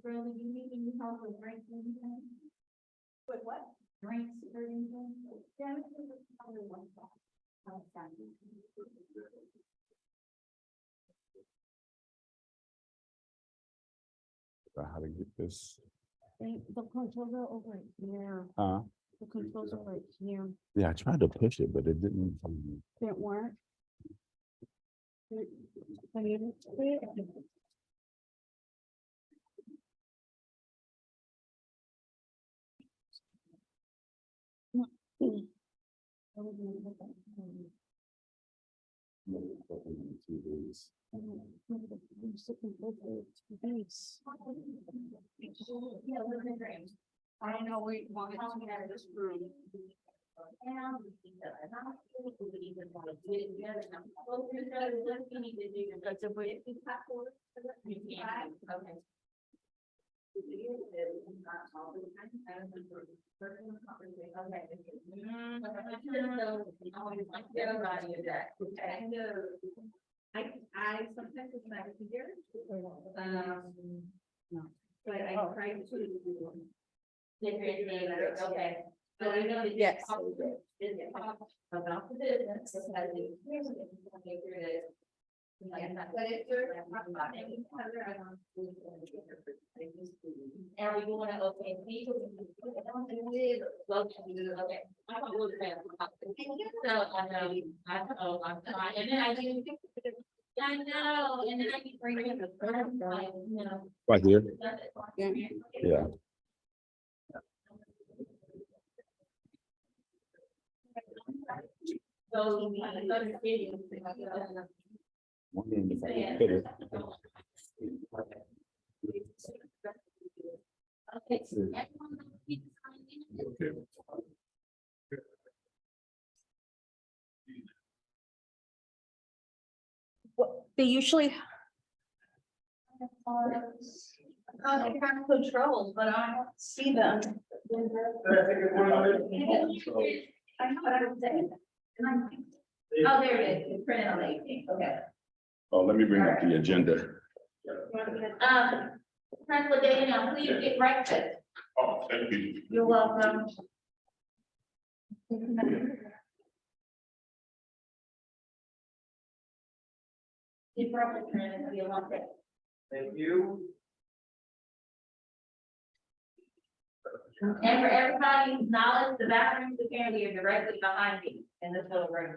Really, you need any help with drinks or anything? With what? Drinks or anything? Yeah, this is probably one spot. How to get this, The controls are over here. The controls are right here. yeah, I tried to push it, but it didn't. Didn't work. I need it. I don't know, we wanted to get out of this room. Okay. I sometimes it's not here. No. But I try to. Okay. So we're gonna. Yes. About the business. And we want to open people. Okay. I'm a little fan. So I know, I'm trying, and then I do. I know, and then I can bring in the first one, you know. Right here, yeah. So we go to video. Wondering if I could fit it. Okay. Okay. They usually. They have controls, but I don't see them. I know what I'm saying. Oh, there it is, it's printed on the 18th, okay. Oh, let me bring up the agenda. Principal Daniel, please get breakfast. Oh, thank you. You're welcome. You probably printed it, you want it. Thank you. And for everybody's knowledge, the bathrooms apparently are directly behind me in this little room.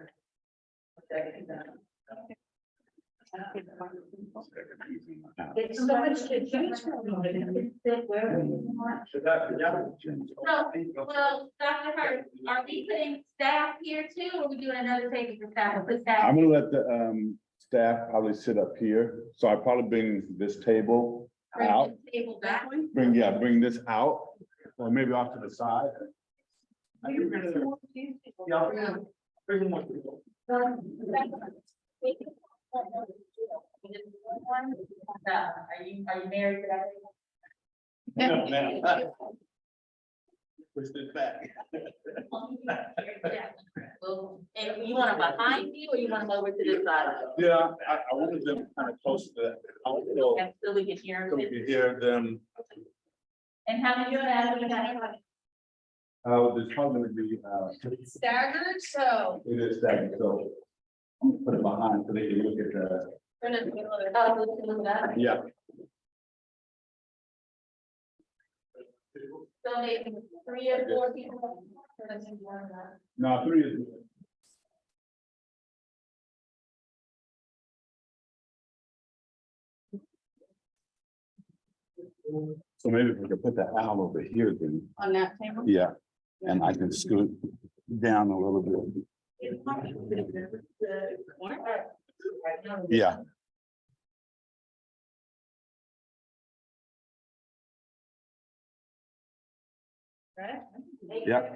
It's so much to choose from. Sit wherever you want. So, well, Dr. Hart, are we putting staff here too, or are we doing another table for staff? Or put staff? I'm gonna let the staff probably sit up here, so I probably bring this table Bring out, the table back. bring this out, or maybe off to the side. Are you married to that? No, ma'am. Push this back. Well, and you want them behind you, or you want them over to this side? Yeah, I wanted them kind of close to that, so And so we can hear we them. can hear them. And how many of that? There's probably gonna be, Staggered, so. it is that, so I'm gonna put it behind so they can look at the, yeah. So maybe 3 or 4 people. No, 3 is. So maybe if we could put the owl over here, then, On that table? yeah, and I can scoot down a little bit. Yeah. Right? Yeah.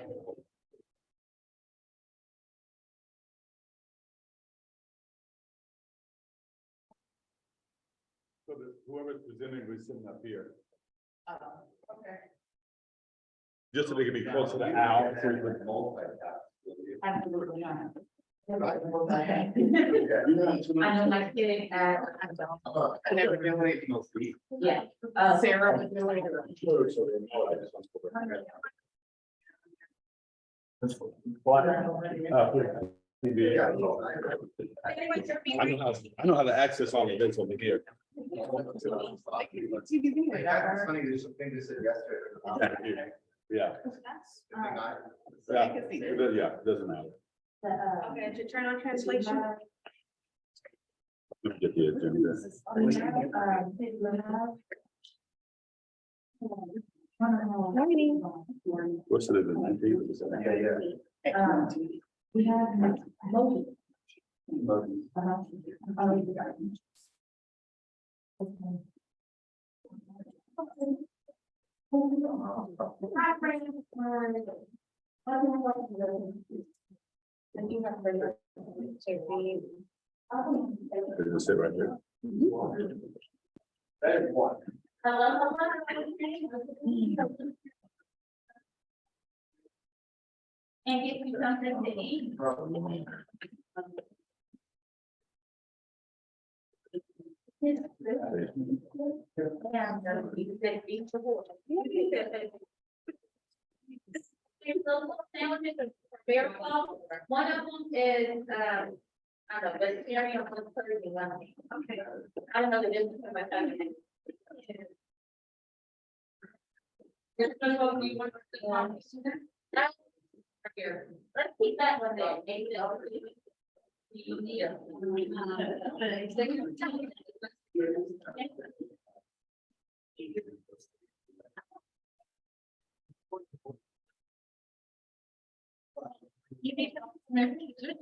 So whoever's presenting was sitting up here, Okay. just so they can be close to the owl. So we could- Absolutely not. I know my kid at, I never do anything else. yeah, Sarah. was doing I know how to access all of this over here. That's funny, there's something they said yesterday. Yeah, yeah, doesn't matter. Okay, to turn on translation. Let me get the agenda. What's it, the 19th? We have Moby. Just sit right there. And if you something to eat. Yeah. There's those little sandwiches are very well. One of them is, I don't know, vegetarian, one Thursday, one. Okay. I don't know the difference in my family. There's no one we want to see. That's here. Let's keep that one there. Maybe they'll really- you need a- You need to-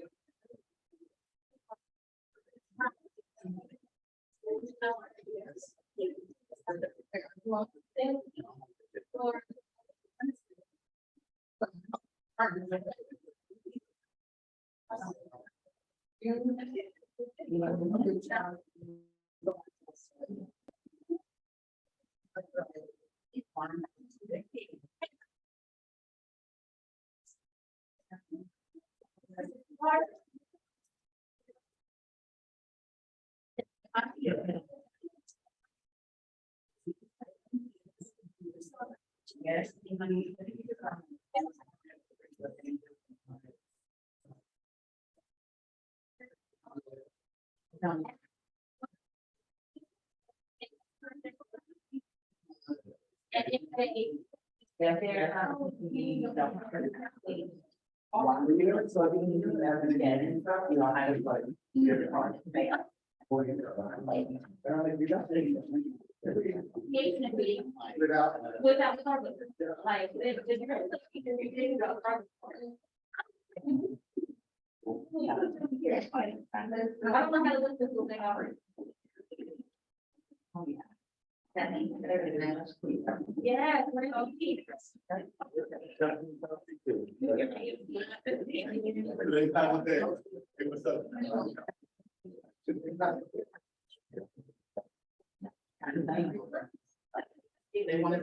Yes. And if they, they're, without carbon, like, it's really about carbon. Yeah. I don't know how to look this whole thing over. Oh, yeah. That means everything else. Yeah, we're gonna keep They want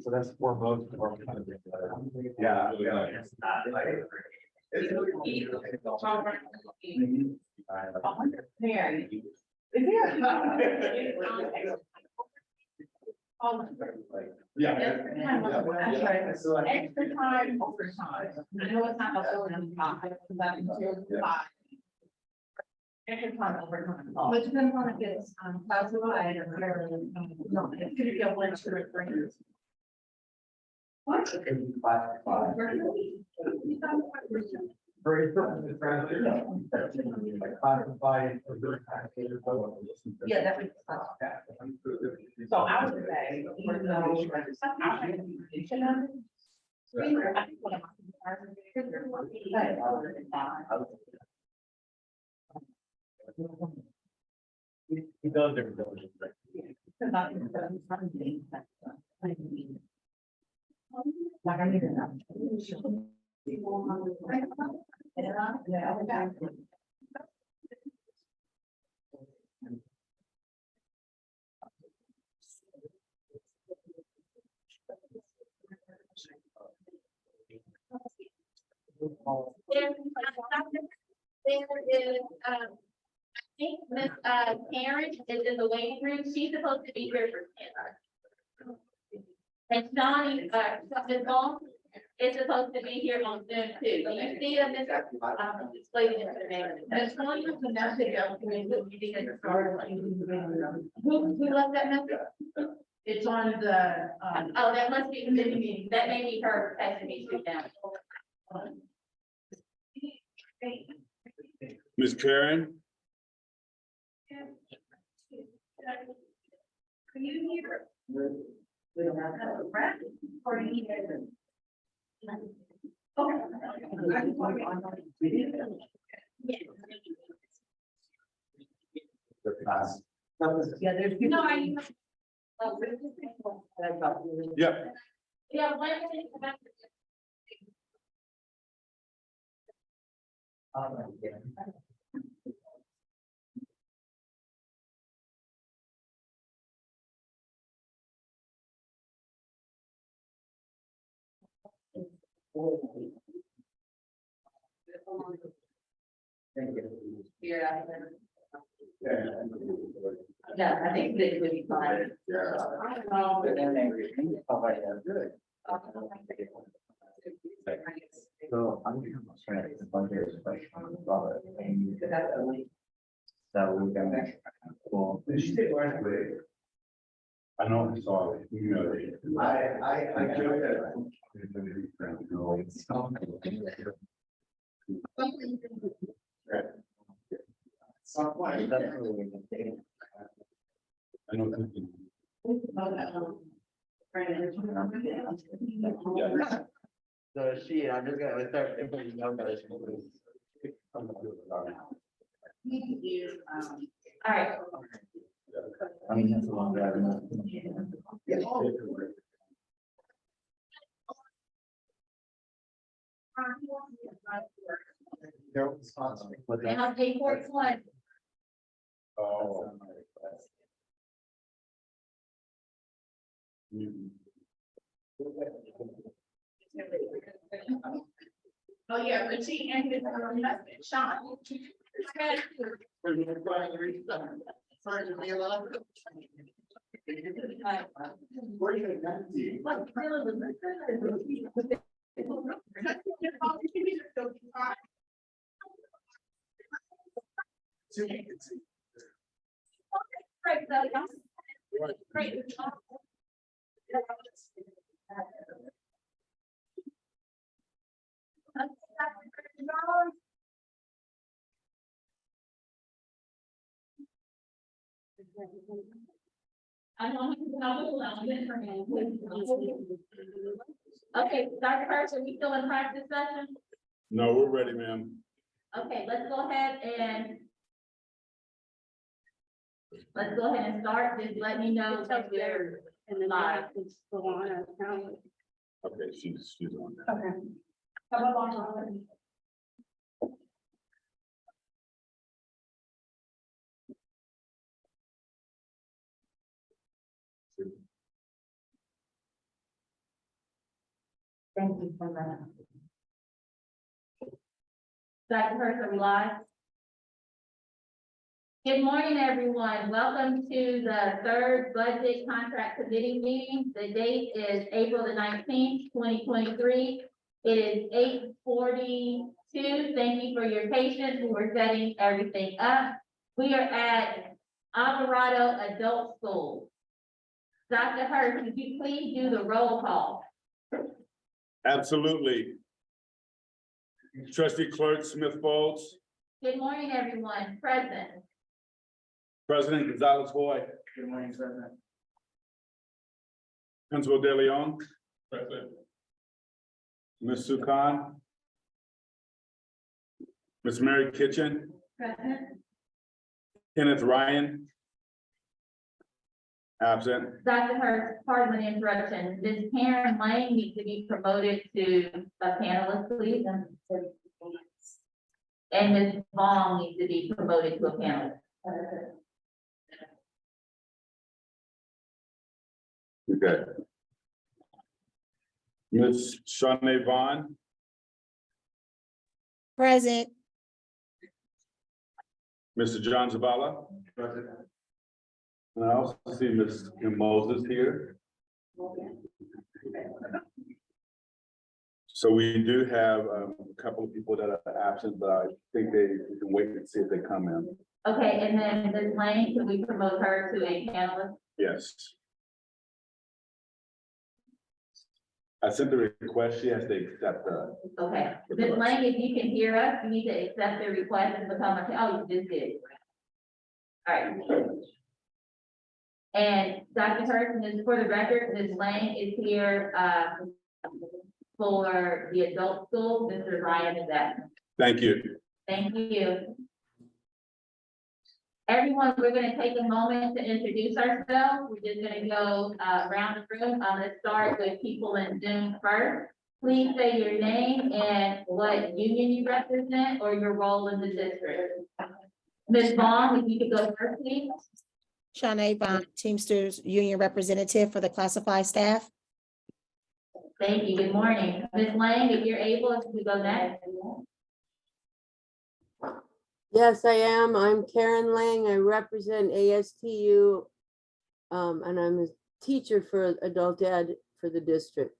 So that's for most. Yeah. Extra time, overtime. I know it's not a full time, but until 5. Extra time, overtime. Which depends on if it's, classified or fairly, no, it could be a 1, 2, or 3. What? Yeah, that makes sense. So I would say, even though I think condition of it. I think one of my concerns is trigger for me, but other than that. He does every diligence, right? Because I think that something that, I mean. Like I need to know. Yeah, okay. There is, I think Miss, Karen is in the waiting room. She's supposed to be here for 10. And Johnny, Ms. Vaughn is supposed to be here on Zoom too. Do you see them, Ms. Explaining it to the mayor. There's one of the message out there that we did at the start. Who left that message? It's on the, Oh, that must be, that may be her texting me too now. Ms. Karen, Are you here? we don't have to wrap it, or you need it. Yeah, there's. No, are you? yeah, Yeah, when is it? Yeah, I think they would be fine. So I'm trying to wonder if I can follow it. So we're gonna. Cool. I know, I saw it. You know, I joined I know. So I'm just gonna start inputting numbers. All right. I mean, that's a long drive. They're responsible. Now, J41. oh. Oh, yeah, Richie and his husband, Sean. Great. Okay, Dr. Hurst, are we still in practice session? No, we're ready, ma'am. Okay, let's go ahead and start. Just let me know if we're live. Okay, she's on that. Okay. How about on? Thank you for that. Dr. Hurst, are we live? Good morning, everyone. Welcome to the third budget contract committee meeting. The date is April the 19th, 2023. It is 8:42. Thank you for your patience. We're setting everything up. We are at Alvarado Adult School. Dr. Hurst, could you please do the roll call? Absolutely. Trustee Clerk Smith Folds, Good morning, everyone. Present. President Gonzalez Hoy, Good morning, President. Principal De Leon. Present. Ms. Sukan. Ms. Mary Kitchen, Present. Kenneth Ryan. Absent. Dr. Hurst, pardon the interruption. Ms. Karen Lang needs to be promoted to a panelist, please. And Ms. Vaughn needs to be promoted to a panelist. Okay. Ms. Shanae Vaughn, Present. Mr. John Zabala. And I also see Ms. Kim Moses here. So we do have a couple of people that are absent, but I think we can wait and see if they come in. Okay, and then Ms. Lang, can we promote her to a panelist? Yes. I sent the request, she has to accept the. Okay, Ms. Lang, if you can hear us, you need to accept the request and become a, oh, you just did. All right. And Dr. Hurst, just for the record, Ms. Lang is here, for the adult school, Mr. Ryan is absent. Thank you. Thank you. Everyone, we're gonna take a moment to introduce ourselves. We're just gonna go around the room. Let's start with people in Zoom first. Please say your name and what union you represent or your role in the district. Ms. Vaughn, if you could go first, please. Shanae Bond, Teamsters Union Representative for the classified staff. Thank you. Good morning. Ms. Lang, if you're able, if you could go next. Yes, I am. I'm Karen Lang. I represent ASTU. And I'm a teacher for adult ed for the district.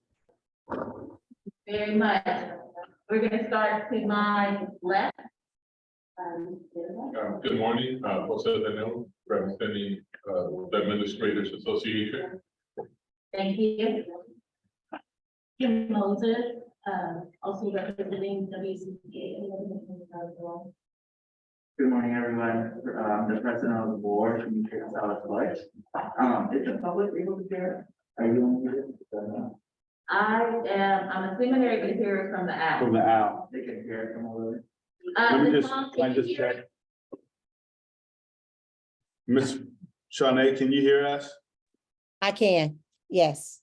Very much. We're gonna start to my left. Good morning, Jose Danilo, representing the Administrators Association. Thank you. Kim Moses, also representing WCPA. Good morning, everyone. The president of the board, Commissioner Gonzalez White. Is the public able to hear? Are you on mute? I'm assuming they're gonna hear us from the app. From the app. They can hear it from over there. Let me Ms. just, Vaughn, can I can you just hear check? Ms. Shanae, can you hear us? I can, yes.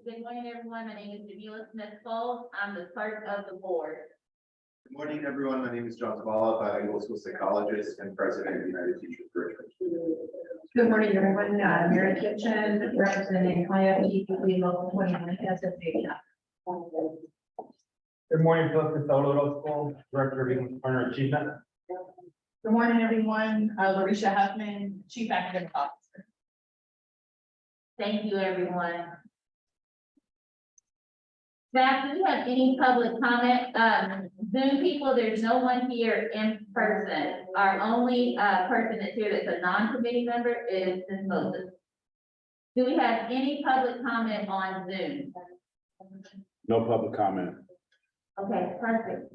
Good morning, everyone. My name is Jamila Smith-Fold. I'm the clerk of the board. Good morning, everyone. My name is John Zavala, bilingual school psychologist and president of United Teachers for Richmond. Good morning, everyone. Mary Kitchen, representing IFE Local 29 SFA. Good morning, Philip Costello, School Director of English Learner Achievement. Good morning, everyone. Larisha Huffman, Chief Academic Officer. Thank you, everyone. Staff, do you have any public comment? Zoom people, there's no one here in person. Our only person that's here that's a non-committee member is Ms. Moses. Do we have any public comment on Zoom? No public comment. Okay, perfect.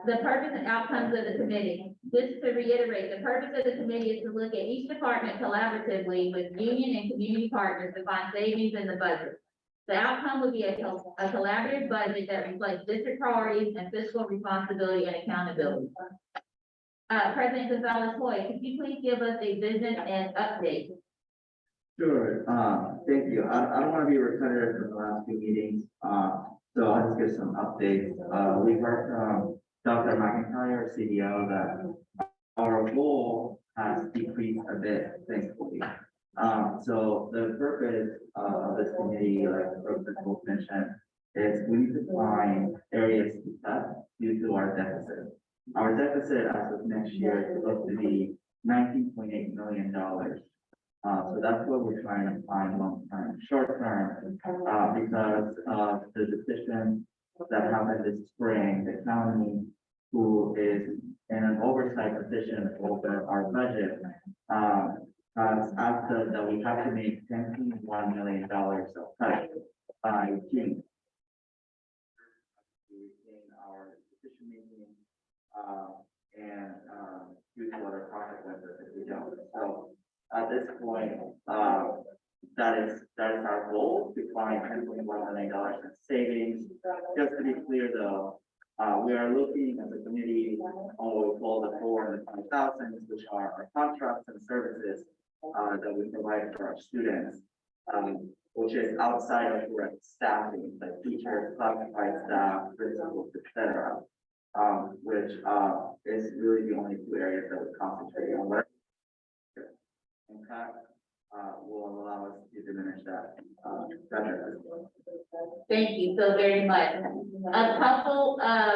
The purpose and outcomes of the committee, just to reiterate, the purpose of the committee is to look at each department collaboratively with union and community partners to find savings in the budget. The outcome would be a collaborative budget that reflects district priorities and fiscal responsibility and accountability. President Gonzalez-Hoy, could you please give us a vision and update? Sure, thank you. I don't want to be repetitive from the last few meetings, so I'll just give some updates. We heard from Dr. McIntyre, CDO, that our goal has decreased a bit, thankfully. So the purpose of this committee, like the President both mentioned, is we need to find areas to cut due to our deficit. Our deficit as of next year is supposed to be $19.8 million. So that's what we're trying to find long term, short term, because of the decision that happened this spring, the county, who is in an oversight position over our budget, has asked us that we have to make $10.1 million of cuts by June. In our decision making, and, due to other consequences if we don't. So at this point, that is our goal, to find $10.1 million in savings. Just to be clear though, we are looking as a committee on what we call the 420,000, which are our contracts and services that we provide for our students, which is outside of direct staffing, like teachers, classified staff, principals, et cetera. Which is really the only two areas that we concentrate on. Where in fact, will allow us to diminish that. Deficit. Thank you so very much. A couple of,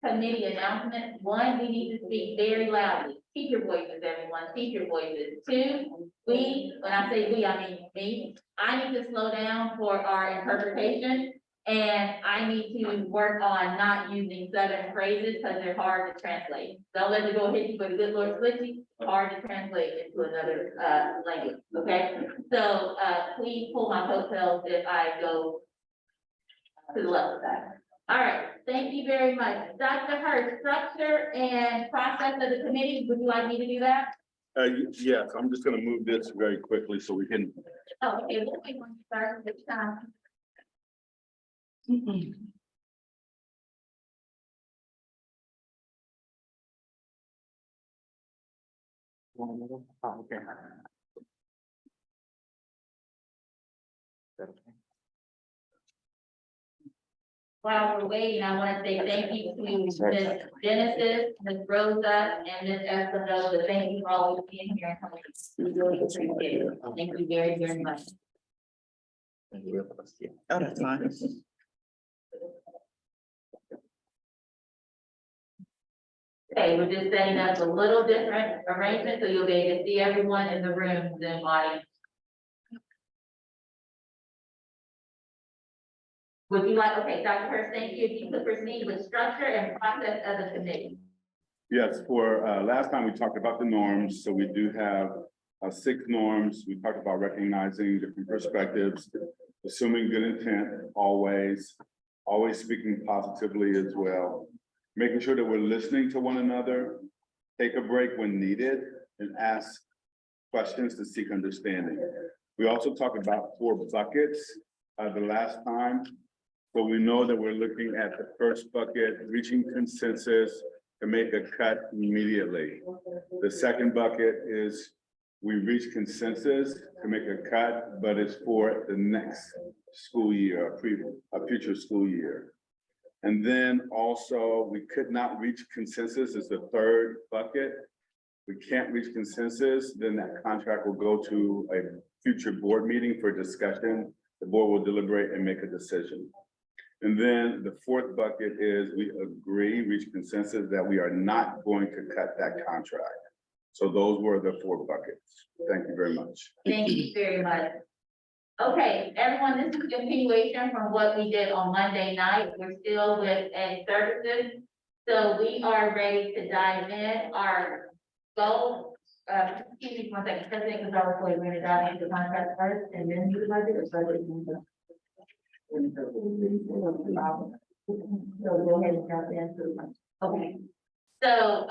committee announcements. One, we need to speak very loudly. Keep your voices, everyone. Keep your voices. Two, when I say we, I mean me. I need to slow down for our interpretation. And I need to work on not using southern phrases because they're hard to translate. Don't let it go hit you, but the good Lord split you, hard to translate into another, language, okay? So, please pull my coattails if I go to the left of that. All right, thank you very much. Dr. Hurst, structure and process of the committee, would you like me to do that? Yes, I'm just gonna move this very quickly so we can. Oh, okay, we'll wait when you start this time. While we're waiting, I want to say thank you to Ms. Genesis, Ms. Rosa, and Ms. Espinoza. Thank you for always being here and coming. We really appreciate it. Thank you very, very much. Oh, that's fine. Okay, we're just setting up a little different arrangement, so you'll be able to see everyone in the room, Zoom audience. Would you like, okay, Dr. Hurst, thank you. If you could proceed with structure and process of the committee. Yes, for last time we talked about the norms, so we do have 6 norms. We talked about recognizing different perspectives, assuming good intent, always speaking positively as well. Making sure that we're listening to one another, take a break when needed, and ask questions to seek understanding. We also talked about 4 buckets the last time. So we know that we're looking at the first bucket, reaching consensus to make a cut immediately. The second bucket is we reach consensus to make a cut, but it's for the next school year, a future school year. And then also, we could not reach consensus is the third bucket. We can't reach consensus, then that contract will go to a future board meeting for discussion. The board will deliberate and make a decision. And then the fourth bucket is we agree, reach consensus that we are not going to cut that contract. So those were the 4 buckets. Thank you very much. Thank you very much. Okay, everyone, this is a continuation from what we did on Monday night. We're still with Ed Services. So we are ready to dive in. Our goal, excuse me for a second, because I was going to dive into the contract first and then do the budget or budget. So go ahead and jump into it. Okay. So,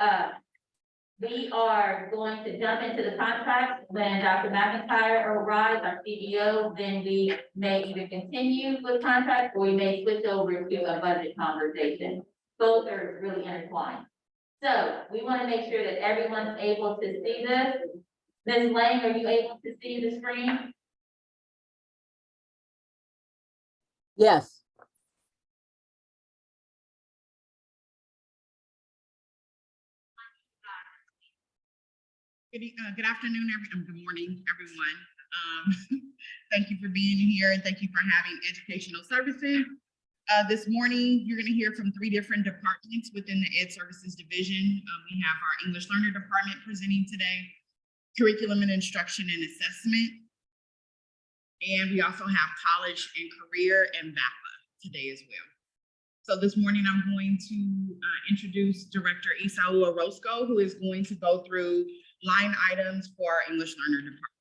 we are going to jump into the contract when Dr. McIntyre arrives, our CDO, then we may either continue with contract or we may switch over to a budget conversation. Both are really intertwined. So we want to make sure that everyone's able to see this. Ms. Lang, are you able to see the screen? Yes. Good afternoon, good morning, everyone. Thank you for being here and thank you for having educational services. This morning, you're going to hear from 3 different departments within the Ed Services Division. We have our English Learner Department presenting today, Curriculum and Instruction and Assessment. And we also have College and Career and VAPA today as well. So this morning, I'm going to introduce Director Isau Orozco, who is going to go through line items for our English Learner Department.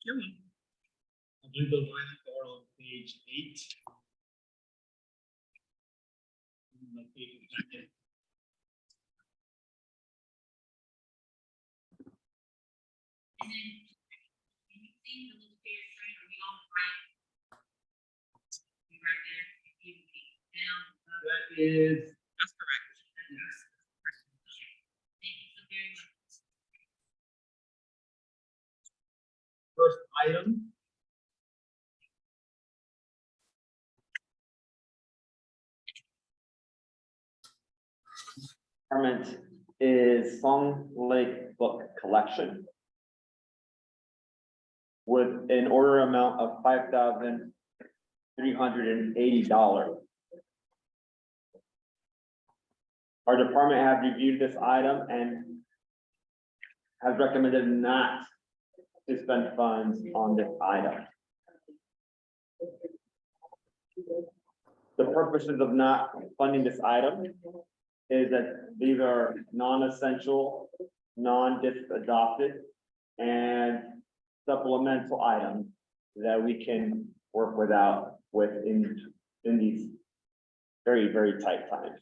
You're welcome. I believe those items are on page 8. In the page packet. And then, can you see the little fair train, are we on the right? We right there, if you down. That is, That's correct. Thank you so very much. first item. Department is Song Lake Book Collection with an order amount of $5,380. Our department has reviewed this item and has recommended not to spend funds on this item. The purposes of not funding this item is that these are non-essential, non-district adopted, and supplemental items that we can work with in these very, very tight times.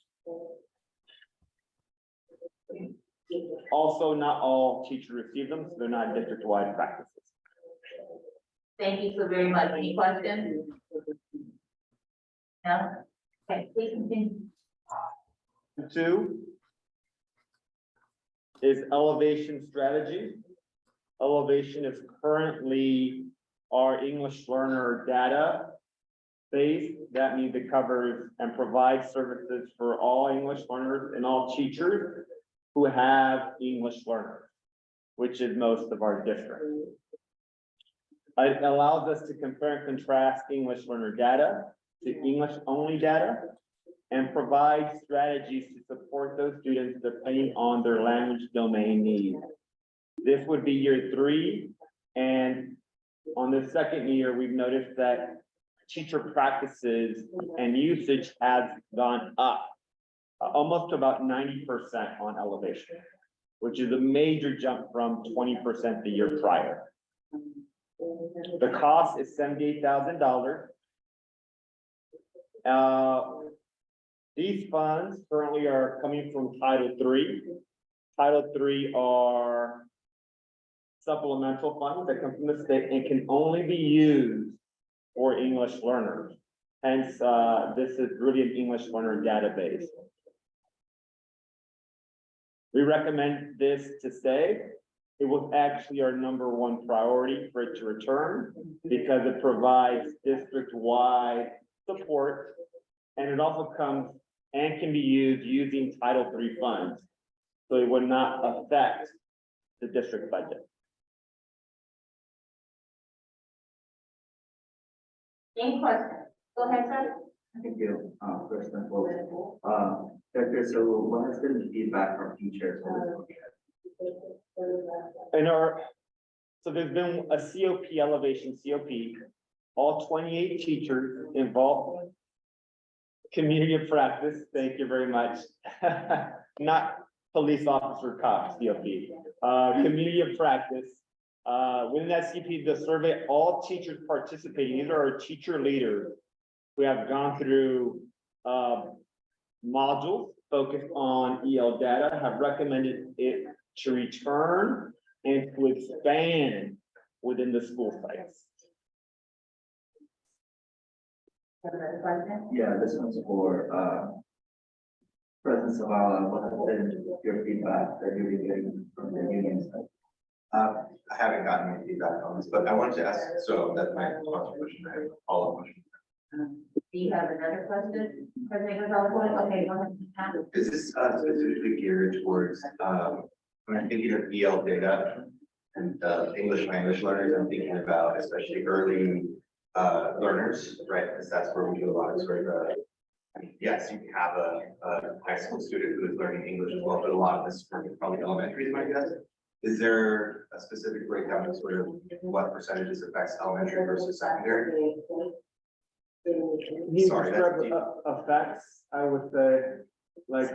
Also, not all teachers receive them, so they're not district-wide practices. Thank you so very much. Any questions? No? Okay, please continue. 2 is elevation strategy. Elevation is currently our English learner data base. That means it covers and provides services for all English learners and all teachers who have English learners, which is most of our district. It allows us to compare and contrast English learner data to English only data and provide strategies to support those students depending on their language domain needs. This would be year 3, and on the second year, we've noticed that teacher practices and usage has gone up almost about 90% on elevation, which is a major jump from 20% the year prior. The cost is $78,000. These funds currently are coming from Title III. Title III are supplemental funds that come from the state and can only be used for English learners. Hence, this is really an English learner database. We recommend this to stay. It was actually our #1 priority for it to return because it provides district-wide support. And it also comes and can be used using Title III funds. So it would not affect the district budget. Any questions? Go ahead, sir. Thank you, first and foremost. Director, so what has been the feedback from teachers on this? So there's been a COP elevation, COP, all 28 teachers involved. Community of practice, thank you very much. Not police officer cops, COP. Community of practice. Within that CP, the survey, all teachers participating, these are our teacher leaders who have gone through modules focused on EL data, have recommended it to return and to expand within the school sites. Another question? Yeah, this one's for President Zavala. What has been your feedback that you're getting from the union side? I haven't gotten any feedback on this, but I wanted to ask, so that's my question, I have a follow-up question. Do you have another question? President Gonzalez, okay, go ahead. Is this specifically geared towards, when I'm thinking of EL data and English language learners, I'm thinking about especially early learners, right? Because that's where we do a lot of sort of, yes, you can have a high school student who is learning English as well, but a lot of this is probably elementary, is my guess. Is there a specific breakdown of sort of what percentages affects elementary versus secondary? Sorry, that's deep. Effects, I would say, like,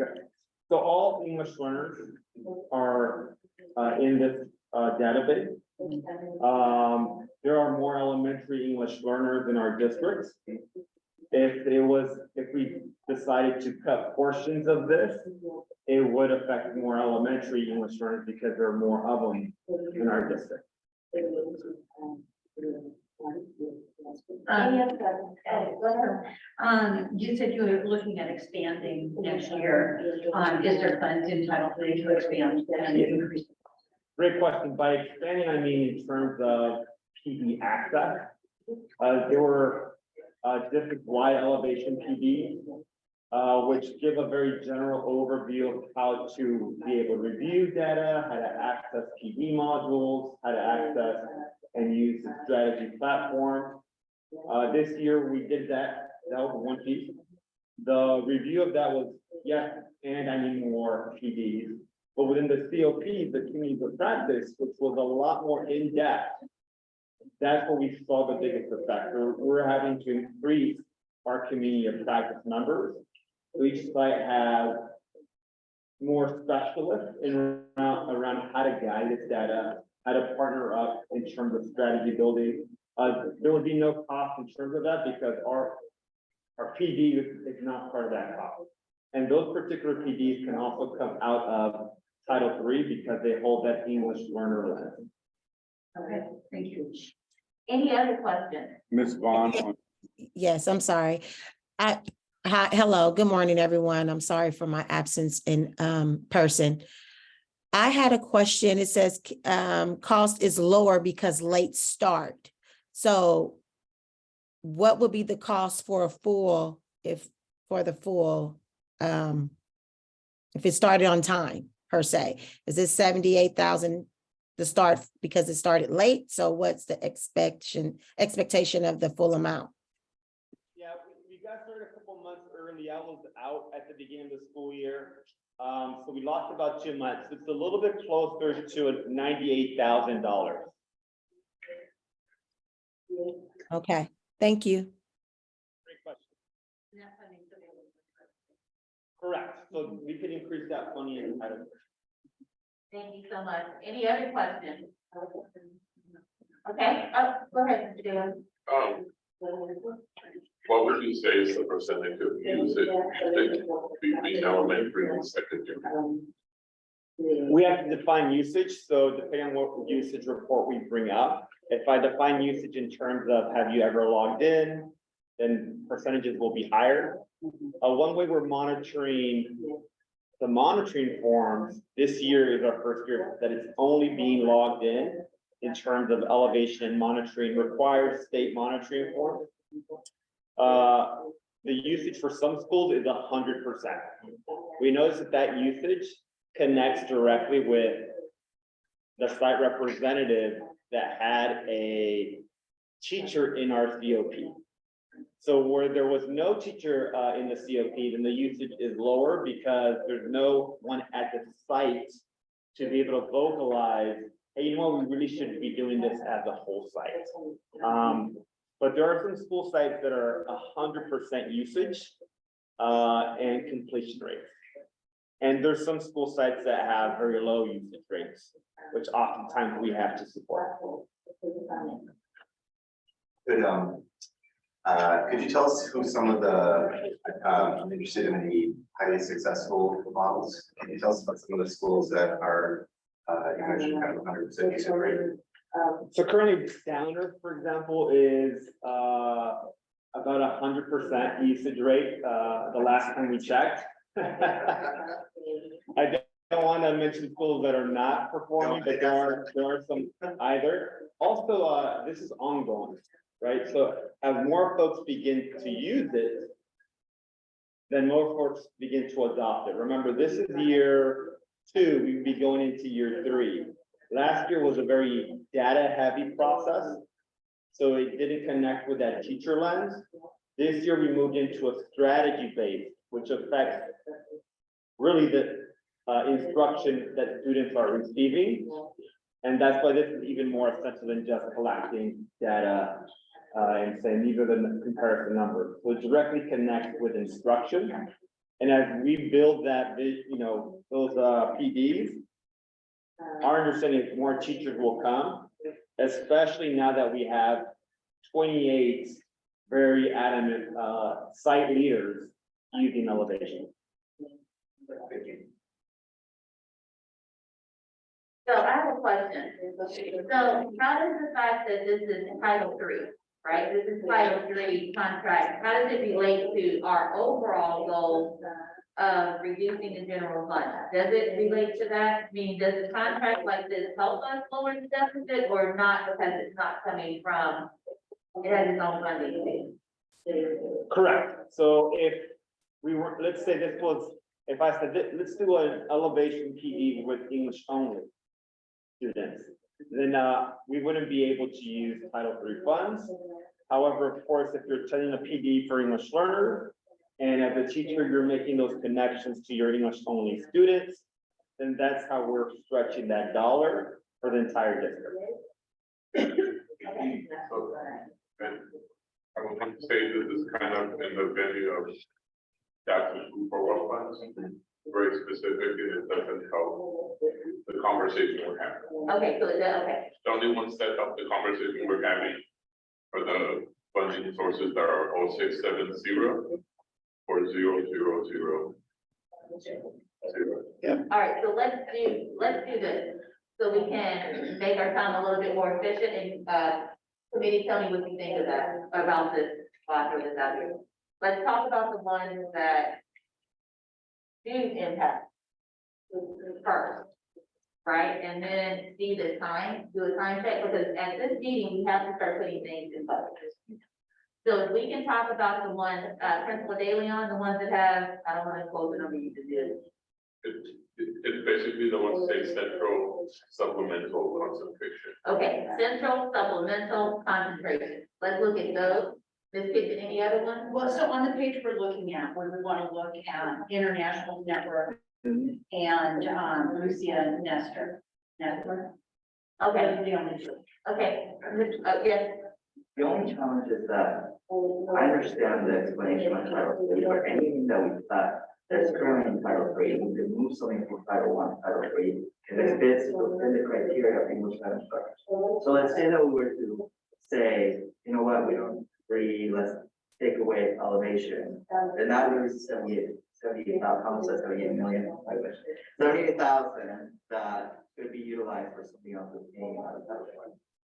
so all English learners are in this database. There are more elementary English learners in our districts. If we decided to cut portions of this, it would affect more elementary English learners because there are more of them in our district. You said you were looking at expanding next year. Is there plans in Title III to expand and increase? Great question. By expanding, I mean in terms of PD access. There were district-wide elevation PDs, which give a very general overview of how to be able to review data, how to access PD modules, how to access and use the strategy platform. This year we did that. That was one piece. The review of that was, yes, and I need more PDs. But within the COP, the communities of practice, which was a lot more in-depth, that's where we saw the biggest effect. We're having to increase our community of practice numbers. So each site has more specialists around how to guide this data, how to partner up in terms of strategy building. There would be no cost in terms of that because our PD is not part of that cost. And those particular PDs can also come out of Title III because they hold that English learner lens. Okay, thank you. Any other questions? Ms. Vaughn, Yes, I'm sorry. Hi, hello, good morning, everyone. I'm sorry for my absence in person. I had a question. It says cost is lower because late start. So what would be the cost for a full, if it started on time per se? Is this 78,000 to start because it started late? So what's the expectation of the full amount? Yeah, we got started a couple months early. I was out at the beginning of the school year. So we lost about 2 months. It's a little bit closer to $98,000. Okay, thank you. Great question. Correct. So we could increase that funding in Title III. Thank you so much. Any other questions? Okay, go ahead, Mr. Dale. What would you say is the percentage of usage between elementary and secondary? We have to define usage, so depending on what usage report we bring up, if I define usage in terms of have you ever logged in, then percentages will be higher. One way we're monitoring the monitoring forms this year is our first year that it's only being logged in terms of elevation and monitoring requires state monitoring forms. The usage for some schools is 100%. We notice that usage connects directly with the site representative that had a teacher in our COP. So where there was no teacher in the COP, then the usage is lower because there's no one at the site to be able to vocalize, hey, you know what, we really shouldn't be doing this as a whole site. But there are some school sites that are 100% usage and completion rates. And there's some school sites that have very low usage rates, which oftentimes we have to support. Could you tell us who some of the, I'm interested in the highly successful models. Can you tell us about some of the schools that are, you mentioned kind of 100% usage rate? So currently Downer, for example, is about 100% usage rate, the last time we checked. I don't want to mention schools that are not performing, but there are some either. Also, this is ongoing, right? So as more folks begin to use it, then more folks begin to adopt it. Remember, this is year 2, we would be going into year 3. Last year was a very data-heavy process, so it didn't connect with that teacher lens. This year, we moved into a strategy base, which affects really the instruction that students are receiving. And that's why this is even more essential than just collecting data and saying these are the comparison numbers. So it directly connects with instruction. And as we build that, those PDs, our understanding is more teachers will come especially now that we have 28 very adamant, site leaders using elevation. Thank you. So I have a question. So how does the fact that this is Title III, right? This is Title III contract, how does it relate to our overall goal of reducing the general fund? Does it relate to that? I mean, does a contract like this help us lower the deficit or not because it's not coming from, it has its own funding? Correct. So if we were, let's say this was, if I said, let's do an elevation PD with English only students, then we wouldn't be able to use Title III funds. However, of course, if you're attending a PD for English learners, and as a teacher, you're making those connections to your English only students, then that's how we're stretching that dollar for the entire district. So, and I would like to say this is kind of in the venue of that's for what funds, very specific, and it doesn't help the conversation we're having. Okay, so is that, okay, The only ones that help the conversation we're having are the funding sources that are 0670 or 0000. all right, so let's do this. So we can make our time a little bit more efficient and, committee, tell me what you think of that, about this, or this out here. Let's talk about the ones that do impact first, right? And then see the time, do a time check, because at this meeting, we have to start putting things in place. So if we can talk about the ones, Principal De Leon, the ones that have, I don't want to quote the number you just did. It's basically the ones say central supplemental concentration. Okay, central supplemental concentration. Let's look at those. Ms. Pickett, any other one? Well, so on the page we're looking at, when we want to look at international network and, Lucia Nestor. Network. Okay, The only two. okay, yes, The only challenge is that I understand the explanation on Title III, but anything that we that's currently in Title III, we could move something from Title I to Title III, and it fits within the criteria of English language instruction. So let's say that we were to say, you know what, we don't agree, let's take away elevation, then that leaves 78,000, how much is that, 78 million? I wish. 78,000 that could be utilized for something else with paying out of Title I.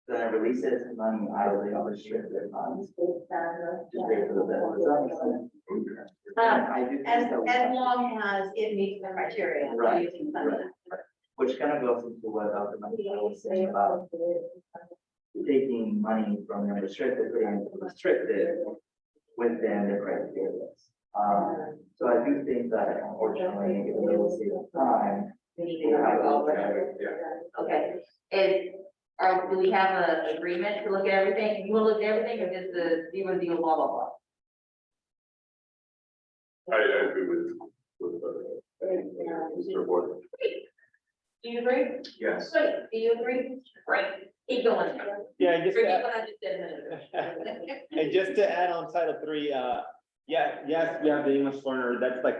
Then it releases money out of the unrestricted funds to pay for the bill. Does that make sense? I do think As that we- long as it meets the criteria. for Right, using funds. right. Which kind of goes into what Dr. Manzano was saying about taking money from the unrestricted, putting it into restricted within the criteria. So I do think that unfortunately, if we will see the time, we need we to have go to over look at it. it. Okay, do we have an agreement to look at everything? You want to look at everything or just the zero, zero, blah, blah, blah? I agree with Mr. Board. Do you agree? Yes. Great, do you agree? Great, keep going. Yeah, and just to Repeat add- what I just said a minute ago. and just to add on Title III, yes, we have the English learner, that's like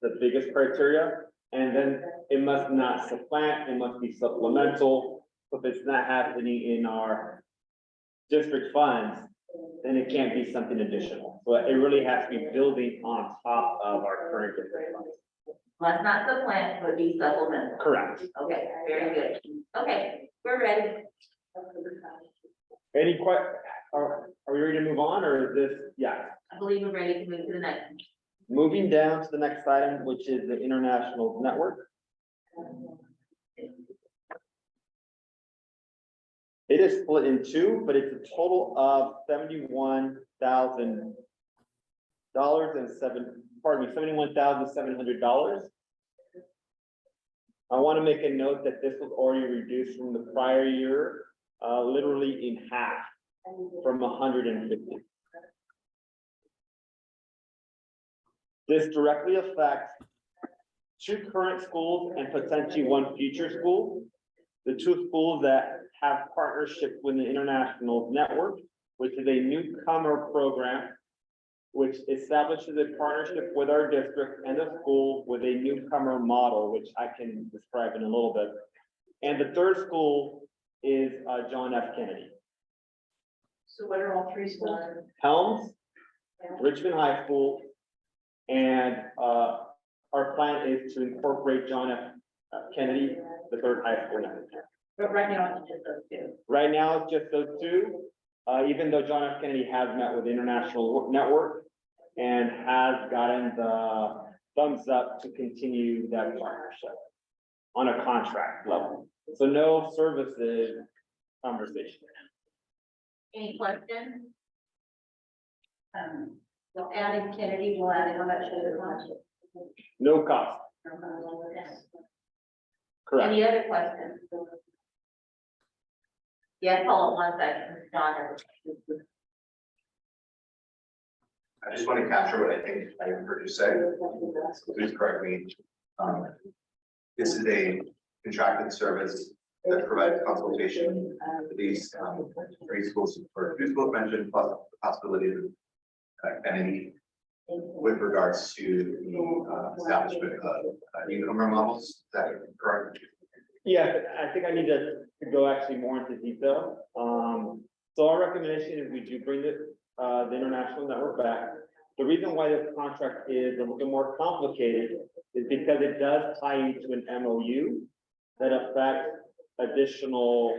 the biggest criteria. And then it must not supplant, it must be supplemental. If it's not happening in our district funds, then it can't be something additional. So it really has to be building on top of our current district funds. Must not supplant, but be supplemental. Correct. Okay, very good. Okay, we're ready. Any are we ready to move on or is this, yeah? I believe we're ready to move to the next. Moving down to the next item, which is the international network. It is split in two, but it's a total of $71,700. I want to make a note that this was already reduced from the prior year, literally in half, from 150. This directly affects two current schools and potentially one future school. The two schools that have partnership with the International Network, which is a newcomer program, which establishes a partnership with our district and the school with a newcomer model, which I can describe in a little bit. And the third school is John F. Kennedy. So what are all three schools? Helms, Richmond High School, and our plan is to incorporate John F. Kennedy, the third high school. But right now, it's just those two. Right now, it's just those two, even though John F. Kennedy has met with the International Network and has gotten the thumbs up to continue that partnership on a contract level. So no services conversation. Any questions? So adding Kennedy will add how much to the cost? No cost, correct. Any other questions? Yeah, hold on one second, John. I just want to capture what I think I heard you say. So please correct me. This is a contracted service that provides consultation for these three schools, or two schools mentioned, plus the possibility of Kennedy with regards to the establishment of newcomer models. Is that correct? Yeah, I think I need to go actually more into detail. So our recommendation is we do bring the international network back. The reason why this contract is a little more complicated is because it does tie into an MOU that affects additional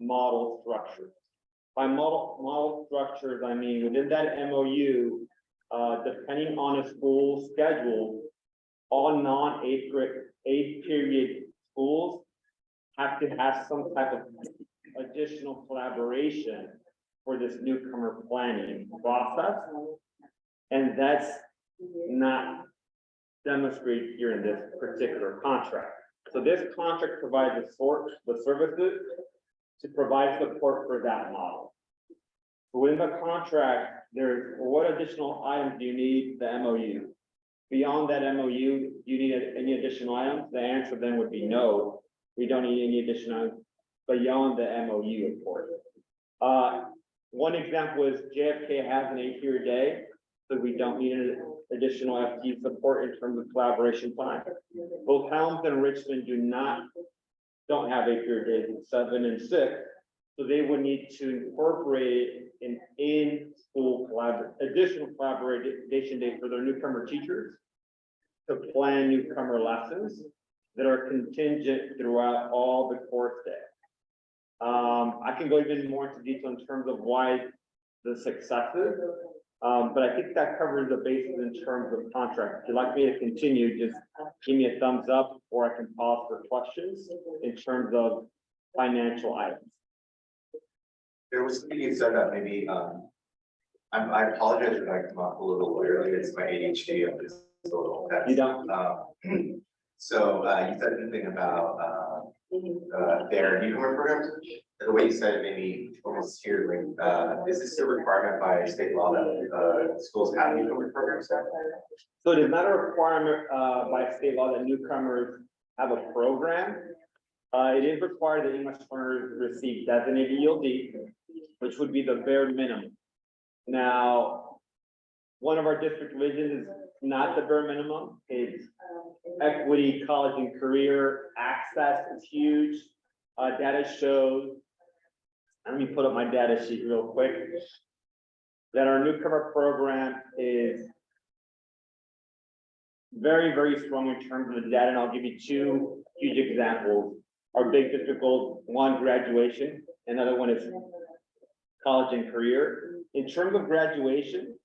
model structures. By model structures, I mean, within that MOU, depending on a school schedule, all non-eighth period schools have to have some type of additional collaboration for this newcomer planning process. And that's not demonstrated here in this particular contract. So this contract provides the services to provide support for that model. Within the contract, there's what additional items do you need the MOU? Beyond that MOU, do you need any additional items? The answer then would be no. We don't need any additional items beyond the MOU, of course. One example is JFK has an 8-year day, so we don't need an additional FT support in terms of collaboration time. Both Helms and Richmond don't have 8-year days, it's 7 and 6. So they would need to incorporate an in-school additional collaboration day for their newcomer teachers to plan newcomer lessons that are contingent throughout all the course day. I can go even more into detail in terms of why the successes, but I think that covers the basis in terms of contract. If you'd like me to continue, just give me a thumbs up, or I can pause for questions in terms of financial items. There was something you said that maybe, I apologize if I come off a little early, it's my ADHD, I'm just a little. You don't? So, you said something about, their newcomer programs, the way you said it made me almost tear, like, is this a requirement by state law that, schools have newcomer programs? So it is not a requirement by state law that newcomers have a program. It is required that English learners receive designated ELD, which would be the bare minimum. Now, one of our district visions is not the bare minimum, it's equity, college and career access is huge. Data shows, let me put up my data sheet real quick, that our newcomer program is very, very strong in terms of the data, and I'll give you two huge examples. Our big district goals, one, graduation, another one is college and career. In terms of graduation,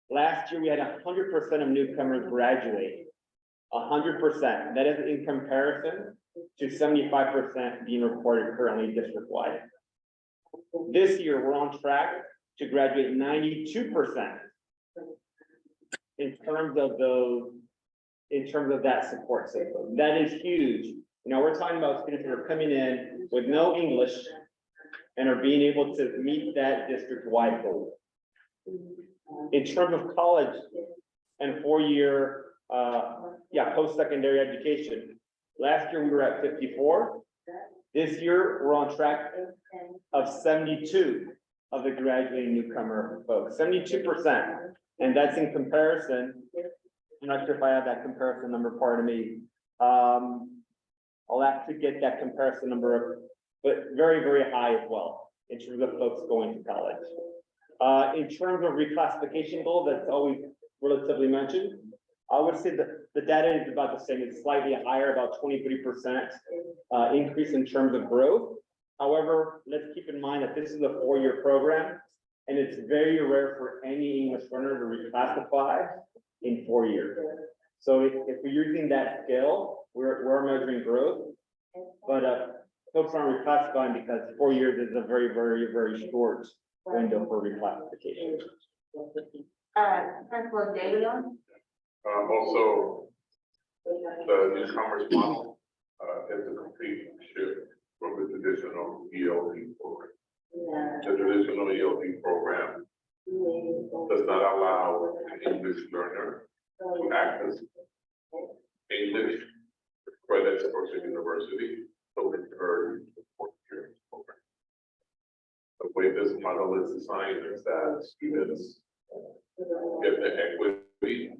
last year we had 100% of newcomers graduate. 100%. That is in comparison to 75% being reported currently district-wide. This year, we're on track to graduate 92% in terms of that support system. That is huge. Now, we're talking about students that are coming in with no English and are being able to meet that district-wide goal. In terms of college and four-year, post-secondary education, last year we were at 54. This year, we're on track of 72 of the graduating newcomer folks, 72%. And that's in comparison, I'm not sure if I have that comparison number, pardon me. I'll have to get that comparison number but very, very high as well in terms of folks going to college. In terms of reclassification goal, that's always relatively mentioned. I would say that the data is about the same, it's slightly higher, about 23% increase in terms of growth. However, let's keep in mind that this is a 4-year program, and it's very rare for any English learner to reclassify in 4 years. So if we're using that scale, we're measuring growth, but folks aren't reclassifying because 4 years is a very, very, very short window for reclassification. Principal Davion? Also, the e-commerce model, is a complete shift from the traditional ELD program. The traditional ELD program does not allow an English learner to access English credits for the university until the third or 4th-year program. The way this model is designed is that students get the equity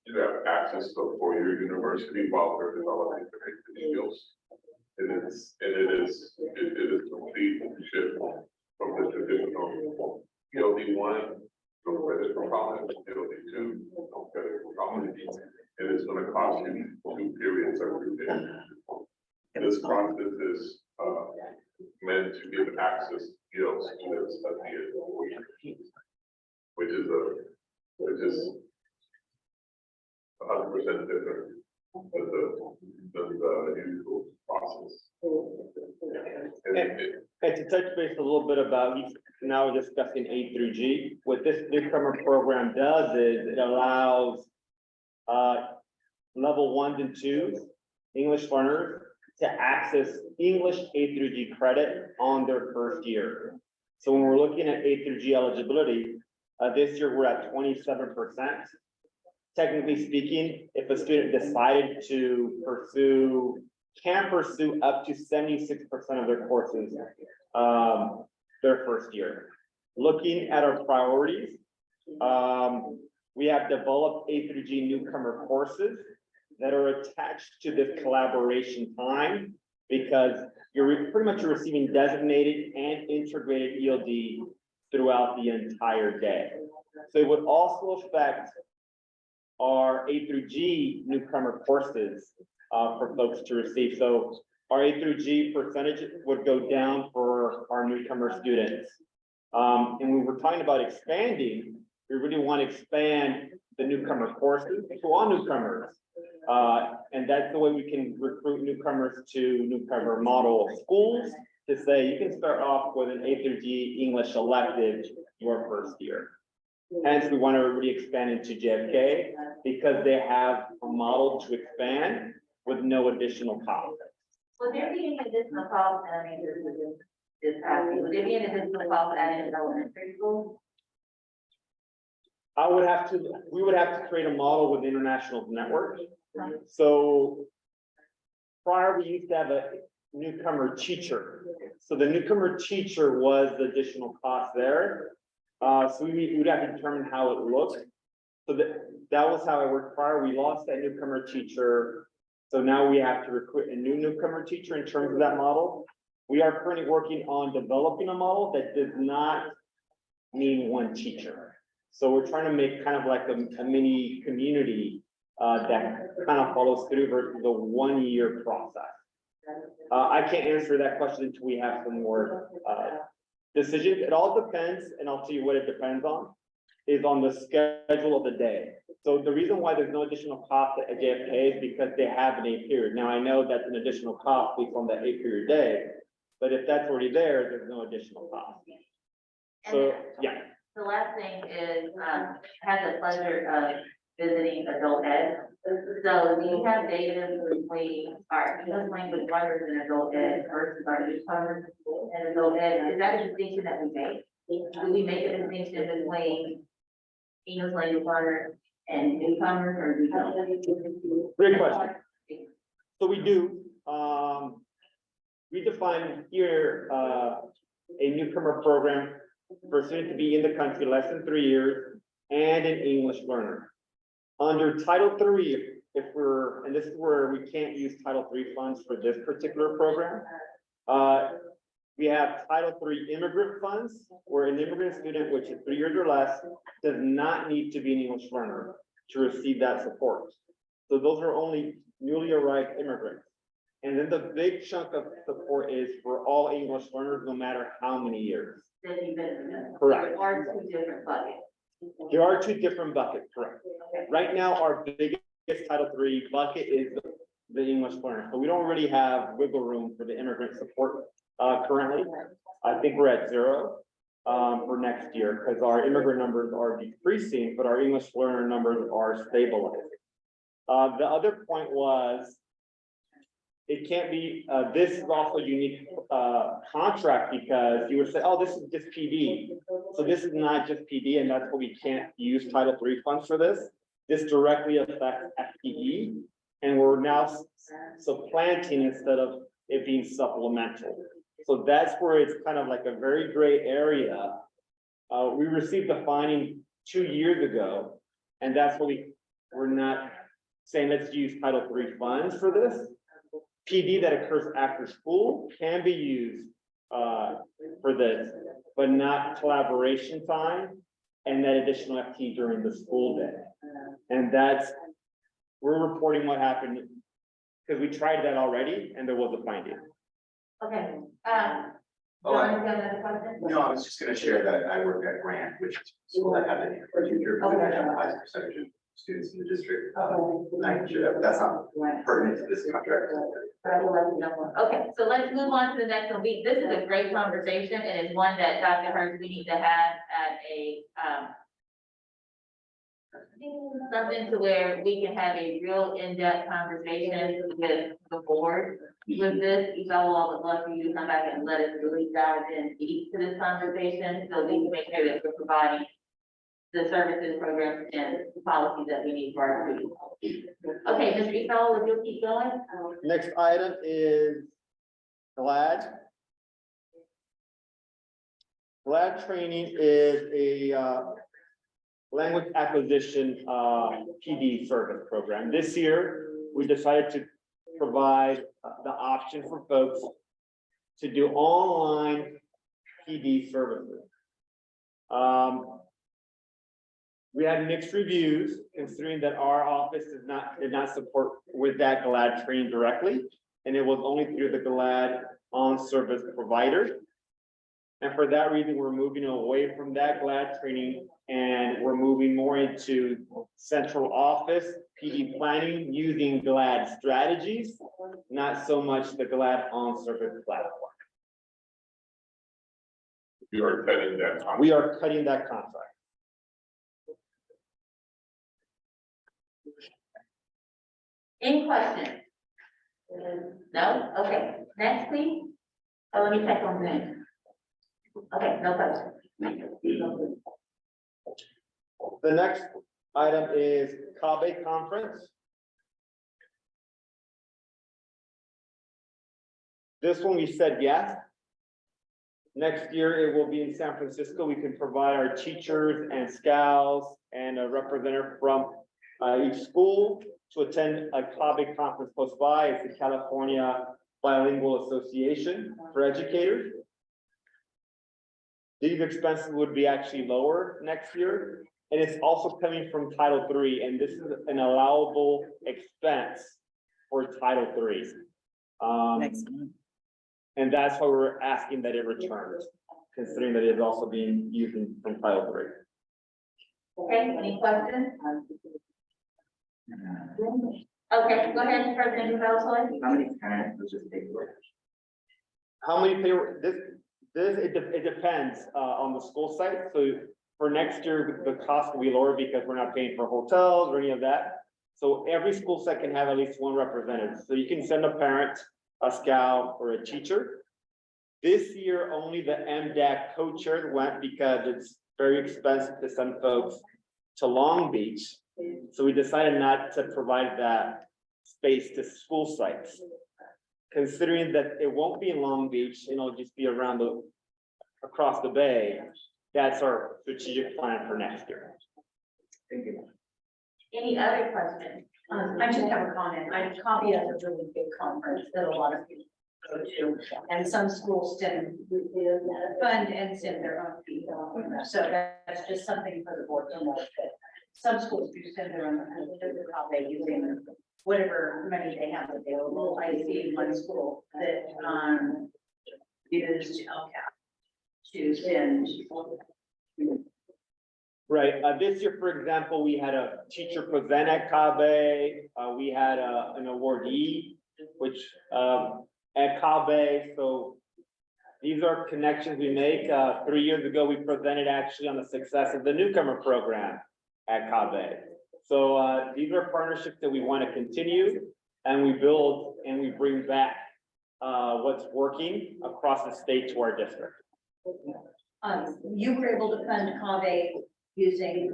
to have access to a 4-year university while they're developing their English skills. It is complete shift from the traditional ELD 1 to credit for college, ELD 2 to credit for college. It is going to cost you 2 periods every day. This process is meant to give access to ELD students at the end of the 4 years, which is 100% different than the usual process. And to touch base a little bit about, now we're discussing A through G. What this newcomer program does is it allows level 1s and 2s English learners to access English A through G credit on their first year. So when we're looking at A through G eligibility, this year we're at 27%. Technically speaking, if a student decided to can pursue up to 76% of their courses their first year. Looking at our priorities, we have developed A through G newcomer courses that are attached to this collaboration time because you're pretty much receiving designated and integrated ELD throughout the entire day. So it would also affect our A through G newcomer courses for folks to receive. So our A through G percentage would go down for our newcomer students. And when we're talking about expanding, we really want to expand the newcomer courses to all newcomers. And that's the way we can recruit newcomers to newcomer model schools to say you can start off with an A through G English elective your first year. Hence, we want to really expand into JFK because they have a model to expand with no additional cost. Would there be any additional cost, and I mean, this happening, would there be any additional cost added in elementary school? We would have to create a model with international network. So prior, we used to have a newcomer teacher. So the newcomer teacher was the additional cost there. So we would have to determine how it looked. So that was how it worked prior. We lost that newcomer teacher. So now we have to recruit a new newcomer teacher in terms of that model. We are currently working on developing a model that does not mean one teacher. So we're trying to make kind of like a mini community that kind of follows through versus the 1-year process. I can't answer that question until we have some more decisions. It all depends, and I'll tell you what it depends on, is on the schedule of the day. So the reason why there's no additional cost at JFK is because they have an 8 period. Now I know that's an additional cost based on that 8 period day, but if that's already there, there's no additional cost. So, yeah. The last thing is, I had the pleasure of visiting adult ed. So do you have data between our English language learners and adult ed versus our newcomers and adult ed? Is that a distinction that we make? Do we make a distinction between English language learners and newcomers, or do we don't? Great question. So we do, we define here, a newcomer program for a student to be in the country less than 3 years and an English learner. Under Title III, and this is where we can't use Title III funds for this particular program. We have Title III immigrant funds, where an immigrant student, which is 3 years or less, does not need to be an English learner to receive that support. So those are only newly arrived immigrants. And then the big chunk of support is for all English learners, no matter how many years. Correct. There are two different buckets. There are two different buckets, correct? Right now, our biggest Title III bucket is the English learner. So we don't really have wiggle room for the immigrant support currently. I think we're at 0 for next year because our immigrant numbers are decreasing, but our English learner numbers are stabilizing. The other point was, it can't be, this is also a unique contract because you would say, oh, this is just PD. So this is not just PD, and that's why we can't use Title III funds for this. This directly affects FTE, and we're now supplanting instead of it being supplemental. So that's where it's kind of like a very gray area. We received the finding 2 years ago, and that's what we're not saying, let's use Title III funds for this. PD that occurs after school can be used for this, but not collaboration time and that additional FT during the school day. And we're reporting what happened because we tried that already and there was a finding. Okay, Oh, John, you got another question? No, I was just gonna share that I work at Grant, which is a school that has a teacher, but they have the highest percentage of students in the district. And I can share that, but that's not pertinent to this contract. I will let you know. Okay, so let's move on to the next one. This is a great conversation and it's one that Dr. Hurst, we need to have at a, something to where we can have a real in-depth conversation with the board with this. Each of all would love for you to come back and let us really dive in deep to this conversation so we can make sure that we're providing the services, programs, and policies that we need for our students. Okay, Mr. Ethel, would you keep going? Next item is GLAD. GLAD training is a language acquisition PD service program. This year, we decided to provide the option for folks to do online PD services. We had mixed reviews, considering that our office did not support with that GLAD training directly, and it was only through the GLAD on-service provider. And for that reason, we're moving away from that GLAD training, and we're moving more into central office PD planning using GLAD strategies, not so much the GLAD on-service platform. You are cutting that contract. We are cutting that contract. Any questions? No? Okay, next please. Oh, let me check on that. Okay, no question. The next item is CABE conference. This one we said yes. Next year it will be in San Francisco. We can provide our teachers and SCALs and a representative from each school to attend a CABE conference close by. It's the California Bilingual Association for Educators. These expenses would be actually lower next year, and it's also coming from Title III, and this is an allowable expense for Title III. And that's why we're asking that it returns, considering that it is also being used from Title III. Okay, any questions? Okay, go ahead, President Belsoy. How many parents would just take away? How many pay, it depends on the school site. So for next year, the cost will be lower because we're not paying for hotels or any of that. So every school site can have at least one representative. So you can send a parent, a SCAL, or a teacher. This year, only the MDAC co-chaired went because it's very expensive to send folks to Long Beach. So we decided not to provide that space to school sites. Considering that it won't be in Long Beach, it'll just be around across the bay. That's our strategic plan for next year. Thank you. Any other questions? I just have a comment. CABE is a really big conference that a lot of people go to, and some schools send fund and send their own people. So that's just something for the board to know, that some schools do send their own, how they using whatever money they have available. I see one school that, used LCAP to send. Right, this year, for example, we had a teacher present at CABE, we had an awardee, which, at CABE, so these are connections we make. 3 years ago, we presented actually on the success of the newcomer program at CABE. So, these are partnerships that we want to continue, and we build and we bring back, what's working across the state to our district. You were able to fund CAVE using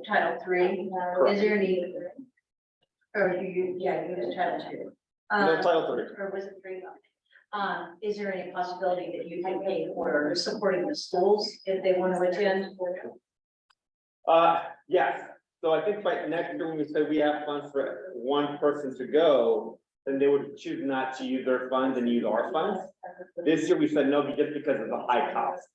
Title III. Is there any? Or you used Title II. No, Title III. Or was it three? Is there any possibility that you can pay for supporting the schools if they want to attend? Yes, so I think by next year, when we say we have funds for one person to go, then they would choose not to use their funds and use our funds. This year, we said no, just because of the high cost.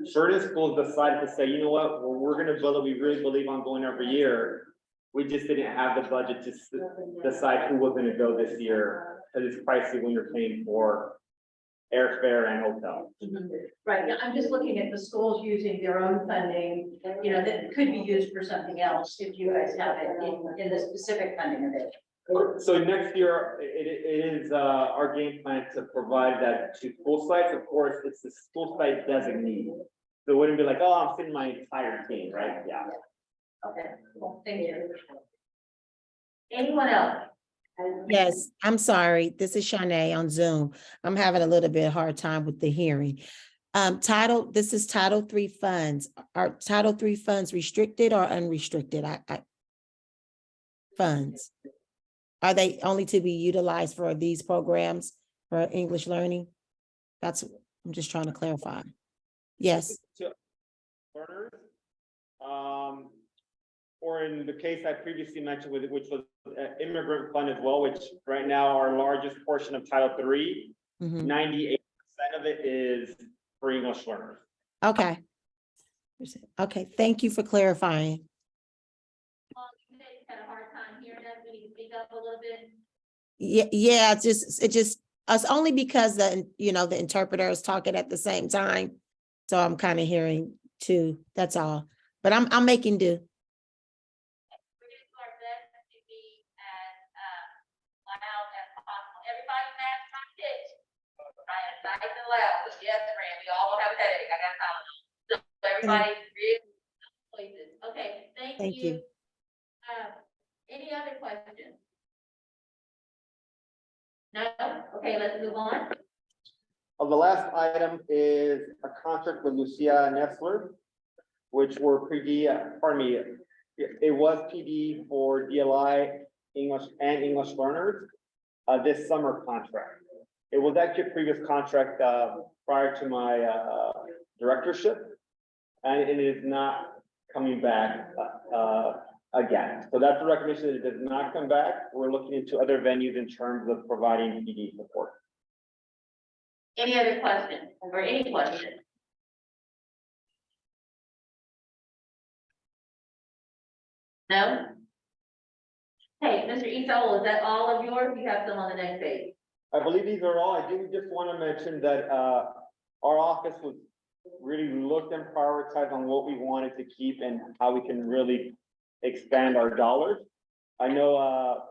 Certain schools decided to say, you know what, well, we're gonna build it, we really believe on going every year. We just didn't have the budget to decide who was gonna go this year, because it's pricey when you're paying for airfare and hotel. Right, now, I'm just looking at the schools using their own funding, you know, that could be used for something else if you guys have it in the specific funding of it. So next year, it is our game plan to provide that to school sites. Of course, it's the school site designee. So it wouldn't be like, oh, I'm sending my entire team, right? Yeah. Okay, well, thank you. Anyone else? Yes, I'm sorry. This is Shanae on Zoom. I'm having a little bit hard time with the hearing. This is Title III funds. Are Title III funds restricted or unrestricted? Funds. Are they only to be utilized for these programs for English learning? I'm just trying to clarify. Yes, Learners. Or in the case I previously mentioned with, which was immigrant fund as well, which right now our largest portion of Title III, mhm. 98% of it is for English learners. Okay. Okay, thank you for clarifying. You said you had a hard time hearing us, we need to speak up a little bit. Yeah, it's only because the interpreter is talking at the same time. So I'm kind of hearing too, that's all. But I'm making do. We're gonna do our best to be as loud as possible. Everybody match my pitch. I am nice and loud, but yes, Fran, we all have a headache, I got time. So everybody really places. Okay, Thank thank you. you. Any other questions? No? Okay, let's move on. The last item is a contract with Lucia Nestler, which were it was PD for DLI English and English learners, this summer contract. It was actually a previous contract, prior to my, directorship, and it is not coming back, again. So that's the recommendation, that it does not come back. We're looking into other venues in terms of providing PD support. Any other questions or any questions? No? Hey, Mr. Isol, is that all of yours? You have some on the next page. I believe these are all. I do just want to mention that our office was really looked and prioritized on what we wanted to keep and how we can really expand our dollars. I know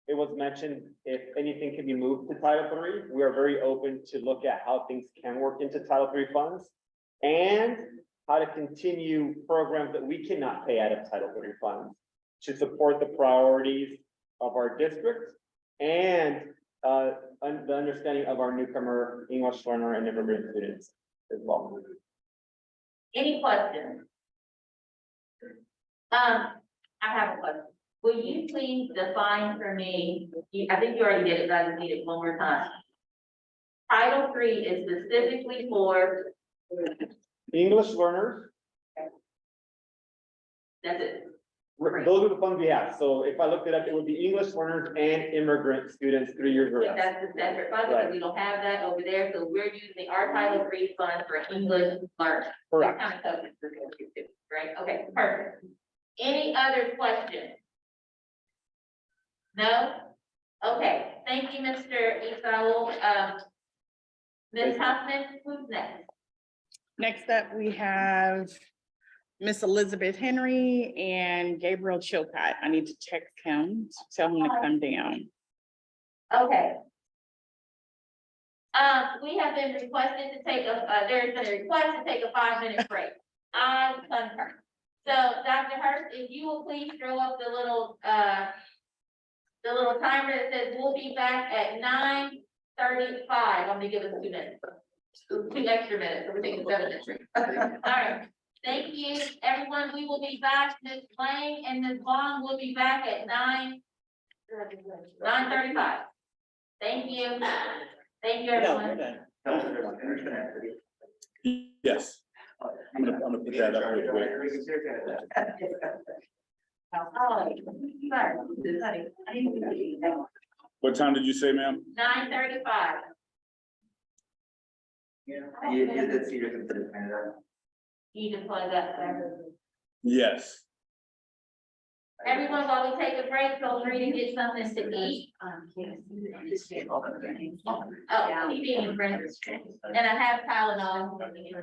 it was mentioned if anything can be moved to Title III. We are very open to look at how things can work into Title III funds and how to continue programs that we cannot pay out of Title III funds to support the priorities of our district and the understanding of our newcomer English learner and immigrant students as well. Any questions? I have a question. Will you please define for me, I think you already did it, but I just need it one more time. Title III is specifically for, English learners, that's it. Those are the funds we have. So if I looked it up, it would be English learners and immigrant students, 3 years or less. That's the separate fund, because we don't have that over there, so we're using our Title III fund for English learners. Correct. Kind of covers the two, right? Okay, perfect. Any other questions? No? Okay, thank you, Mr. Isao. Ms. Huffman, who's next? Next up, we have Miss Elizabeth Henry and Gabriel Chilcott. I need to text him, tell him to come down. Okay. We have been requested to take there's been a request to take a 5-minute break. I concur. So Dr. Hurst, if you will please throw up the little timer that says we'll be back at 9:35. I'm gonna give us 2 minutes. 2 extra minutes, so we're taking 7 minutes. All right. Thank you, everyone. We will be back. Ms. Lang and Ms. Vaughn will be back at 9:35. Thank you. Thank you, everyone. Yes. I'm gonna put that up real quick. What time did you say, ma'am? 9:35. You did see your consider Canada. You just plug that, sir. Yes. Everyone, while we take a break, feel free to get something to eat. Oh, keep eating, friends. And I have Tylenol. I really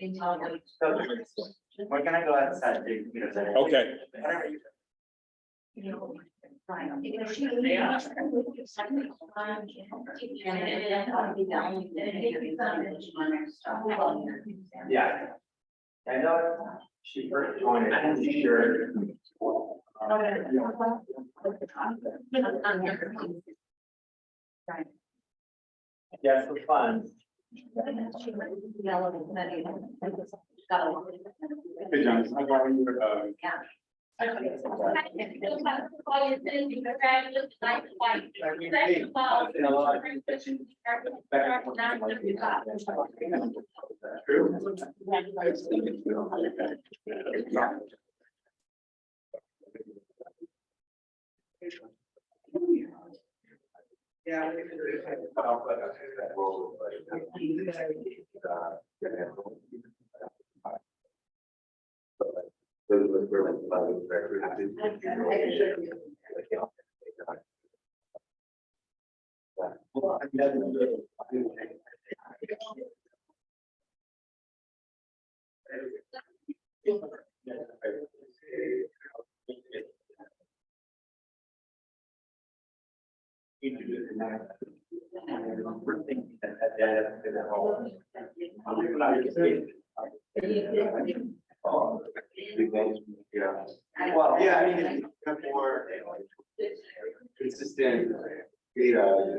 enjoy it. We're gonna go outside. Okay. Yeah. I know she first joined, I'm sure. Yes, for fun. Hey, John, I got your, Yeah. Well, yeah, I mean, it's become more consistent data.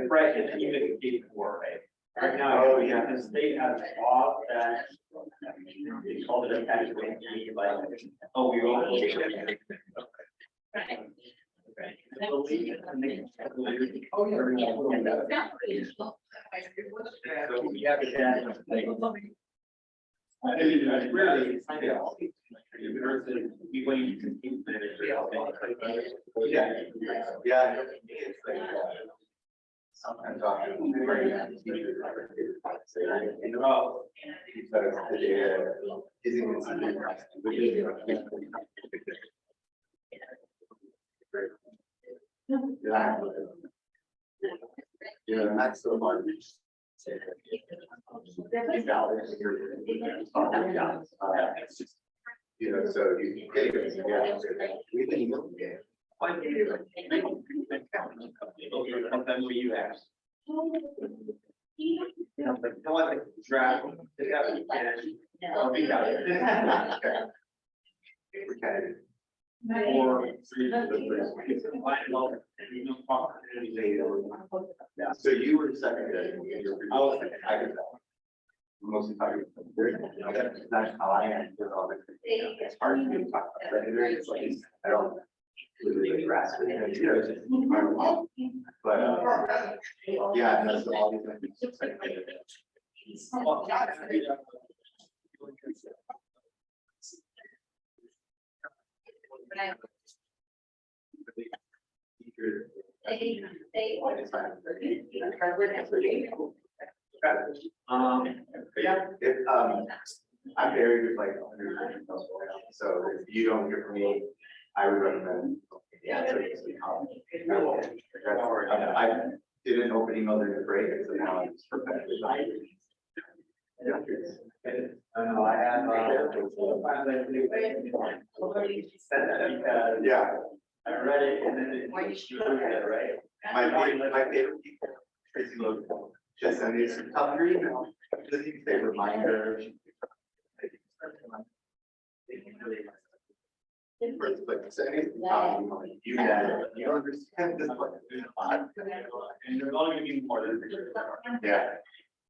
Right, and even keep more, right? Right now, oh, yeah, the state has law that they call it a catchment, like, oh, we will. Oh, yeah. So we have a I rarely find out. We wait to keep yeah, yeah. It's like, sometimes yeah, that's so hard. You know, so you get it, yeah, we can look at it. Sometimes we you ask. You know, but no one draft. Or. So you were second. I was second. I could tell. Mostly talking. That's how I am. It's hard to talk about. It's like, I don't. Literally grasp it. You know, it's just. But, yeah, that's all these things. Yeah, I'm very good, like, so if you don't hear from me, I would recommend. Yeah, so it's I did an open email during the break, so now it's perfectly. I know, I have. Yeah. I read it and then. Right? My favorite people, Tracy Logan, just send me some tough email, just you say reminder. But say, you understand this one. And there's only gonna be more than. Yeah.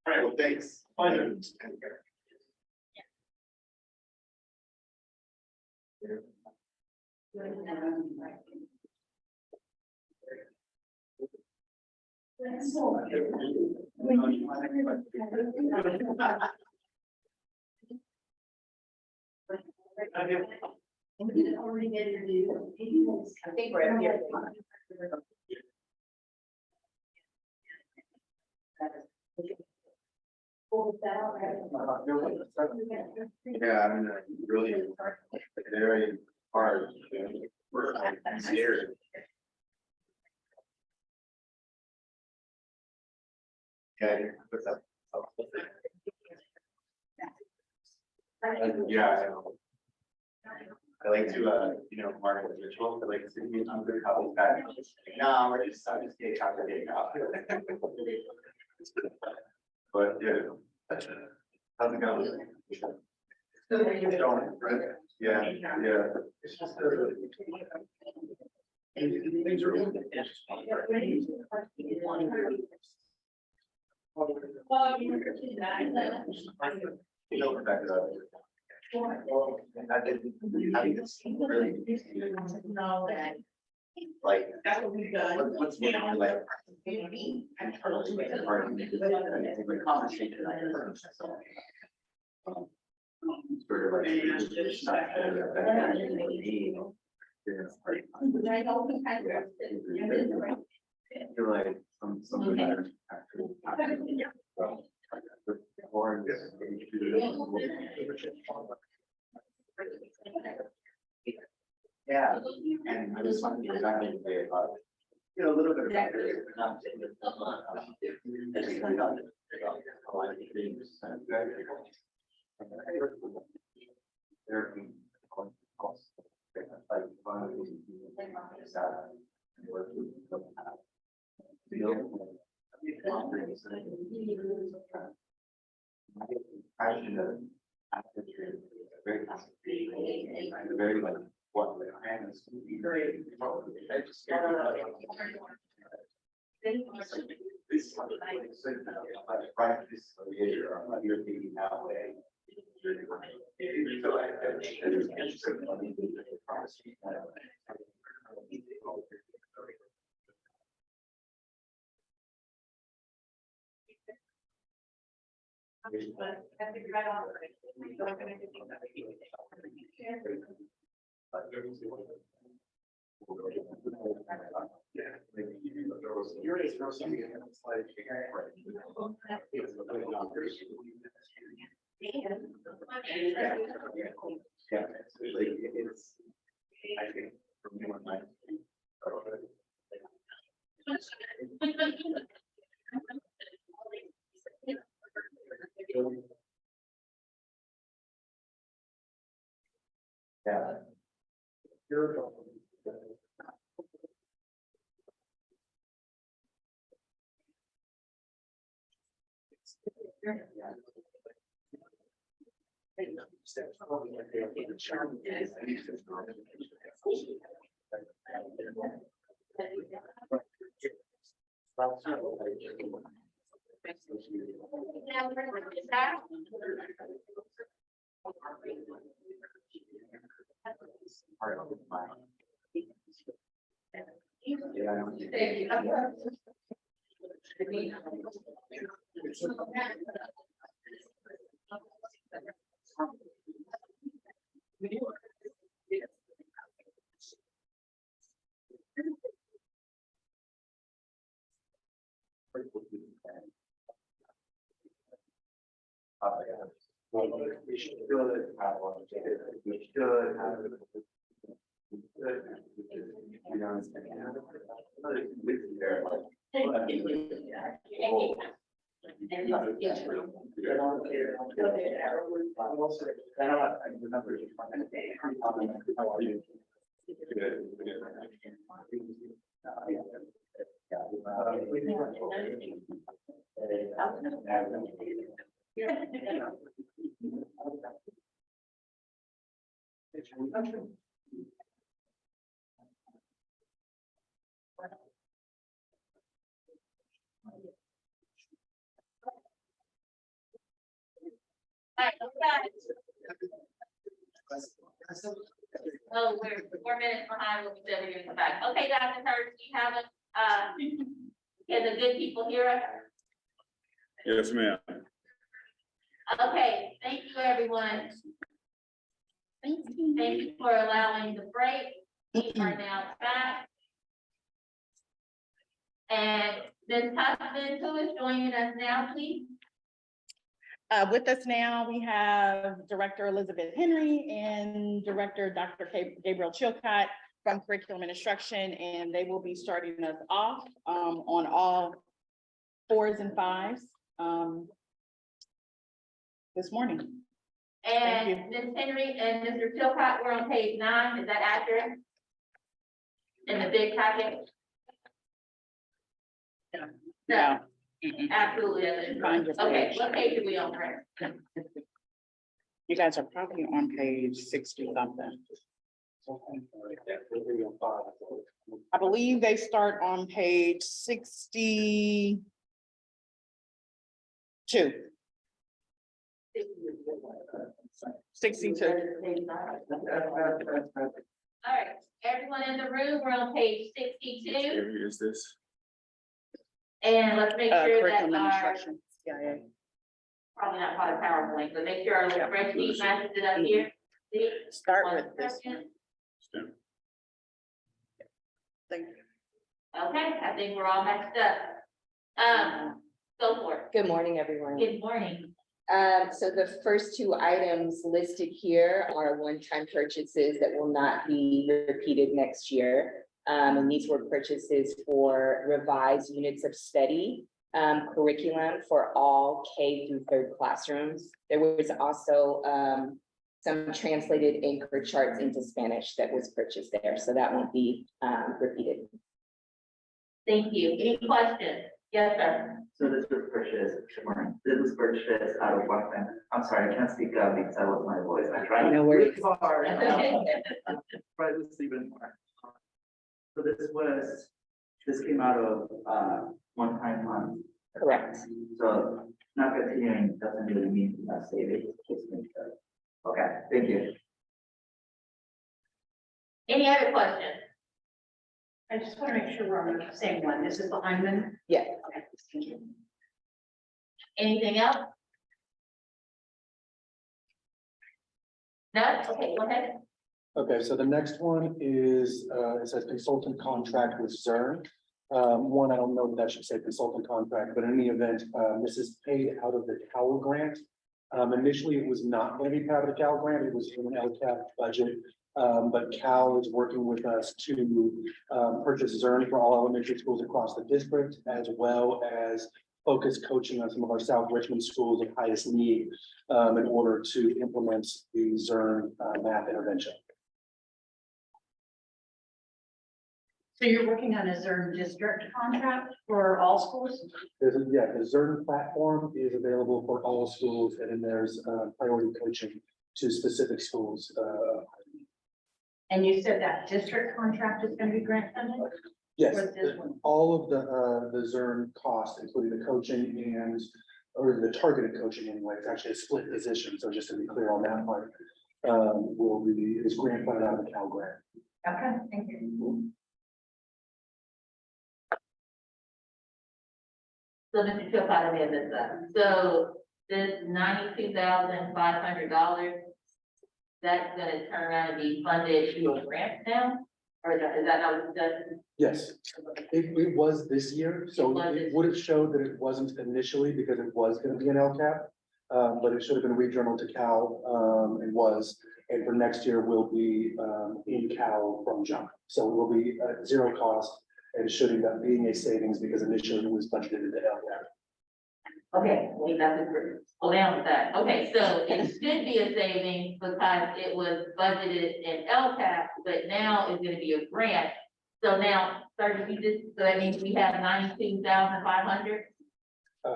All right, well, thanks. Pleasure. I think we're here. Yeah, I mean, really, very hard. I'm scared. Yeah. What's up? Yeah. I know. I like to, market the ritual, I like to see some good couples back. No, I'm just getting out of getting out. But, yeah. How's it going? Right? Yeah, yeah. It's just things are. Rebecca. I didn't, really. Like, what's going on, like. Conversation. Sort You're like, some better. Yeah, and I just wanted to exactly say about, a little bit about it, but not. Very like what the plan is. You're thinking that way. Yeah. We should have one. We should have. All right, oh, we're 4 minutes behind what we said we were gonna come back. Okay, Dr. Hurst, do you have can the good people hear us? Yes, ma'am. Okay, thank you, everyone. Thank you for allowing the break. We are now back. And Ms. Husband, who is joining us now, please? With us now, we have Director Elizabeth Henry and Director Dr. Gabriel Chilcott from Curriculum and Instruction, and they will be starting us off on all 4s and 5s this morning. Thank you. And Ms. Henry and Mr. Chilcott, we're on page 9, is that accurate? In the big packet? No, absolutely. That is Find right. your Okay, page. what page are we on, Fred? You guys are probably on page 60 something. I believe they start on page 62. All right, everyone in the room, we're on page 62, Here is this. and let's make sure that Curriculum and our, Instruction, CIA. probably not part of PowerPoint, but make sure our little spreadsheet matches it up here. See? Start One with this second. one. Thank you. Okay, I think we're all matched up. Go for it. Good morning, everyone. Good morning. So the first 2 items listed here are one-time purchases that will not be repeated next year. And these were purchases for revised units of study, curriculum for all K through 3rd classrooms. There was also some translated anchor charts into Spanish that was purchased there, so that won't be repeated. Thank you. Any questions? Yes, sir. So this was purchased, good morning. This was purchased out of what, I'm sorry, I can't speak up because I lost my voice. I tried. No worries. really hard. Try to sleep in more. So this came out of, one-time funds. Correct. So not continuing doesn't really mean not saving. Just make sure. Okay, thank you. Any other questions? I just want to make sure we're on the same one. This is the Hyman. Yes. Okay, thank you. Anything else? No? Okay, go ahead. Okay, so the next one is, it says consultant contract with Zern. One, I don't know that should say consultant contract, but in any event, this is paid out of the Cal grant. Initially, it was not going to be part of the Cal grant, it was in an LCAP budget. But Cal is working with us to purchase Zern for all elementary schools across the district, as well as focus coaching on some of our South Richmond schools of highest need in order to implement the Zern math intervention. So you're working on a Zern district contract for all schools? Yeah, the Zern platform is available for all schools, and then there's priority coaching to specific schools. And you said that district contract is going to be grant funded? Yes, Or this one? all of the Zern costs, including the coaching and, or the targeted coaching anyway, it's actually a split position, so just to be clear on that part, is grant funded out of the Cal grant. Okay, thank you. So Mr. Chilcott, let me have this up. So this $92,500, that's gonna turn around and be funded through a grant now? Or is that not what it does? Yes, it was this year, so It was this it would have showed that it wasn't initially because it was gonna be an LCAP. but it should have been rejournaled to Cal, and was. And for next year will be, in Cal from jump. So it will be at zero cost and should end up being a savings because initially it was budgeted into LCAP. Okay, we got to go down with that. Okay, so it should be a savings because it was budgeted in LCAP, but now it's gonna be a grant. So now, so that means we have 92,500.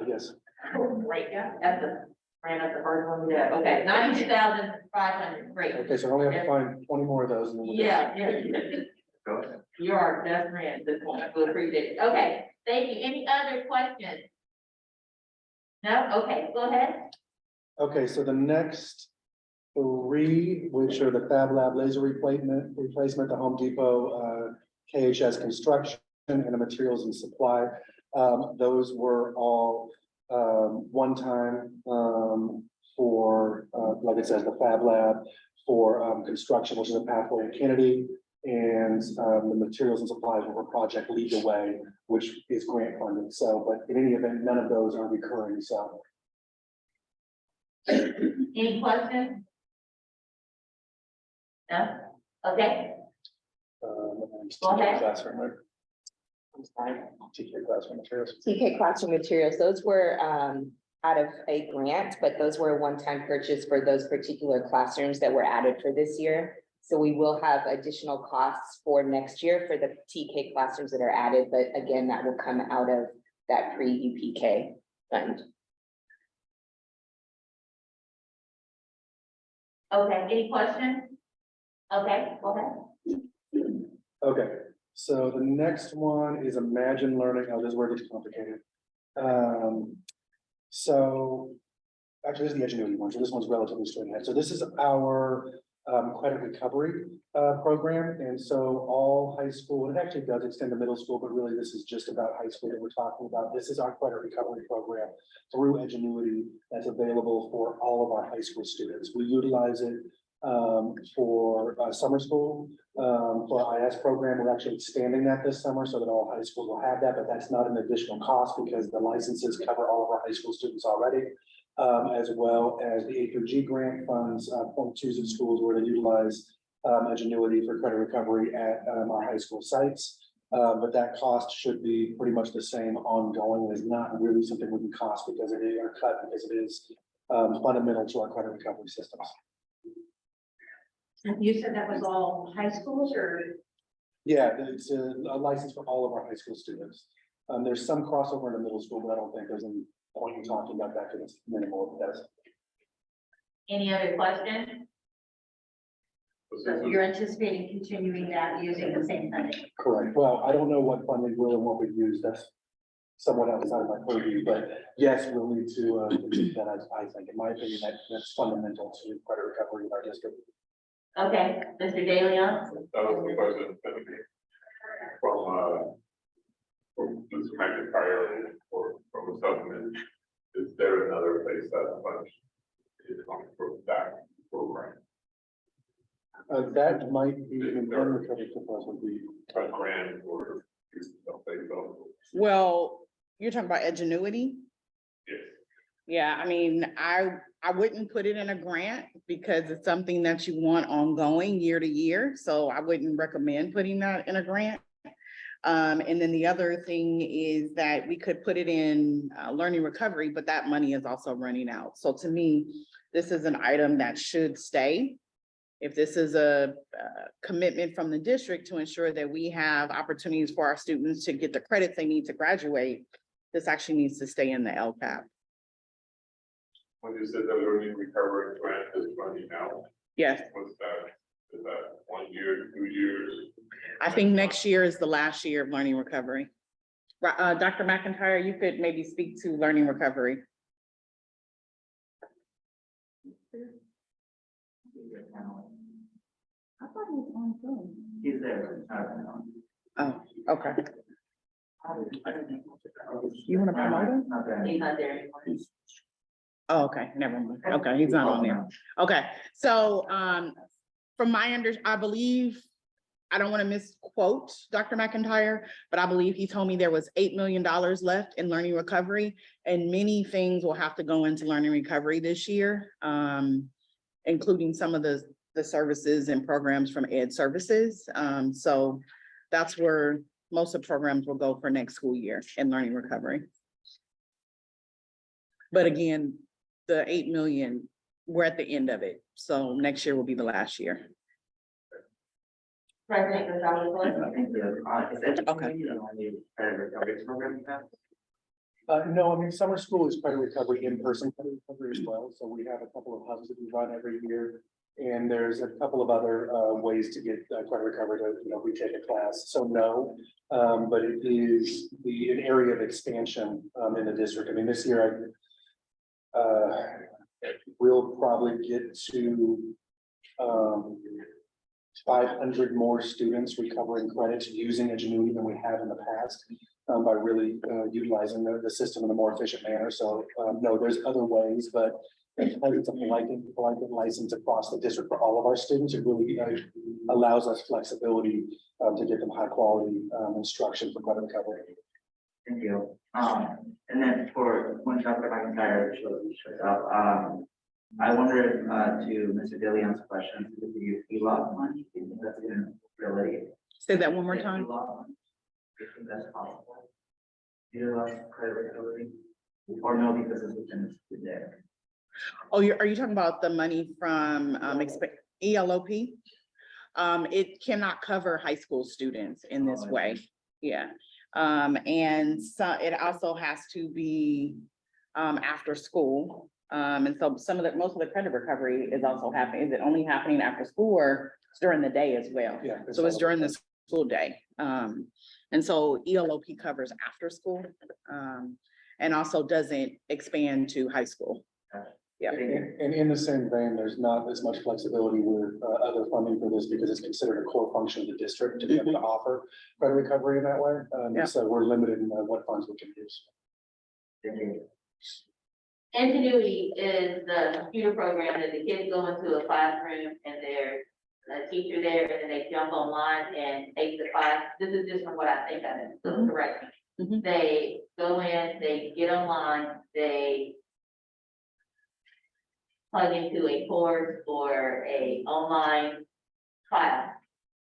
Yes. Right, yeah, that's the, ran up the first one we had. Okay, 92,500, great. Okay, so I only have to find 20 more of those and then we'll. Yeah, yeah. Go ahead. You are best friend at this point. We appreciate it. Okay, thank you. Any other questions? No? Okay, go ahead. Okay, so the next three, which are the Fab Lab laser replacement, the Home Depot, KHS construction and the materials and supply. Those were all, one time, for, like it says, the Fab Lab for, construction, which is a pathway in Kennedy. And, the materials and supplies were for Project Lead the Way, which is grant funded. So, but in any event, none of those are recurring, so. Any questions? No? Okay, Go ahead. Classroom, right? TK classroom materials. TK Classroom Materials, those were out of a grant, but those were a one-time purchase for those particular classrooms that were added for this year. So we will have additional costs for next year for the TK classrooms that are added, but again, that will come out of that pre-UPK fund. okay, any questions? Okay, go ahead. Okay, so the next one is Imagine Learning. Oh, this word is complicated. So actually, this is the Edgenuity one, so this one's relatively straight ahead. So this is our credit recovery program. And so all high school, and it actually does extend to middle school, but really this is just about high school that we're talking about. This is our credit recovery program through Edgenuity that's available for all of our high school students. We utilize it for summer school, for our IS program. We're actually expanding that this summer so that all high schools will have that, but that's not an additional cost because the licenses cover all of our high school students already. As well as the A through G grant funds, 0.2s of schools where they utilize Edgenuity for credit recovery at our high school sites. But that cost should be pretty much the same ongoing. It's not really something we can cost because it is, or cut because it is fundamental to our credit recovery systems. You said that was all high schools or? Yeah, it's a license for all of our high school students. There's some crossover in the middle school, but I don't think there's any point in talking about that because it's minimal at best. Any other questions? So you're anticipating continuing that using the same funding? Correct. Well, I don't know what funding will and what we use. That's somewhat outside of my purview, but yes, we'll need to do that. I think, in my opinion, that's fundamental to credit recovery in our district. Okay, Mr. DeLeon? That was the question from Mr. McIntyre or from the supplement. Is there another place that funds is on for that program? That might be in one recovery would be. A grant or something else? Well, you're talking about Edgenuity? Yes. Yeah, I mean, I wouldn't put it in a grant because it's something that you want ongoing year to year. So I wouldn't recommend putting that in a grant. And then the other thing is that we could put it in learning recovery, but that money is also running out. So to me, this is an item that should stay. If this is a commitment from the district to ensure that we have opportunities for our students to get the credits they need to graduate, this actually needs to stay in the LCAP. When you said the learning recovery grant is running out, Yes, what's that? Is that 1 year, 2 years? I think next year is the last year of learning recovery. Dr. McIntyre, you could maybe speak to learning recovery. He's there. Oh, okay. You want to promote him? He's not there anymore. Oh, okay, never mind. Okay, he's not on there. Okay, so, from my I believe I don't want to misquote Dr. McIntyre, but I believe he told me there was $8 million left in learning recovery, and many things will have to go into learning recovery this year, including some of the services and programs from Ed Services. So that's where most of the programs will go for next school year in learning recovery. But again, the 8 million, we're at the end of it. So next year will be the last year. President Gonzalez. Thank you. Is education Okay. the only credit recovery program you have? No, I mean, summer school is credit recovery, in-person credit recovery as well. So we have a couple of hubs that we run every year. And there's a couple of other ways to get credit recovery to, retake a class. So no, but it is an area of expansion in the district. I mean, this year we'll probably get to 500 more students recovering credits using Edgenuity than we have in the past, by really utilizing the system in a more efficient manner. So no, there's other ways, but because it's a blanket license across the district for all of our students, it really allows us flexibility to get them high quality instruction for credit recovery. Thank you. And then for when Dr. McIntyre shows up, I wondered to Mr. Dillion's question, do you ELOC money? Do you think that's even really? Say that one more time. ELOC money? Do you think that's possible? Utilize credit recovery? Or no, because it's within there? Oh, are you talking about the money from ELOP? It cannot cover high school students in this way. Yeah. And so it also has to be after school. And so most of the credit recovery is also happening. Is it only happening after school or during the day as well? Yeah. So it's during the school day. And so ELOP covers after school, and also doesn't expand to high school. Yeah. And in the same vein, there's not as much flexibility with other funding for this because it's considered a core function of the district to be able to offer credit recovery in that way. Yeah. So we're limited in what funds we can use. Thank you. Ingenuity is the computer program that the kids go into a classroom and there's a teacher there and then they jump online and take the class. This is just from what I think of it, so correct me. Mhm. They go in, they get online, they plug into a course or a online class.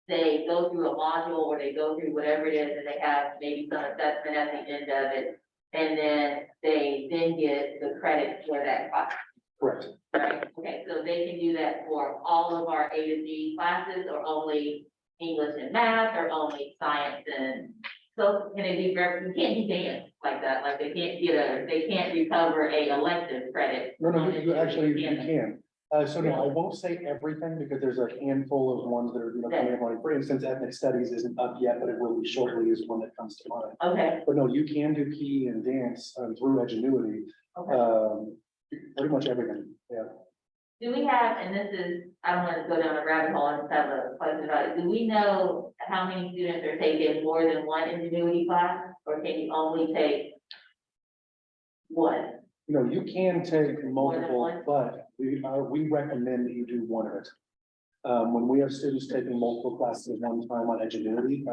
They go through a module or they go through whatever it is and they have maybe some assessment at the end of it. And then they get the credit for that class, Correct. right? Okay, so they can do that for all of our A to G classes or only English and math or only science and so can it be, you can't do dance like that, like they can't recover a elective credit. No, you actually, you can. So no, I won't say everything because there's a handful of ones that are, coming up on. For instance, ethnic studies isn't up yet, but it will be shortly is one that comes to mind. Okay, But no, you can do PE and dance through Edgenuity, okay. pretty much everything, yeah. Do we have, and this is, I don't want to go down a rabbit hole and just have a question about it. Do we know how many students are taking more than one ingenuity class? Or can you only take one? You can take multiple, one? but we recommend that you do one of it. When we have students taking multiple classes at one time on Edgenuity,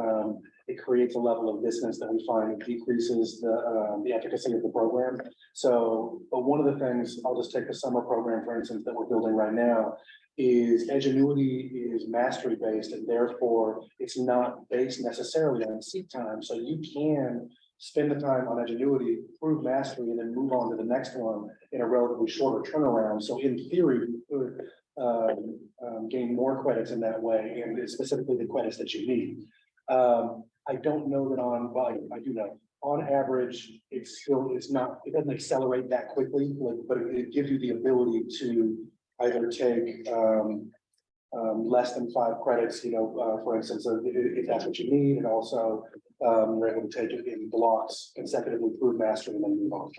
it creates a level of distance that we find decreases the efficacy of the program. So, but one of the things, I'll just take the summer program, for instance, that we're building right now, is Edgenuity is mastery based, and therefore it's not based necessarily on seat time. So you can spend the time on Edgenuity, prove mastery, and then move on to the next one in a relatively shorter turnaround. So in theory, you could gain more credits in that way, and specifically the credits that you need. I don't know that I do know, on average, it doesn't accelerate that quickly, but it gives you the ability to either take less than 5 credits, for instance, if that's what you need, and also you're able to take it in blocks consecutively, prove mastery, and then move on.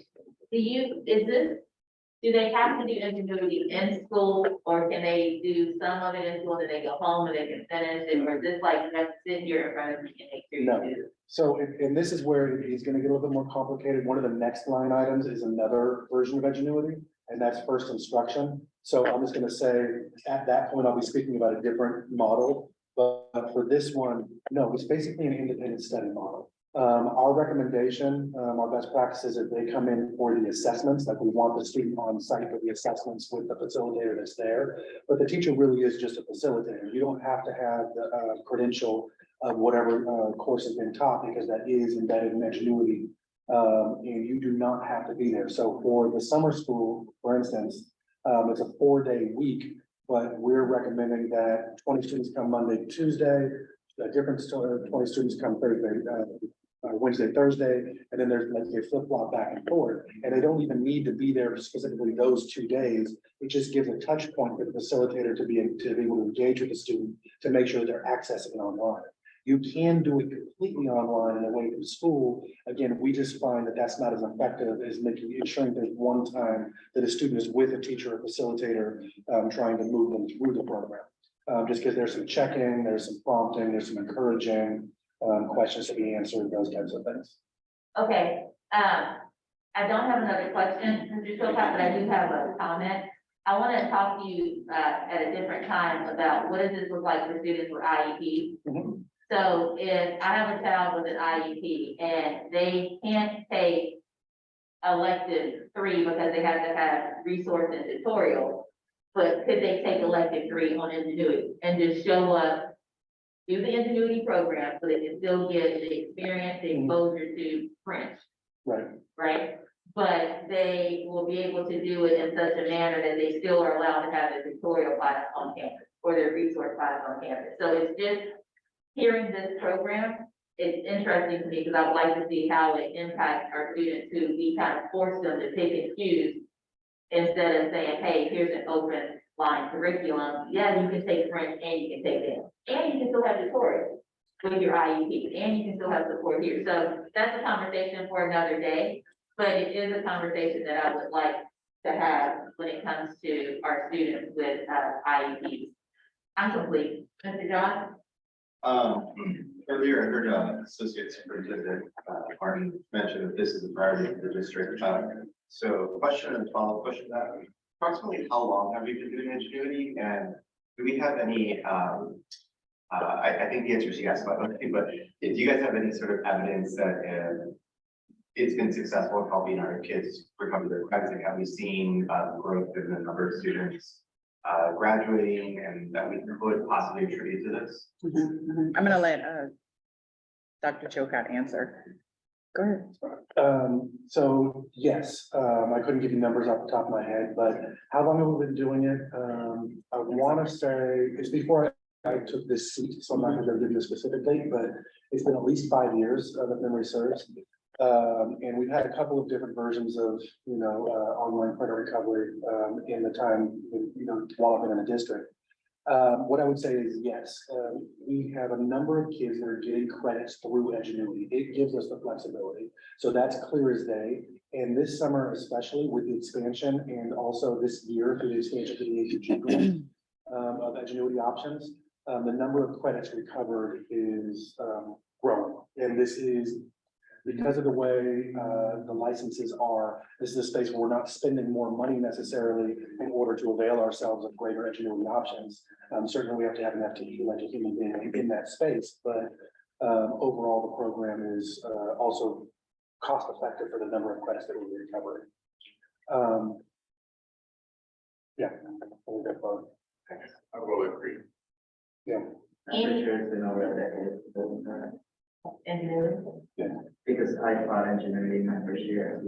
Do they have to do ingenuity in school, or can they do some of it in school, and they go home and they can finish it, or is this like, let's sit here in front of me and make sure No. you do? So, and this is where it's gonna get a little bit more complicated. One of the next line items is another version of Edgenuity, and that's first instruction. So I'm just gonna say, at that point, I'll be speaking about a different model. But for this one, no, it's basically an independent study model. Our recommendation, our best practice is that they come in for the assessments, like we want the student on site for the assessments with the facilitator that's there. But the teacher really is just a facilitator. You don't have to have the credential of whatever course has been taught, because that is embedded in Edgenuity. And you do not have to be there. So for the summer school, for instance, it's a 4-day week, but we're recommending that 20 students come Monday, Tuesday, a different 20 students come Thursday, Wednesday, Thursday, and then there's like a flip flop back and forth. And they don't even need to be there specifically those 2 days. It just gives a touch point for the facilitator to be able to engage with the student to make sure they're accessing it online. You can do it completely online and away from school. Again, we just find that that's not as effective as ensuring there's one time that a student is with a teacher or facilitator, trying to move them through the program. Just because there's some checking, there's some prompting, there's some encouraging, questions to be answered, those types of things. Okay, I don't have another question, Mr. Chilcott, but I do have a comment. I want to talk to you at a different time about what does this look like for students with IEP? Mhm. So if I have a child with an IEP and they can't take elective 3 because they have to have resource and tutorial, but could they take elective 3 on Ingenuity and just show up, do the Ingenuity program so they can still get the experience, the exposure to French, Right. right? But they will be able to do it in such a manner that they still are allowed to have a tutorial class on campus or their resource class on campus. So it's just hearing this program, it's interesting to me because I would like to see how it impacts our students who we kind of force them to pick and choose instead of saying, hey, here's an open line curriculum. Yeah, you can take French and you can take it. And you can still have tutorials with your IEP and you can still have support here. So that's a conversation for another day, but it is a conversation that I would like to have when it comes to our students with IEPs. I'm complete. Mr. John? Earlier, I heard Associate Superintendent Martin mention that this is a priority for the district. So question and follow-up question to that. Approximately how long have we been doing Ingenuity, and do we have any, I think the answer is yes, but if you guys have any sort of evidence that it's been successful in helping our kids recover their credits, have we seen growth in the number of students graduating and that we could possibly attribute to this? I'm gonna let Dr. Chilcott answer. Go ahead. So yes, I couldn't give you numbers off the top of my head, but how long have we been doing it? I want to say it's before I took this seat, so I'm not going to give you a specific date, but it's been at least 5 years, if memory serves. And we've had a couple of different versions of, online credit recovery, in the time, while I've been in the district. What I would say is yes, we have a number of kids that are getting credits through Edgenuity. It gives us the flexibility. So that's clear as day. And this summer, especially with the expansion and also this year through the expansion to the ACG grant, of Edgenuity options, the number of credits recovered is growing. And this is because of the way the licenses are. This is a space where we're not spending more money necessarily in order to avail ourselves of greater Edgenuity options. Certainly we have to have an FTE like a human being in that space, but overall the program is also cost effective for the number of credits that we're recovering. Yeah. I think that's both. I will agree. Yeah. I'm pretty sure it's been over a decade. Ingenuity? Because I taught engineering my first year.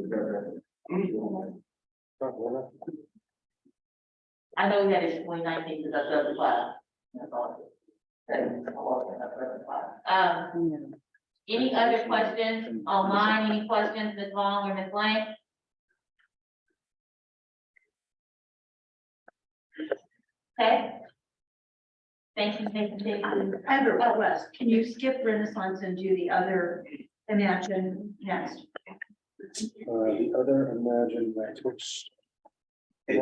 I know we had it in 2019 because I took the class. That's all. Any other questions online? Any questions, Ms. Long or Ms. Lang? Okay. Thank you, thank you. I have a request. Can you skip Renaissance and do the other Imagine next? The other Imagine that which. This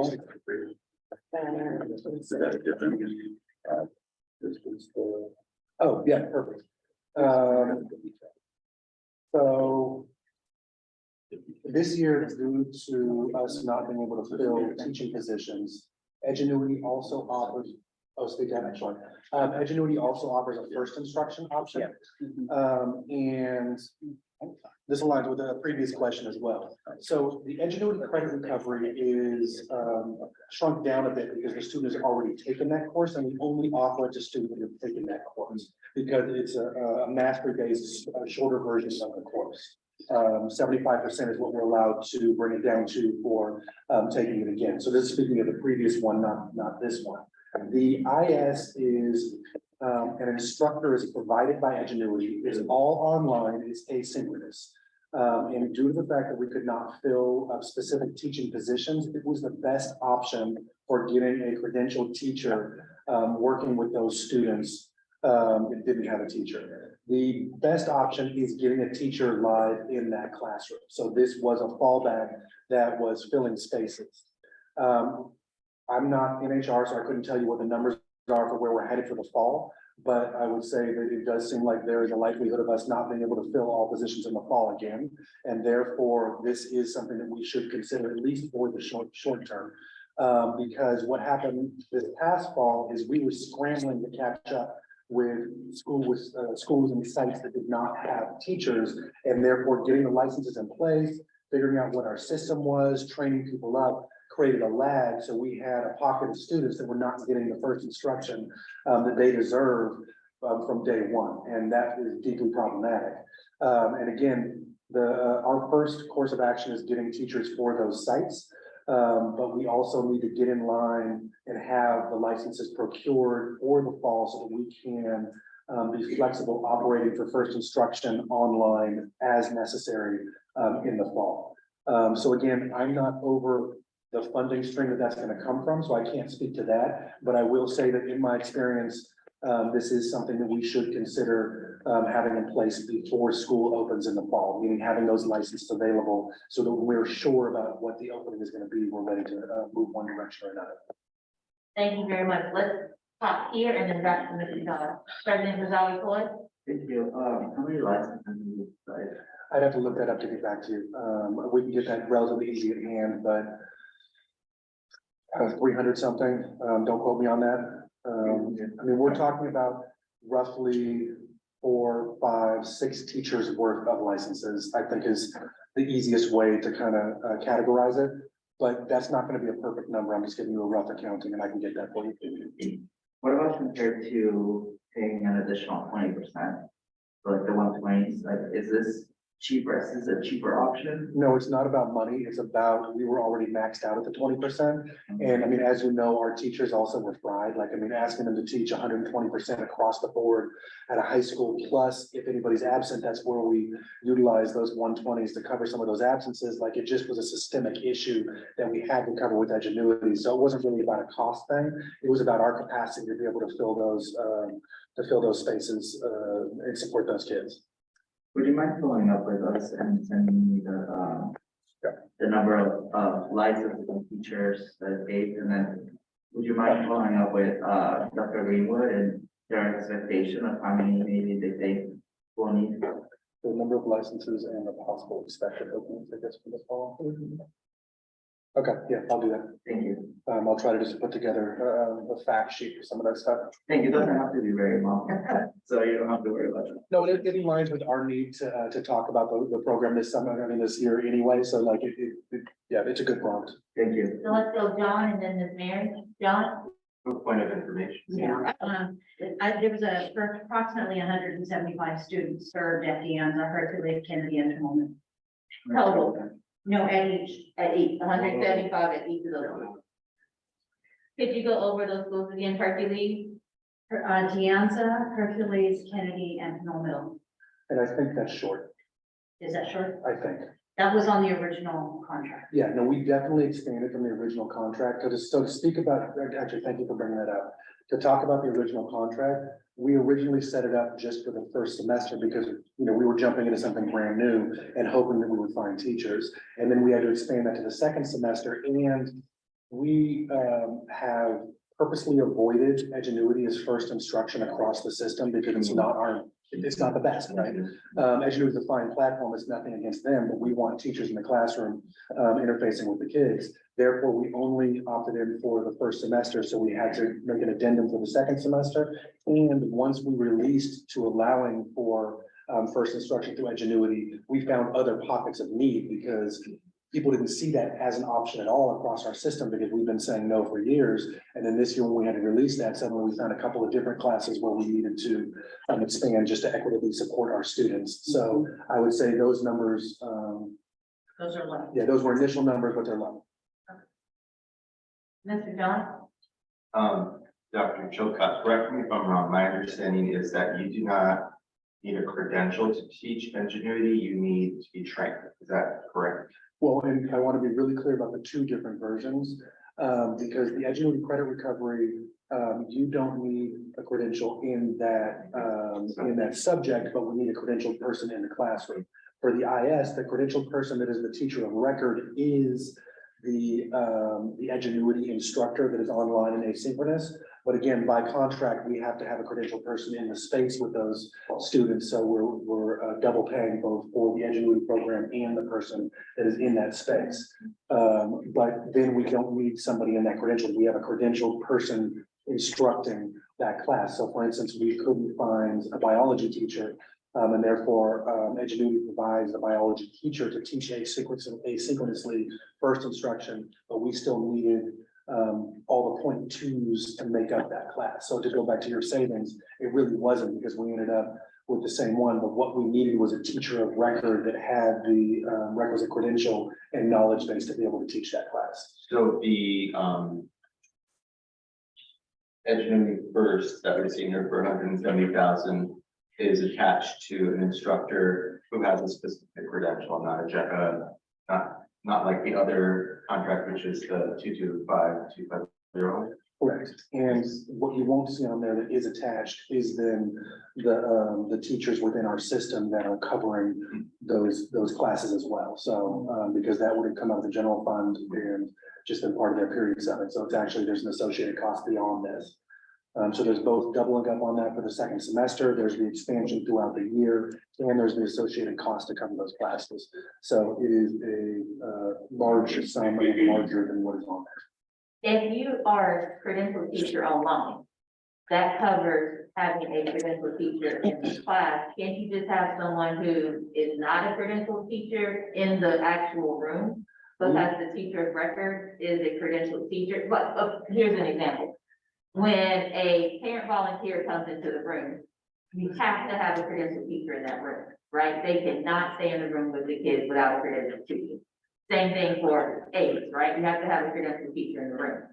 was the, oh, yeah, perfect. So this year, due to us not being able to fill teaching positions, Edgenuity also offers Oh, speak down, excellent. Edgenuity also offers a first instruction option. And this aligns with the previous question as well. So the Edgenuity credit recovery is shrunk down a bit because the student has already taken that course, and we only offer it to students who have taken that course because it's a mastery-based, shorter version of the course. 75% is what we're allowed to bring it down to for taking it again. So this is speaking of the previous one, not this one. The IS is an instructor is provided by Edgenuity. It's all online. It's asynchronous. And due to the fact that we could not fill specific teaching positions, it was the best option for getting a credentialed teacher working with those students that didn't have a teacher. The best option is getting a teacher live in that classroom. So this was a fallback that was filling spaces. I'm not in HR, so I couldn't tell you what the numbers are for where we're headed for the fall. But I would say that it does seem like there is a likelihood of us not being able to fill all positions in the fall again. And therefore, this is something that we should consider at least for the short term. Because what happened this past fall is we were scrambling to catch up with schools and sites that did not have teachers, and therefore getting the licenses in place, figuring out what our system was, training people up, created a lag. So we had a pocket of students that were not getting the first instruction that they deserve from day one, and that is deeply problematic. And again, our first course of action is getting teachers for those sites. But we also need to get in line and have the licenses procured for the fall so that we can be flexible operating for first instruction online as necessary in the fall. So again, I'm not over the funding stream that's going to come from, so I can't speak to that. But I will say that in my experience, this is something that we should consider having in place before school opens in the fall, meaning having those licenses available so that we're sure about what the opening is going to be. We're ready to move one direction or another. Thank you very much. Let's talk here and then back to Mr. President Rizal Floyd. Thank you. How many licenses do you decide? I'd have to look that up to get back to you. We can get that relatively easy at hand, but 300 something. Don't quote me on that. I mean, we're talking about roughly 4, 5, 6 teachers worth of licenses, I think is the easiest way to kind of categorize it. But that's not going to be a perfect number. I'm just giving you a rough accounting and I can get that for you. What about compared to paying an additional 20%? So like the 120s, like, is this cheaper? Is this a cheaper option? No, it's not about money. It's about, we were already maxed out at the 20%. And I mean, as you know, our teachers also were fried. Like, I mean, asking them to teach 120% across the board at a high school. Plus, if anybody's absent, that's where we utilize those 120s to cover some of those absences. Like, it just was a systemic issue that we had to cover with Edgenuity. So it wasn't really about a cost thing. It was about our capacity to be able to fill those spaces and support those kids. Would you mind following up with us and sending me the number of licenses and teachers that gave, and then would you mind following up with Dr. Greenwood and their expectation of how many maybe they think will need? The number of licenses and the possible expected openings, I guess, for the fall. Okay, yeah, I'll do that. Thank you. I'll try to just put together a fact sheet for some of that stuff. Thank you. It doesn't have to be very long, so you don't have to worry about it. No, it aligns with our need to talk about the program this summer, I mean, this year anyway, so like, yeah, it's a good prompt. Thank you. So let's go John and then Ms. Mary. John? Point of information. Yeah, there was for approximately 175 students served at the Hercules Kennedy enrollment. Total. No, at each, 175 at each of those. Could you go over those schools again, Hercules? Tianza, Hercules, Kennedy, and Knoll Middle. And I think that's short, Is that short? I think. That was on the original contract. Yeah, no, we definitely expanded from the original contract. So to speak about, actually, thank you for bringing that up. To talk about the original contract, we originally set it up just for the first semester because, you know, we were jumping into something brand new and hoping that we would find teachers. And then we had to expand that to the second semester, and we have purposely avoided Edgenuity as first instruction across the system because it's not the best, right? Edgenuity is a fine platform, it's nothing against them, but we want teachers in the classroom interfacing with the kids. Therefore, we only opted in for the first semester, so we had to make an addendum for the second semester. And once we released to allowing for first instruction through Edgenuity, we found other pockets of need because people didn't see that as an option at all across our system because we've been saying no for years. And then this year, when we had to release that, suddenly we found a couple of different classes where we needed to expand just to equitably support our students. So I would say those numbers, Those are low. yeah, those were initial numbers, but they're low. Mr. John? Dr. Chilcott, correct me if I'm wrong, my understanding is that you do not need a credential to teach Ingenuity, you need to be trained, is that correct? Well, and I want to be really clear about the two different versions, because the Edgenuity credit recovery, you don't need a credential in that subject, but we need a credentialed person in the classroom. For the IS, the credentialed person that is the teacher of record is the Edgenuity instructor that is online and asynchronous. But again, by contract, we have to have a credentialed person in the space with those students. So we're double paying both for the Edgenuity program and the person that is in that space. But then we don't need somebody in that credential. We have a credentialed person instructing that class. So for instance, we couldn't find a biology teacher. And therefore, Edgenuity provides a biology teacher to teach asynchronously first instruction, but we still needed all the 0.2s to make up that class. So to go back to your savings, it really wasn't because we ended up with the same one, but what we needed was a teacher of record that had the requisite credential and knowledge base to be able to teach that class. So the Ingenuity First that we're seeing here for 170,000 is attached to an instructor who has a specific credential, not like the other contract, which is the 225,250. Correct. And what you won't see on there that is attached is then the teachers within our system that are covering those classes as well. So because that would have come out of the general fund and just been part of their period 7. So it's actually, there's an associated cost beyond this. So there's both doubling up on that for the second semester. There's the expansion throughout the year, and there's the associated cost to cover those classes. So it is a large sum and larger than what is on there. If you are a credentialed teacher online, that covers having a credentialed teacher in the class. Can't you just have someone who is not a credentialed teacher in the actual room? Because the teacher of record is a credentialed teacher. But here's an example. When a parent volunteer comes into the room, you have to have a credentialed teacher in that room, right? They cannot stay in the room with the kids without a credentialed teacher. Same thing for aides, right? You have to have a credentialed teacher in the room.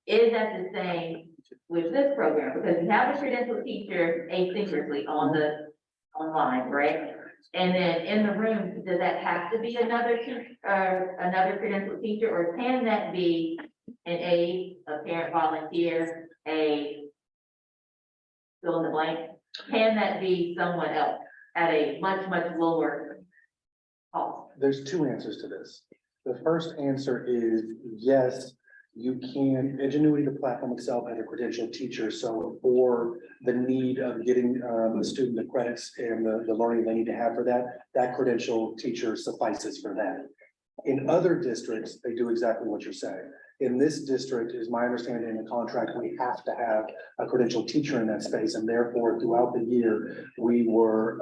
Is that the same with this program? Because you have a credentialed teacher asynchronously online, right? And then in the room, does that have to be another credentialed teacher, or can that be an aide, a parent volunteer, a fill in the blank? Can that be someone else at a much lower cost? There's two answers to this. The first answer is yes, you can. Edgenuity, the platform itself, has a credentialed teacher. So for the need of getting the student the credits and the learning they need to have for that, that credentialed teacher suffices for that. In other districts, they do exactly what you're saying. In this district, is my understanding in the contract, we have to have a credentialed teacher in that space. And therefore, throughout the year, we were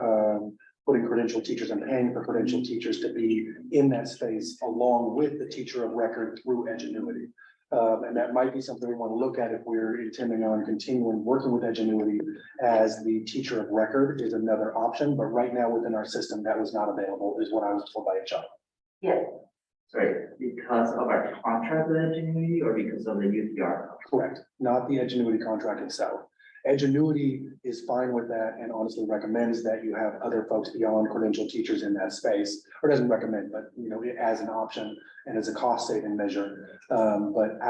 putting credentialed teachers and paying for credentialed teachers to be in that space along with the teacher of record through Edgenuity. And that might be something we want to look at if we're intending on continuing working with Edgenuity as the teacher of record is another option. But right now within our system, that was not available, is what I was told by HR. Yes. Sorry, because of our contract with Edgenuity or because of the UPR? Correct, not the Edgenuity contract itself. Edgenuity is fine with that and honestly recommends that you have other folks beyond credentialed teachers in that space, or doesn't recommend, but as an option and as a cost saving measure. But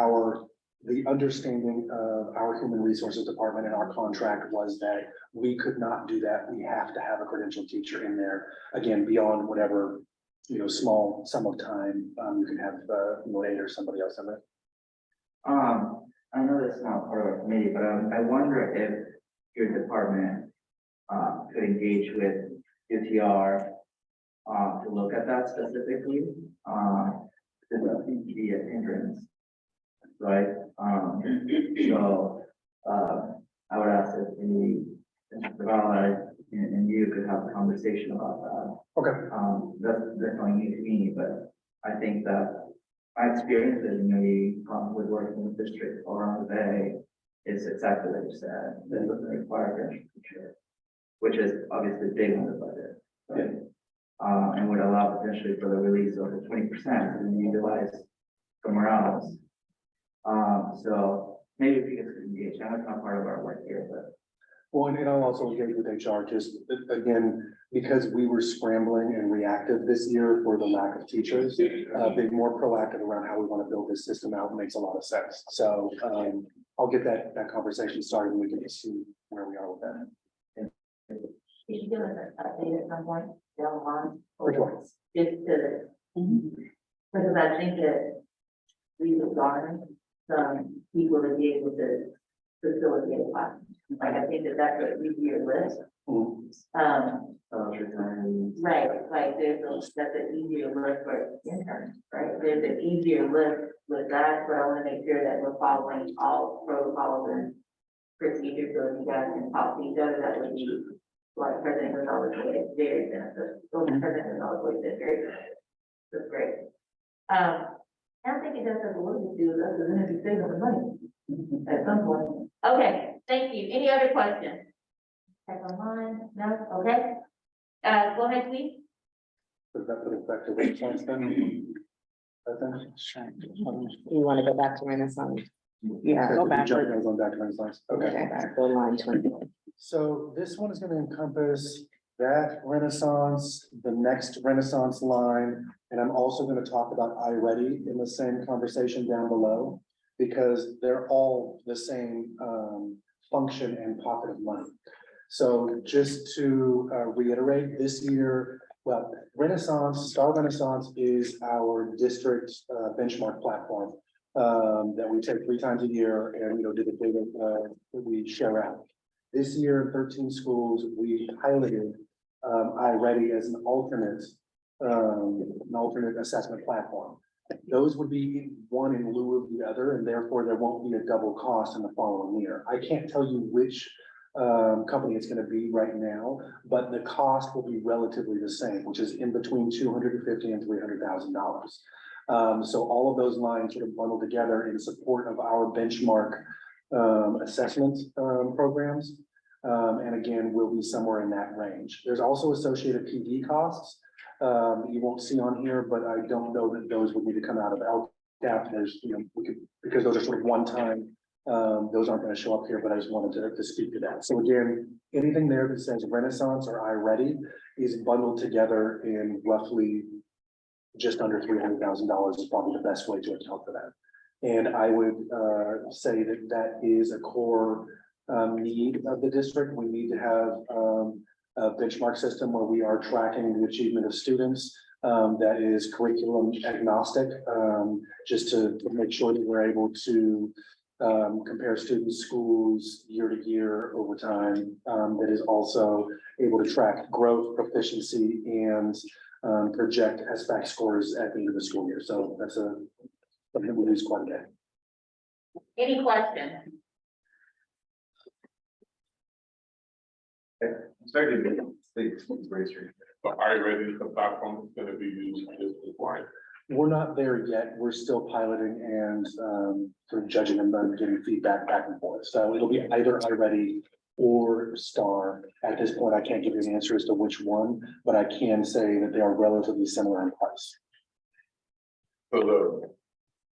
the understanding of our human resources department and our contract was that we could not do that. We have to have a credentialed teacher in there, again, beyond whatever small sum of time you can have 8 or somebody else in it. I know that's not part of our committee, but I wonder if your department could engage with UTR to look at that specifically, because that seems to be a hindrance, right? So, I would ask if maybe Mr. Zavala and you could have a conversation about that. Okay. That's definitely new to me, but I think that my experience is maybe with working with districts all around the Bay is exactly what you said, that it doesn't require a teacher, which is obviously big on the budget, right? And would allow potentially for the release of the 20% to be utilized somewhere else. So maybe if you guys could engage, I know it's not part of our work here, but. Well, and I'll also engage with HR, just again, because we were scrambling and reactive this year for the lack of teachers. Being more proactive around how we want to build this system out makes a lot of sense. So, I'll get that conversation started and we can just see where we are with that. You should give us an update at some point down the line. Which one? Just to, because I think that we would garner some people to be able to facilitate a class. Like, I think that that's an easier list. Right, like that's an easier list for interns, right? There's an easier list with that, but I want to make sure that we're following all protocols and procedures, so if you guys can talk to each other, that would be like President Gonzalez way, very beneficial. So President Gonzalez way, that's very beneficial. That's great. I think it does have a little bit to do with us, doesn't it, to save the money at some point. Okay, thank you. Any other questions? Check online, no, okay. Go ahead, please. Does that put it back to Renaissance then? I think. You want to go back to Renaissance? Yeah, go back. Jump goes on back to Renaissance. Okay. Go line 20. So this one is going to encompass that Renaissance, the next Renaissance line, and I'm also going to talk about iReady in the same conversation down below, because they're all the same function and pocket of money. So just to reiterate, this year, well, Renaissance, Star Renaissance is our district benchmark platform that we take 3 times a year and, do the data that we share out. This year, in 13 schools, we piloted iReady as an alternate assessment platform. Those would be one in lieu of the other, and therefore there won't be a double cost in the following year. I can't tell you which company it's going to be right now, but the cost will be relatively the same, which is in between $250,000 and $300,000. So all of those lines sort of bundled together in support of our benchmark assessment programs. And again, we'll be somewhere in that range. There's also associated PD costs you won't see on here, but I don't know that those would need to come out of LCAP. There's, because those are sort of one time. Those aren't going to show up here, but I just wanted to speak to that. So again, anything there that says Renaissance or iReady is bundled together in roughly just under $300,000 is probably the best way to account for that. And I would say that that is a core need of the district. We need to have a benchmark system where we are tracking the achievement of students that is curriculum agnostic, just to make sure that we're able to compare students, schools year to year over time, that is also able to track growth, proficiency, and project SBAC scores at the end of the school year. So that's something we use quite a bit. Any questions? Started to think, raise your. So iReady is the platform that's gonna be used just as one. We're not there yet. We're still piloting and sort of judging and then getting feedback back and forth. So it'll be either iReady or Star. At this point, I can't give you an answer as to which one, but I can say that they are relatively similar in price. So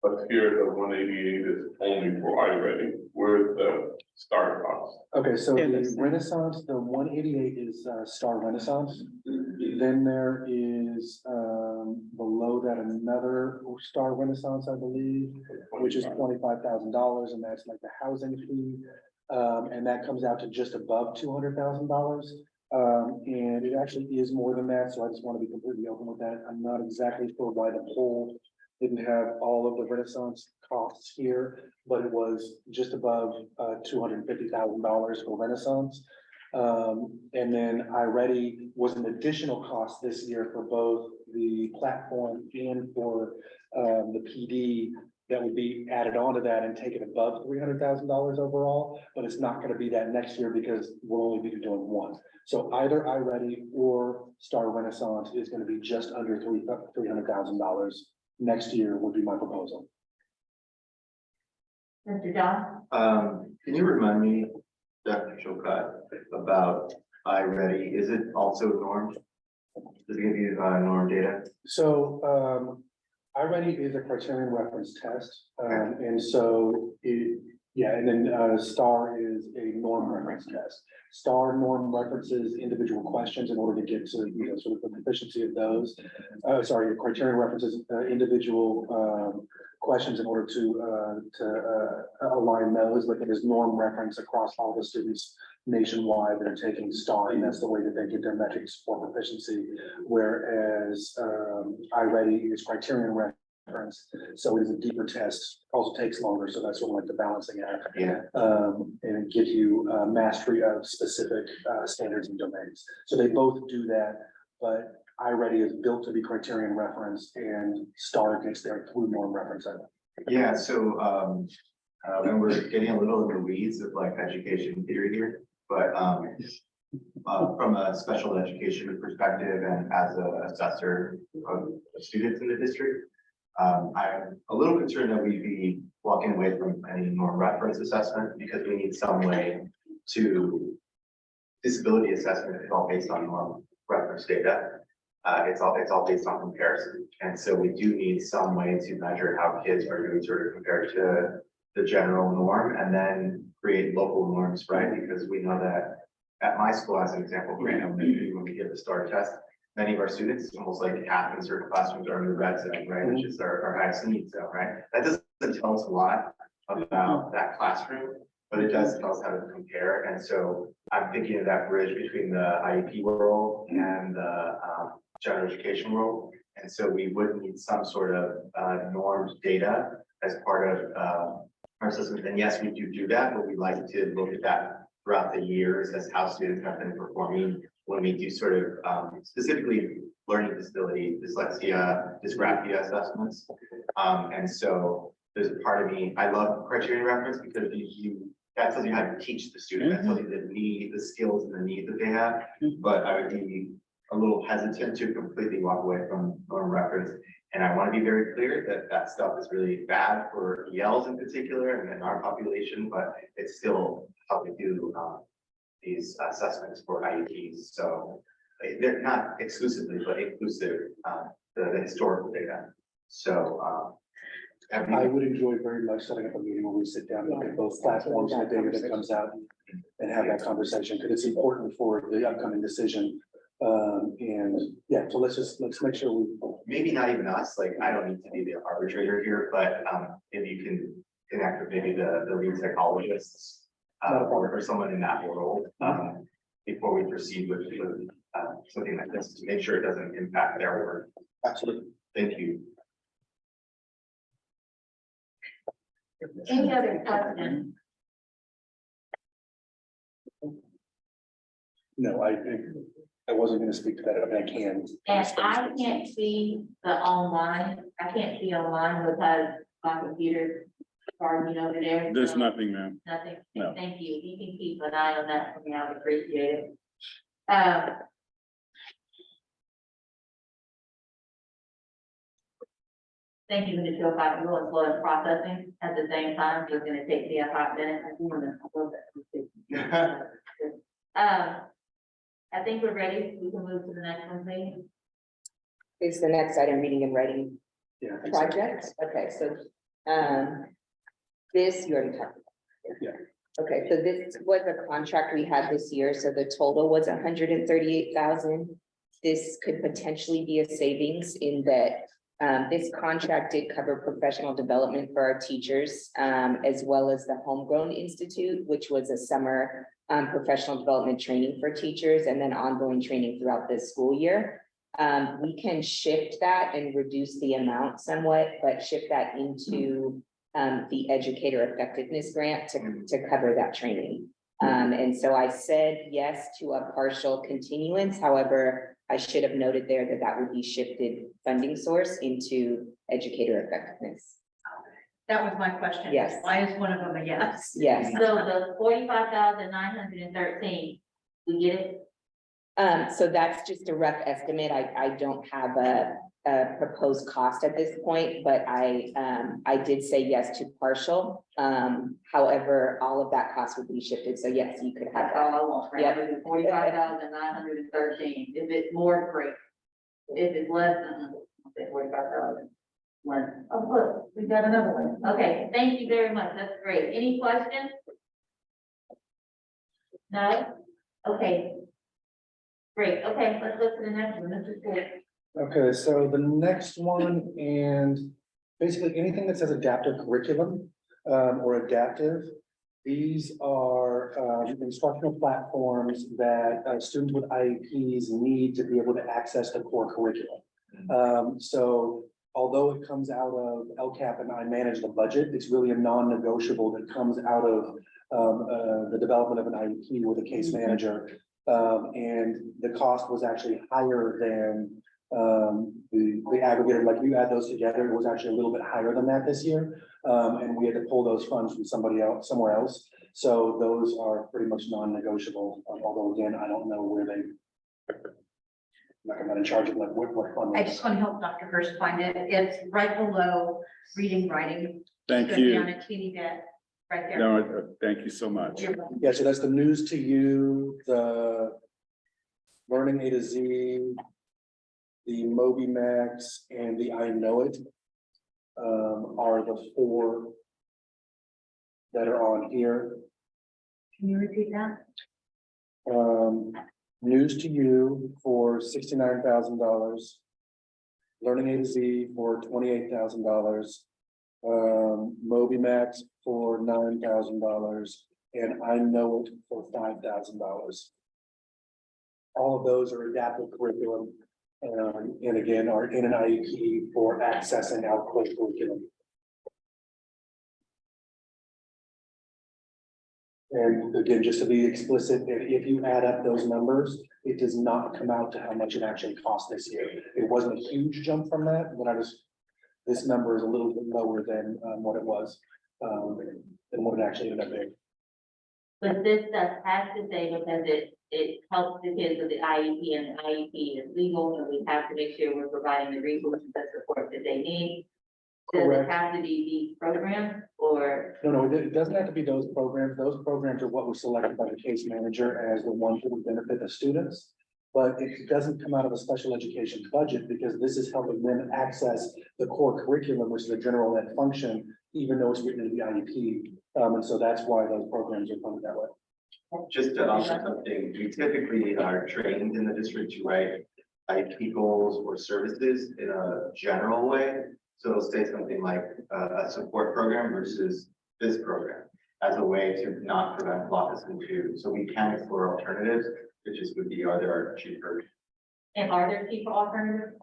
but here the 188 is only for iReady. Where's the Star cost? Okay, so the Renaissance, the 188 is Star Renaissance. Then there is below that another Star Renaissance, I believe, which is $25,000, and that's like the housing fee. And that comes out to just above $200,000. And it actually is more than that, so I just want to be completely open with that. I'm not exactly sure why the poll didn't have all of the Renaissance costs here, but it was just above $250,000 for Renaissance. And then iReady was an additional cost this year for both the platform and for the PD that would be added onto that and take it above $300,000 overall, but it's not gonna be that next year because we'll only be doing one. So either iReady or Star Renaissance is gonna be just under $300,000 next year would be my proposal. Mr. John? Can you remind me, Dr. Chokat, about iReady? Is it also normed? Does it give you norm data? So, iReady is a criterion reference test, and so and then STAR is a norm reference test. STAR norm references individual questions in order to get to, sort of the efficiency of those. Sorry, criterion references individual questions in order to align those, but it is norm reference across all the students nationwide that are taking STAR, and that's the way that they get their metrics for proficiency. Whereas iReady is criterion reference, so it is a deeper test, also takes longer, so that's sort of like the balancing act. Yeah. And it gives you mastery of specific standards and domains. So they both do that, but iReady is built to be criterion reference, and STAR gets there through norm reference. Yeah, so and we're getting a little in the weeds of like education theory here, but from a special education perspective and as an assessor of students in the district, I'm a little concerned that we'd be walking away from any norm reference assessment because we need some way to disability assessment is all based on norm reference data. It's all based on comparison. And so we do need some way to measure how kids are doing sort of compared to the general norm and then create local norms, right? Because we know that at my school, as an example, Grant Elementary, when we give the STAR test, many of our students, almost like half in certain classrooms are in the red zone, right? Which is our highest need zone, right? That doesn't tell us a lot about that classroom, but it does tell us how to compare. And so I'm thinking of that bridge between the IEP world and the general education world. And so we would need some sort of normed data as part of our system. And yes, we do that, but we like to look at that throughout the years as how students have been performing when we do sort of specifically learning disability, dyslexia, dysgraphia assessments. And so there's a part of me, I love criterion reference because that tells you how to teach the student, that tells you the skills and the needs that they have. But I would be a little hesitant to completely walk away from norm reference. And I want to be very clear that that stuff is really bad for ELs in particular and in our population, but it's still how we do these assessments for IEPs. So they're not exclusively, but inclusive, the historical data. So I would enjoy very much setting up a meeting where we sit down and look at both platforms and the data that comes out and have that conversation, because it's important for the upcoming decision. And yeah, so let's make sure we. Maybe not even us, like I don't need to be the arbitrator here, but if you can connect with maybe the lead psychologists or someone in that world before we proceed with something like this to make sure it doesn't impact their work. Absolutely. Thank you. Any other questions? No, I wasn't going to speak to that, but I can. And I can't see the online, I can't see online because my computer, starting over there. There's so nothing, ma'am. Nothing. No. Thank you. You can keep an eye on that for me. I would appreciate it. Thank you, Mr. Chilcott. I'm really slow in processing at the same time, so it's gonna take me a hot minute. I do wanna- a little bit. I think we're ready. We can move to the next one, please. Is the next item reading and writing Yeah. I think so. project? Okay, so, this you already talked about. Yeah. Okay, so this was a contract we had this year, so the total was 138,000. This could potentially be a savings in that, this contract did cover professional development for our teachers, as well as the Homegrown Institute, which was a summer professional development training for teachers and then ongoing training throughout this school year. We can shift that and reduce the amount somewhat, but shift that into the educator effectiveness grant to cover that training. And so I said yes to a partial continuance. However, I should have noted there that that would be shifted funding source into educator effectiveness. That was my question. Yes. Why is one of them a yes? Yes. So the 45,913, we get it? So that's just a rough estimate. I don't have a proposed cost at this point, but I did say yes to partial. However, all of that cost would be shifted. So yes, you could have That's all that. I want, right? Yep. 45,913. If it's more, great. If it's less, I'll say 45,000. One. Oh, look, We got another one. okay, thank you very much. That's great. Any questions? No? Okay. Great. Okay, let's go to the next one. This is good. Okay, so the next one, and basically anything that says adaptive curriculum, or adaptive. These are, instructional platforms that, students with IEPs need to be able to access the core curriculum. So although it comes out of LCAP and I manage the budget, it's really a non-negotiable that comes out of, the development of an IEP with a case manager. And the cost was actually higher than, the aggregator, like you add those together, it was actually a little bit higher than that this year. And we had to pull those funds from somebody else, somewhere else. So those are pretty much non-negotiable, although again, I don't know where they. I'm not in charge of like what fund. I just want to help Dr. Hurst find it. It's right below reading, writing. Thank It's gonna be On you. a teeny bit, right there. No, thank you so much. You're welcome. Yeah, so that's the News to You, the Learning A to Z, the Moby Max, and the I Know It. Are the four that are on here. Can you repeat that? News to You for $69,000. Learning A to Z for $28,000. Moby Max for $9,000, and I Know It for $5,000. All of those are adaptive curriculum, and again, are in an IEP for accessing our core curriculum. And again, just to be explicit, if you add up those numbers, it does not come out to how much it actually cost this year. It wasn't a huge jump from that, but this number is a little bit lower than what it was, than what it actually ended up being. But this stuff has to say because it helps the kids with the IEP, and the IEP is legal, and we have to make sure we're providing the resources and support that they need. Does it Correct. have to be these programs or? No, it doesn't have to be those programs. Those programs are what was selected by the case manager as the ones that would benefit the students. But it doesn't come out of a special education budget because this is helping them access the core curriculum, which is a general ed function, even though it's written in the IEP. And so that's why those programs are funded that way. Just to offer something, we typically are trained in the district to write IEP goals or services in a general way. So it'll say something like a support program versus this program as a way to not prevent blocks and two. So we can explore alternatives, which is would be are there cheaper. And are there cheaper alternatives?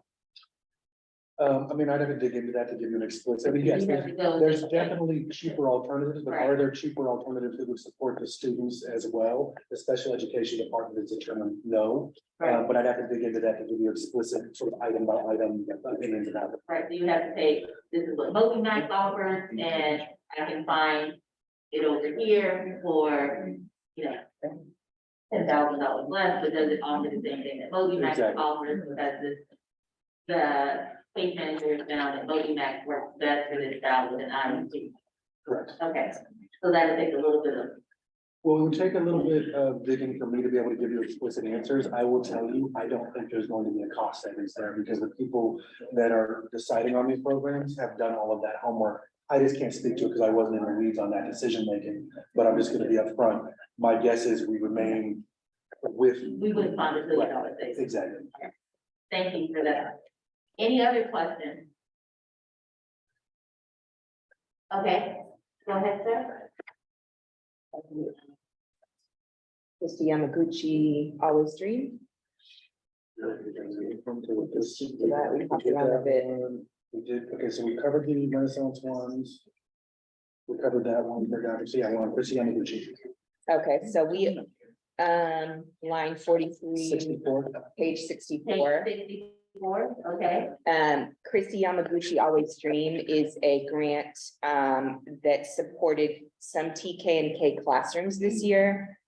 I mean, I'd have to dig into that to give you an explicit, I mean, yes, You have to go- there's definitely cheaper alternatives, but are Right. there cheaper alternatives that would support the students as well? The special education department is determined, no, Right, but I'd have to dig into that to give you explicit sort of item by item opinions about it. right. So you have to say, this is what Moby Max offers, and I can find it over here for, you know, $10,000 less, but does it offer the same thing that Moby Max Exactly. offers? Because the case manager has found that Moby Max works best for this child with an IEP. Correct. Okay, so that'll take a little bit of, Well, it would take a little bit of digging for me to be able to give you explicit answers. I will tell you, I don't think there's going to be a cost savings there because the people that are deciding on these programs have done all of that homework. I just can't speak to it because I wasn't in the weeds on that decision making, but I'm just gonna be upfront. My guess is we remain with. we wouldn't find $1 billion savings. Exactly. Thank you for that. Any other questions? Okay, go ahead, sir. Mr. Yamaguchi, Olive Street. To that, we talked about a bit. We did, okay, so we covered the Renaissance ones. We covered that one, we're down to, see, I want Chrissy Yamaguchi, Okay, so we, line 43, 64. page 64. 64, okay. Christy Yamaguchi Always Dream is a grant that supported some TK and K classrooms this year.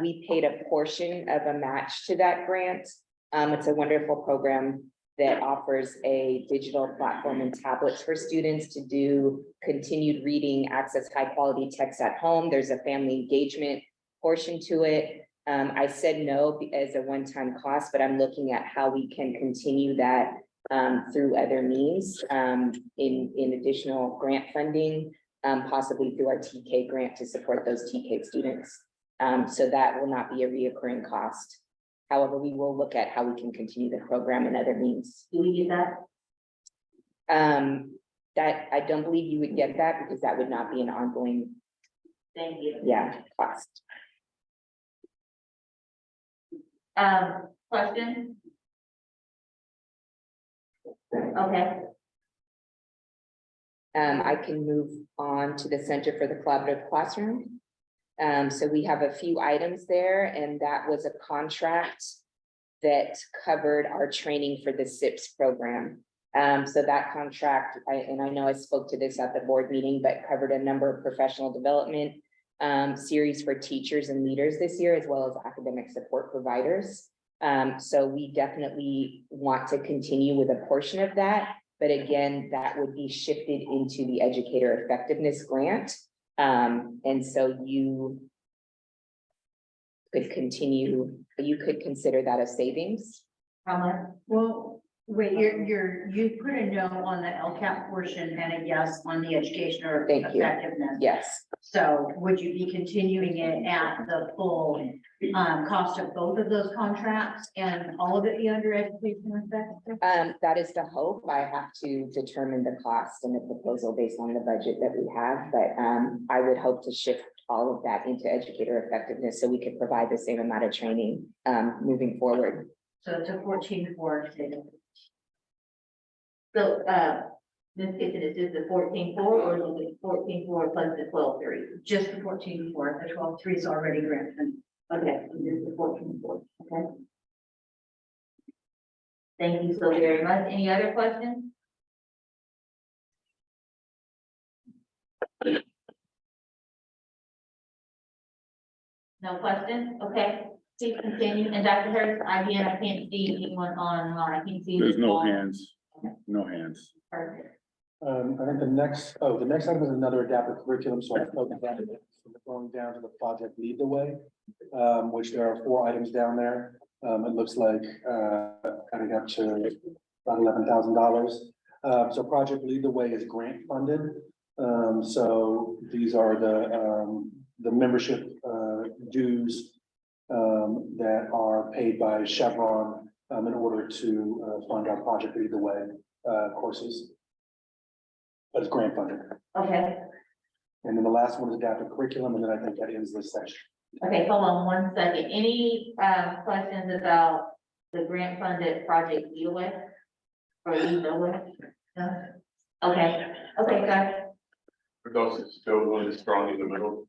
We paid a portion of a match to that grant. It's a wonderful program that offers a digital platform and tablets for students to do continued reading, access high quality text at home. There's a family engagement portion to it. I said no as a one-time cost, but I'm looking at how we can continue that through other means, in additional grant funding, possibly through our TK grant to support those TK students. So that will not be a reoccurring cost. However, we will look at how we can continue the program in other means. Do we get that? That I don't believe you would get that because that would not be an ongoing, Thank you. cost. Question? Okay, I can move on to the Center for the Collaborative Classroom. So we have a few items there, and that was a contract that covered our training for the SIPS program. So that contract, and I know I spoke to this at the board meeting, but covered a number of professional development series for teachers and leaders this year, as well as academic support providers. So we definitely want to continue with a portion of that, but again, that would be shifted into the educator effectiveness grant. And so you could continue, you could consider that a savings. how much? Well, wait, you put a no on the LCAP portion and a yes on the education or Thank you. effectiveness. Yes, So would you be continuing it at the full cost of both of those contracts and all of it be under education effectiveness? that is the hope. I have to determine the cost and the proposal based on the budget that we have, but I would hope to shift all of that into educator effectiveness so we could provide the same amount of training moving forward. So it's a 14-4. So, Ms. Kitchen, is this the 14-4 or is it 14-4 plus the 12-3? Just the 14-4, the 12-3 is already granted. Okay, so this is the 14-4, okay? Thank you so very much. Any other questions? No questions? Okay, please continue. And Dr. Harris, again, I can't see anyone online. I can see. There's no all- hands, no hands. Perfect. I think the next item is another adaptive curriculum, so I focused on it. So we're going down to the project Lead the Way, which there are 4 items down there. It looks like, adding up to about $11,000. So Project Lead the Way is grant funded. So these are the membership, dues, that are paid by Chevron, in order to, fund our Project Lead the Way, courses. But it's grant funded. Okay, And then the last one is adaptive curriculum, and then I think that ends this section. okay, hold on one second. Any questions about the grant funded project deal with? Or you know with? No? Okay, guys. For those still going strong in the middle.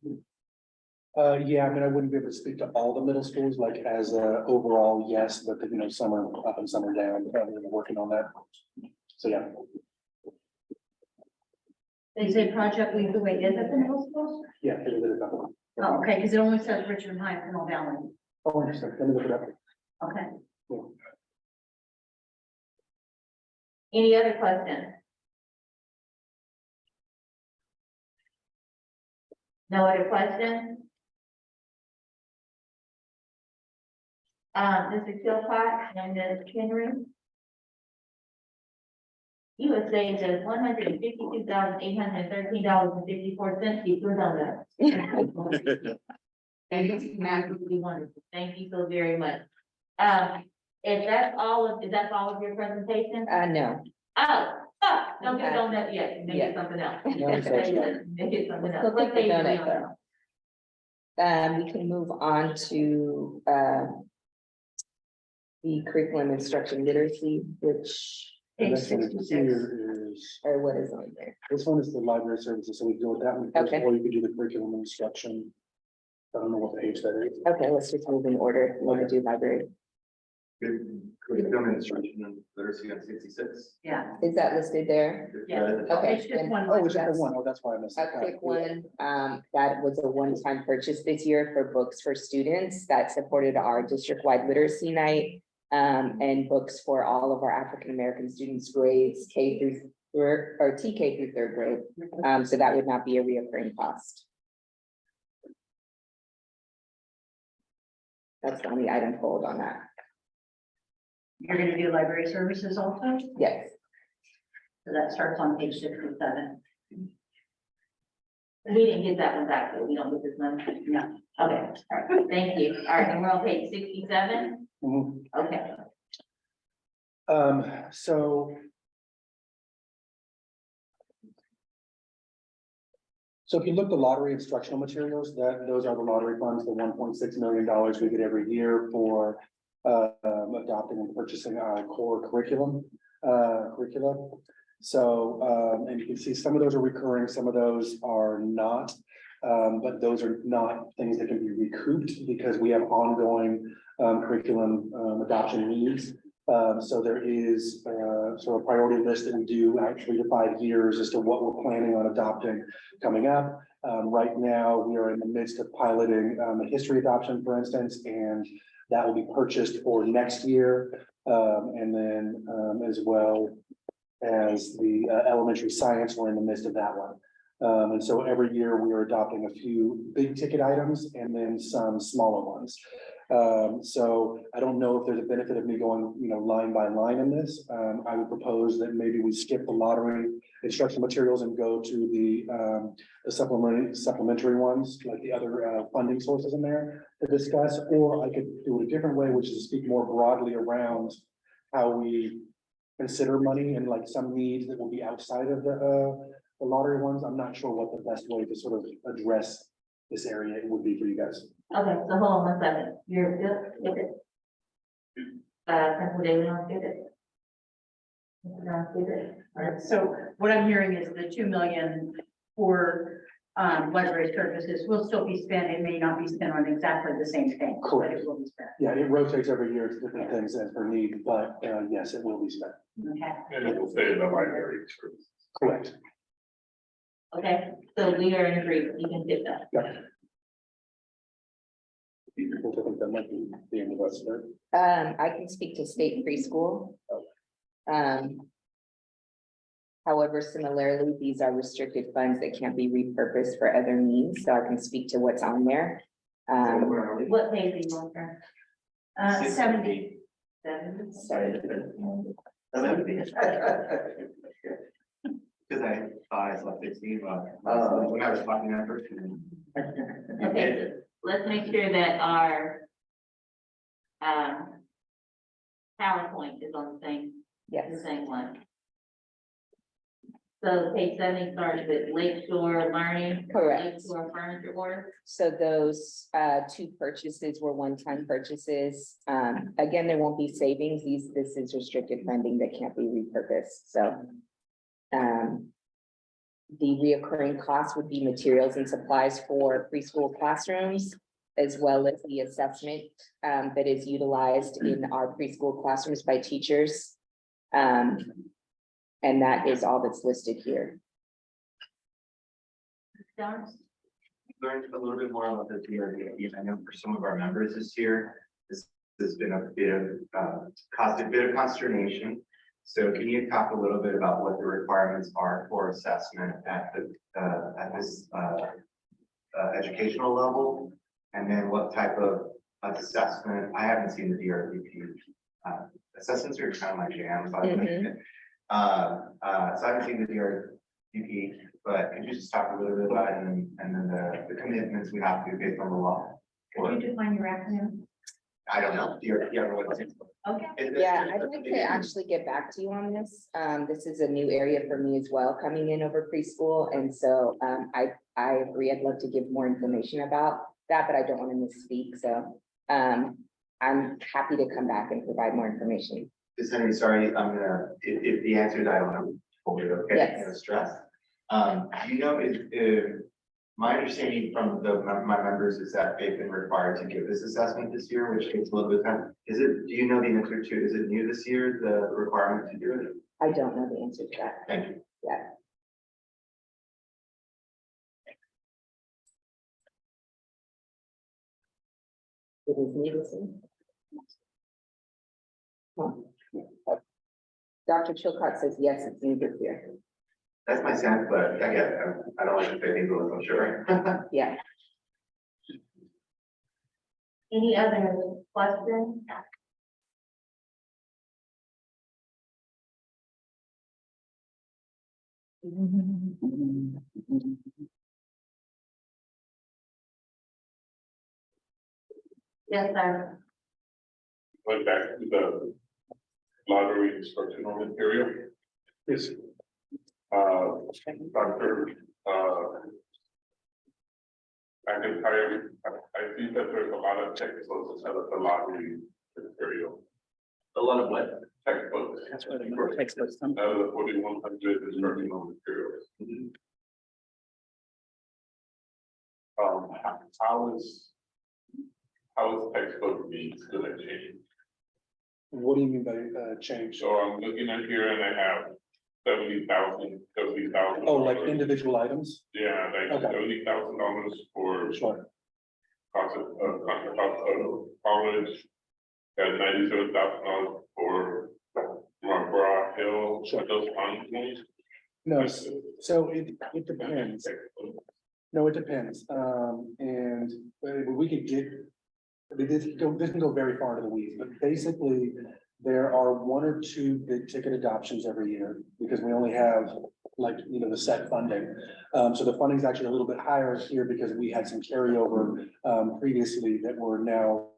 Yeah, I mean, I wouldn't be able to speak to all the middle schools, like as a overall, yes, but you know, some are up and some are down, we're working on that. So, yeah. They say Project Lead the Way is at the middle school? Yeah. it is that one. Oh, okay, because it only says Richmond High and Mill Valley. Oh, interesting, let me look it up. Okay. Any other questions? No other questions? Mr. Kilpatrick and Ms. Henry? You would say just $152,813.54. You could on that. And this is absolutely wonderful. Thank you so very much. Is that all of your presentation? No. Don't get on that yet. Make it something else. No, it's okay. Make it something else. Let's What look page at are we that, on? We can move on to the curriculum instruction literacy, which, The Page next one 66. here is, or what is on there? this one is the library services, so we go with that one first, Okay. or you could do the curriculum instruction. I don't know what page that is. Okay, let's just move in order. We're gonna do library. Curriculum and instruction and literacy on 66. Yeah. Is that listed there? Yeah. Okay. It's just then- one. Oh, it's just that's- the one. Oh, that's why I missed it. A quick one, that was a one-time purchase this year for books for students that supported our district-wide literacy night. And books for all of our African-American students grades K through third, or TK through third grade. So that would not be a reoccurring cost. That's the only item pulled on that. You're gonna do library services also? Yes. So that starts on page 67. We didn't get that one back, though. We don't get this money. No. Okay, all right, thank you. All right, and we're on page 67. Mhm. Okay. So. So if you look at the lottery instructional materials, those are the lottery funds, the $1.6 million we get every year for adopting and purchasing our core curriculum. So, and you can see some of those are recurring, some of those are not. But those are not things that can be recouped because we have ongoing curriculum adoption needs. So there is sort of a priority list that we do out 3 to 5 years as to what we're planning on adopting coming up. Right now, we are in the midst of piloting a history adoption, for instance, and that will be purchased for next year. And then as well as the elementary science, we're in the midst of that one. And so every year we are adopting a few big ticket items and then some smaller ones. So I don't know if there's a benefit of me going, line by line in this. I would propose that maybe we skip the lottery instructional materials and go to the supplementary ones, like the other funding sources in there to discuss, or I could do it a different way, which is to speak more broadly around how we consider money and like some needs that will be outside of the lottery ones. I'm not sure what the best way to sort of address this area would be for you guys. Okay, so hold on 1 second. You're good with it? Principal Daly, on with it? Mr. Jones, with it? All right, so what I'm hearing is the 2 million for library services will still be spent. It may not be spent on exactly the same thing. but Correct. It will be spent. Yeah, it rotates every year to different things as per need, but yes, it will be spent. Okay. And it will stay in the library. Correct. Okay, so we are in agreement. You can get that. Yeah. I think that might be the end of us there. I can speak to state preschool. However, similarly, these are restricted funds that can't be repurposed for other means, so I can speak to what's on there. What page are you on, Fran? 70. Sorry. Because I thought I saw 16, but when I was talking at first. Okay, let's make sure that our PowerPoint is on the Yes. same one. So page 70 starts with Lakeshore Learning. Correct. Lakeshore Furniture Works. So those two purchases were one-time purchases. Again, there won't be savings. This is restricted funding that can't be repurposed, so. The reoccurring cost would be materials and supplies for preschool classrooms, as well as the assessment that is utilized in our preschool classrooms by teachers. And that is all that's listed here. Jones? Learned a little bit more about the DRDP. I know for some of our members this year, this has been a bit of consternation. So can you talk a little bit about what the requirements are for assessment at this educational level? And then what type of assessment? I haven't seen the DRDP. Assessments are kind of my jam, by the way. So I haven't seen the DRDP, but could you just talk a little bit about it and then the commitments we have to based on the law? Could you define your acronym? I don't know. Okay. Yeah, I'd like to actually get back to you on this. This is a new area for me as well, coming in over preschool. And so I agree, I'd love to give more information about that, but I don't want to misspeak. So I'm happy to come back and provide more information. Ms. Henry, sorry, I'm gonna, if the answer is I don't know, totally okay, Yes. I'm gonna stress. Do you know if, my understanding from my members is that they've been required to give this assessment this year, which takes a little bit of time. Do you know the answer to, is it new this year, the requirement to do it? I don't know the answer to that. Thank you. Yeah. It is needed. Dr. Chilcott says, yes, it's needed here. That's my sense, but again, I don't like to say things unless I'm sure. Yeah. Any other questions? Yes, sir. Went back to the lottery instructional material. Yes. Dr. McIntyre, I think that there's a lot of textbooks out of the lottery material. A lot of what? Textbooks. That's where the textbooks come. Out of the 4,100 instructional materials. How is textbook needs gonna change? What do you mean by change? So I'm looking at here and I have 70,000. Oh, like individual items? Yeah, like Okay. $70,000 for Sure. cost of college. And $97,000 for McGraw Hill, Sure. those funds. No, so it depends. No, it depends. And we could get, I mean, this can go very far into the weeds, but basically there are 1 or 2 big ticket adoptions every year because we only have like, the set funding. So the funding is actually a little bit higher here because we had some carryover previously that we're now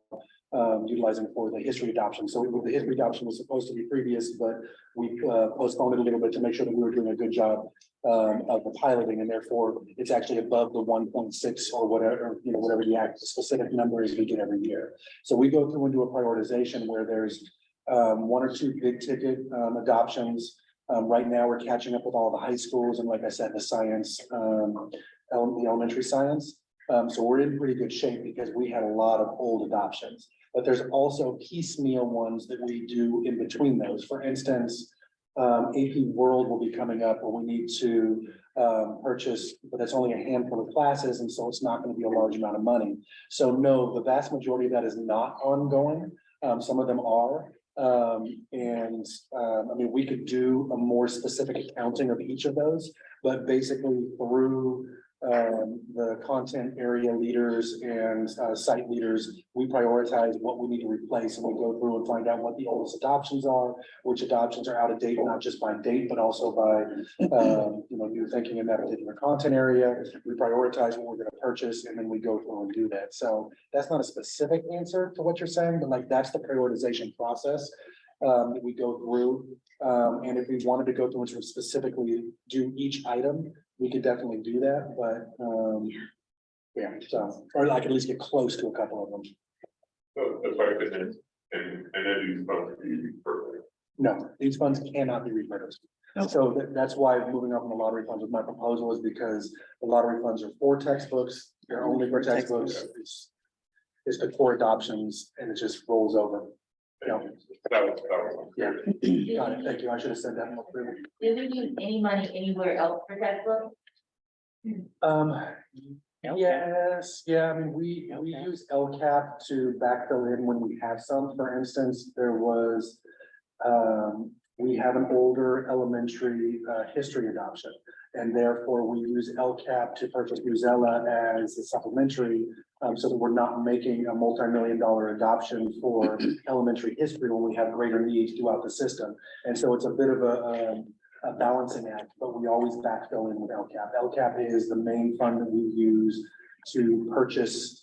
utilizing for the history adoption. So the history adoption was supposed to be previous, but we postponed it a little bit to make sure that we were doing a good job of the piloting, and therefore it's actually above the 1.6 or whatever, whatever the specific number is we get every year. So we go through and do a prioritization where there's 1 or 2 big ticket adoptions. Right now, we're catching up with all the high schools and like I said, the science, the elementary science. So we're in pretty good shape because we had a lot of old adoptions, but there's also piecemeal ones that we do in between those. For instance, AP World will be coming up where we need to purchase, but that's only a handful of classes, and so it's not going to be a large amount of money. So no, the vast majority of that is not ongoing. Some of them are. I mean, we could do a more specific accounting of each of those, but basically through the content area leaders and site leaders, we prioritize what we need to replace, and we go through and find out what the oldest adoptions are, which adoptions are out of date, not just by date, but also by new thinking in that particular content area. We prioritize what we're going to purchase, and then we go through and do that. So that's not a specific answer to what you're saying, but like that's the prioritization process that we go through. And if we wanted to go through and sort of specifically do each item, we could definitely do that, but yeah, so, or I could at least get close to a couple of them. So the question is, and then these funds be repurposed. No, these funds cannot be repurposed. So that's why moving up on the lottery funds with my proposal is because the lottery funds are for textbooks, they're only for textbooks. It's the core adoptions and it just rolls over. That was. Yeah, got it, thank you, I should have said that more clearly. Did we use any money anywhere else for textbooks? Yes, yeah, I mean, we use LCAP to backfill in when we have some. For instance, there was, we have an older elementary history adoption. And therefore we use LCAP to purchase Muzella as a supplementary, so that we're not making a multi-million-dollar adoption for elementary history when we have greater needs throughout the system. And so it's a bit of a balancing act, but we always backfill in with LCAP. LCAP is the main fund that we use to purchase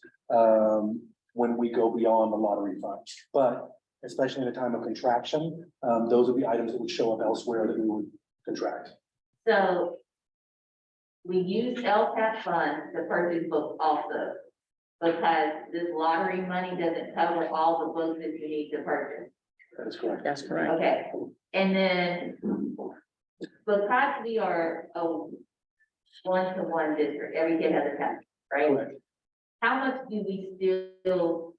when we go beyond the lottery funds. But especially in a time of contraction, those are the items that would show up elsewhere that we would contract. So we use LCAP funds to purchase books also. because this lottery money doesn't cover all the books that you need to purchase. That is correct. That's correct. Okay, and then because we are a one-to-one district, every kid has a test, right? Correct. How much do we still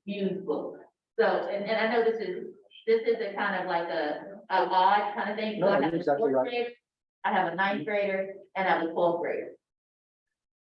use books? So, and I know this is a kind of like a odd kind of thing. So No, I you're have a exactly fourth right. grader, I have a ninth grader, and I have a 12th grader.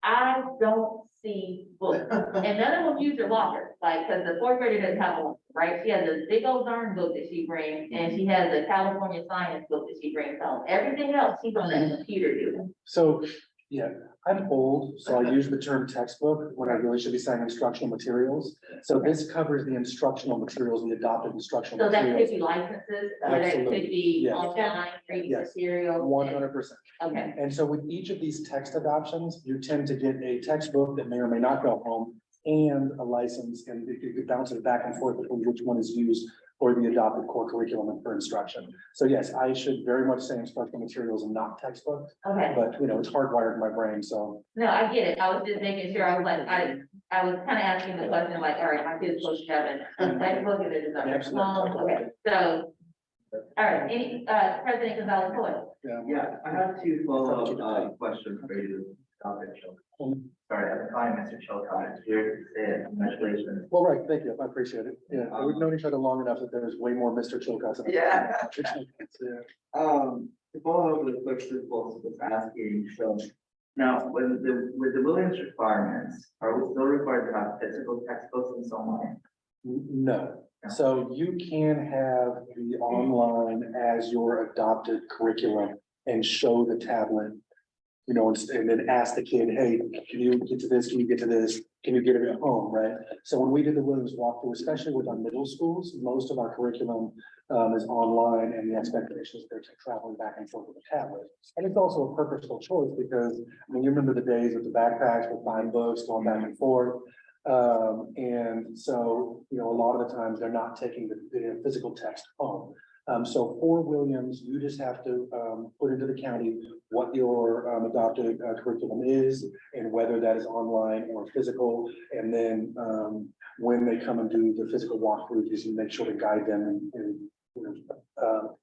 I don't see books, and none of them use their locker, like, because the fourth grader doesn't have one, right? She has a big old darn book that she brings, and she has a California science book that she brings home. Everything else, she's on that computer doing. So, yeah, I'm old, so I use the term textbook when I really should be saying instructional materials. So this covers the instructional materials, the adopted instructional So that could materials. be licenses, or that could Absolutely, be yes. online reading Yes. material. 100%. Okay, And so with each of these text adoptions, you tend to get a textbook that may or may not go home and a license, and you could bounce it back and forth between which one is used for the adopted core curriculum and for instruction. So yes, I should very much say instructional materials and not textbooks, okay. but it's hardwired in my brain, so. No, I get it. I was just making sure. I was like, I was kind of asking the question like, all right, my kid's supposed to have a textbook and it is not. Absolutely. Okay, so, all right, any, President Gonzalez Coyle. Yeah, I have two follow-up questions for you, Dr. Chilcott. Sorry, I'm calling Mr. Chilcott here to say it. Congratulations. Well, right, thank you, I appreciate it. Yeah, we've known each other long enough that there's way more Mr. Chilcott. than- Yeah. Yeah. To follow up with the question folks was asking, so now, with the Williams requirements, are we still required to have physical textbooks and so on? No, so you can have the online as your adopted curriculum and show the tablet. And then ask the kid, hey, can you get to this? Can you get to this? Can you get it at home, right? So when we did the Williams walkthrough, especially with our middle schools, most of our curriculum is online and the expectation is they're traveling back and forth with a tablet. And it's also a purposeful choice because, you remember the days with the backpacks with fine books going back and forth. And so, a lot of the times they're not taking the physical text home. So for Williams, you just have to put into the county what your adopted curriculum is and whether that is online or physical. And then when they come and do the physical walkthrough, you make sure to guide them in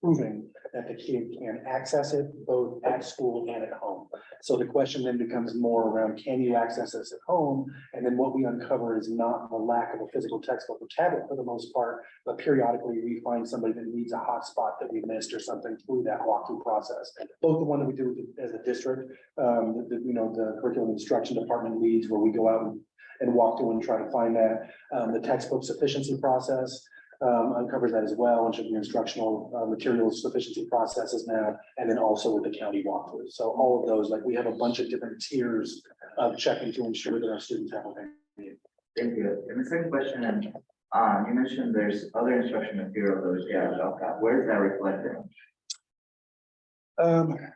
proving that the kid can access it both at school and at home. So the question then becomes more around, can you access this at home? And then what we uncover is not the lack of a physical textbook or tablet for the most part, but periodically we find somebody that needs a hotspot that we missed or something through that walkthrough process. Both the one that we do as a district, the curriculum instruction department leads where we go out and walk through and try to find that. The textbook sufficiency process uncovers that as well, and should be instructional materials sufficiency processes now, and then also with the county walkthrough. So all of those, like we have a bunch of different tiers of checking to ensure that our students have what they need. Thank you. And the second question, you mentioned there's other instruction material that was where is that reflected? Okay,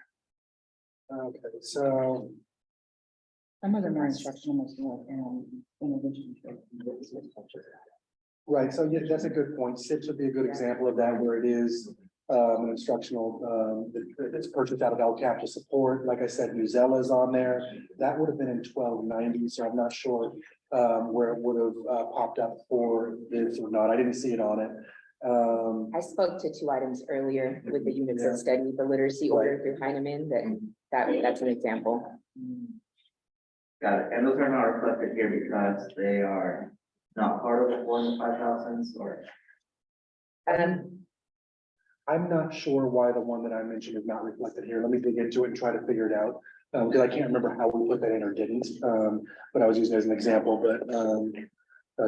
so. Some of them are instructional material and intervention. Right, so yeah, that's a good point. SIPs would be a good example of that, where it is an instructional, it's purchased out of LCAP to support. Like I said, Newsela is on there. That would have been in 1290, so I'm not sure where it would have popped up for this or not. I didn't see it on it. I spoke to two items earlier with the units of study, the literacy order through Heinemann, that's an example. Got it. And those are not reflected here because they are not part of the 4 and 5,000s or? I'm not sure why the one that I mentioned is not reflected here. Let me dig into it and try to figure it out. Because I can't remember how we put that in or didn't. But I was using it as an example, but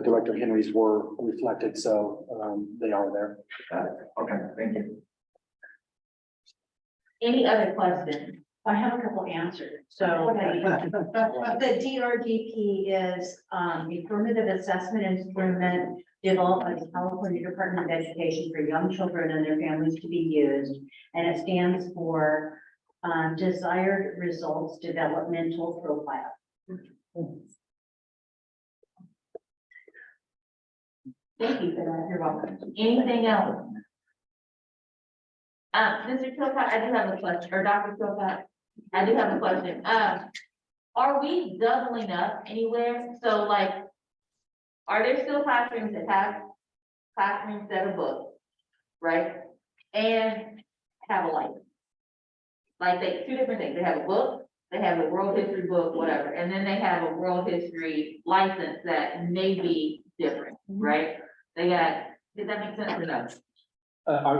Director Henry's were reflected, so they are there. Got it. Okay, thank you. Any other questions? I have a couple answers. So the DRDP is the Affirmative Assessment Instrument developed by the California Department of Education for young children and their families to be used. And it stands for Desired Results Developmental Profile. Thank you for that. You're welcome. Anything else? Mr. Chilcott, I do have a question, or Dr. Chilcott, I do have a question. Are we doubling up anywhere? So like, Are there still classrooms that have classrooms that are booked, right? And have a license? Like they, two different things, they have a book, they have a world history book, whatever, and then they have a world history license that may be different, right? They got, does that make sense or no?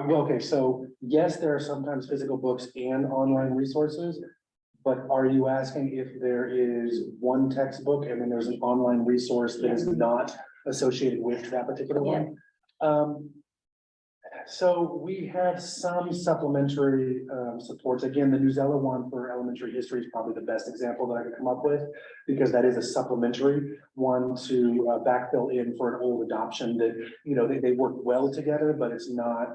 Well, okay, so yes, there are sometimes physical books and online resources. But are you asking if there is one textbook and then there's an online resource that is not associated with that particular one? So we have some supplementary supports. Again, the Newsela one for elementary history is probably the best example that I could come up with, because that is a supplementary one to backfill in for an old adoption that, you know, they work well together, but it's not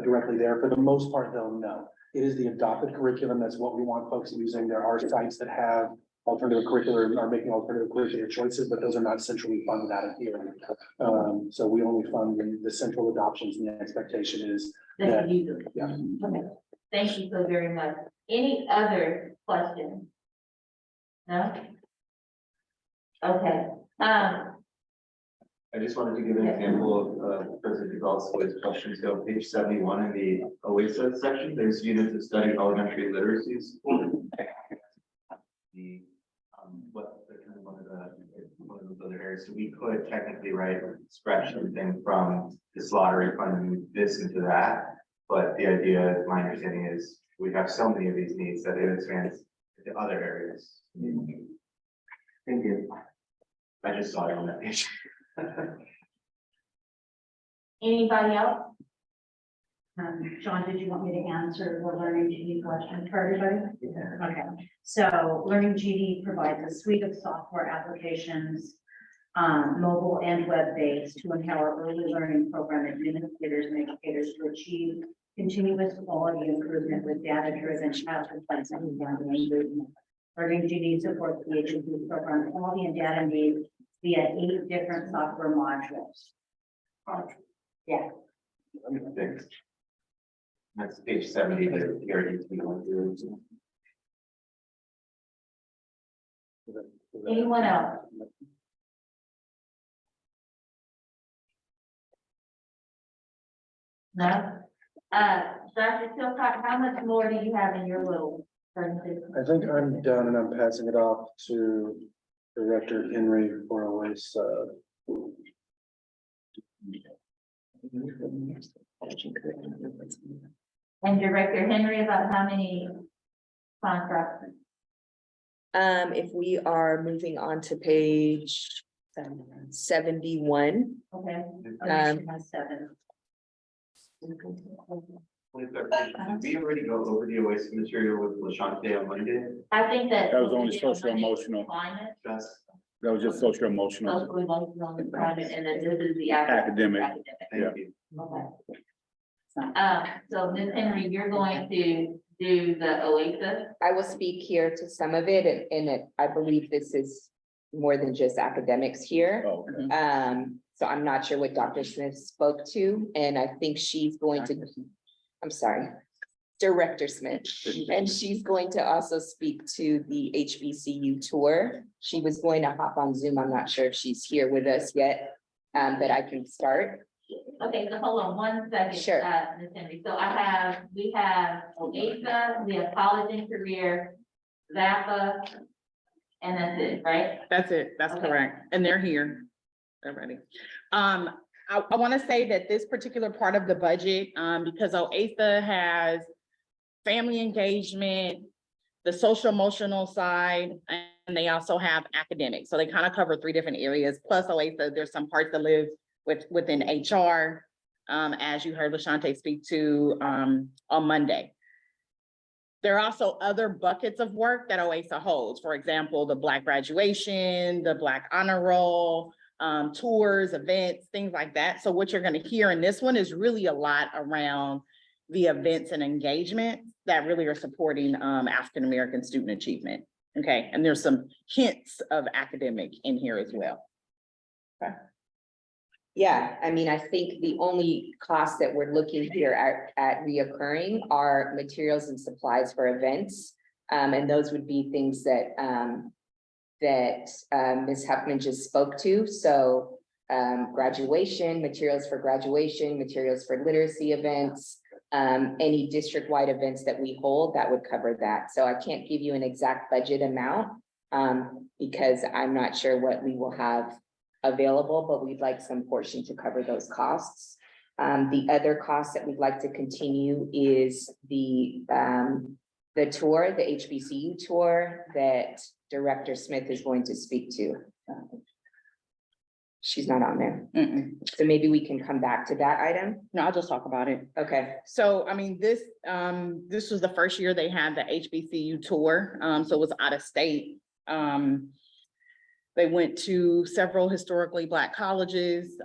directly there. For the most part, though, no. It is the adopted curriculum. That's what we want folks using. There are sites that have alternative curricular, are making alternative curricular choices, but those are not centrally funded out of here. So we only fund the central adoptions, and the expectation is That you do. yeah. Okay, thank you so very much. Any other questions? No? Okay, I just wanted to give an example of President Gonzalez's question. So page 71 in the OASA section, there's units of study elementary literacies. The, what, the kind of one of those other areas. So we could technically, right, scratch something from this lottery fund and move this into that. But the idea, my understanding is, we have so many of these needs that it expands into other areas. Thank you. I just saw it on that page. anybody else? John, did you want me to answer the Learning GD question for everybody? Okay, so Learning GD provides a suite of software applications, mobile and web-based, to empower early learning program administrators and educators to achieve continuous quality improvement with data-driven childhood placement and learning engagement. Learning GD supports the HSP program quality and data needs via 8 different software modules. Yeah. Thanks. That's page 70 that you already went through. Anyone else? No? Dr. Silcock, how much more do you have in your little presentation? I think I'm done, and I'm passing it off to Director Henry for always. And Director Henry, about how many contracts? If we are moving on to page 71. Okay. Has 7. Did we already go over the OASA material with LaShante on Monday? I think that. That was only social emotional. Climate, Just, That was just social emotional, social emotional climate, and then this is the academic. thank you. Okay. So Ms. Henry, you're going to do the OASA? I will speak here to some of it, and I believe this is more than just academics here. Oh, okay. So I'm not sure what Dr. Smith spoke to, and I think she's going to, I'm sorry, Director Smith, and she's going to also speak to the HBCU tour. She was going to hop on Zoom. I'm not sure if she's here with us yet, but I can start. Okay, so hold on 1 second. Sure. Ms. Henry, so we have OASA, we have college and career, ZAPA, and that's it, right? That's it. That's Okay. correct. And they're here. They're ready. I want to say that this particular part of the budget, because OASA has family engagement, the social emotional side, and they also have academics. So they kind of cover 3 different areas. Plus OASA, there's some parts that live within HR, as you heard LaShante speak to on Monday. There are also other buckets of work that OASA holds. For example, the Black graduation, the Black honor roll, tours, events, things like that. So what you're going to hear in this one is really a lot around the events and engagement that really are supporting African-American student achievement. Okay, and there's some hints of academic in here as well. Okay. Yeah, I mean, I think the only costs that we're looking here at reoccurring are materials and supplies for events. And those would be things that that Ms. Huffman just spoke to. So graduation, materials for graduation, materials for literacy events, any district-wide events that we hold, that would cover that. So I can't give you an exact budget amount because I'm not sure what we will have available, but we'd like some portion to cover those costs. The other cost that we'd like to continue is the tour, the HBCU tour that Director Smith is going to speak to. She's not on there. So maybe we can come back to that item. No, I'll just talk about it. Okay. So, I mean, this was the first year they had the HBCU tour, so it was out of state. They went to several historically Black colleges,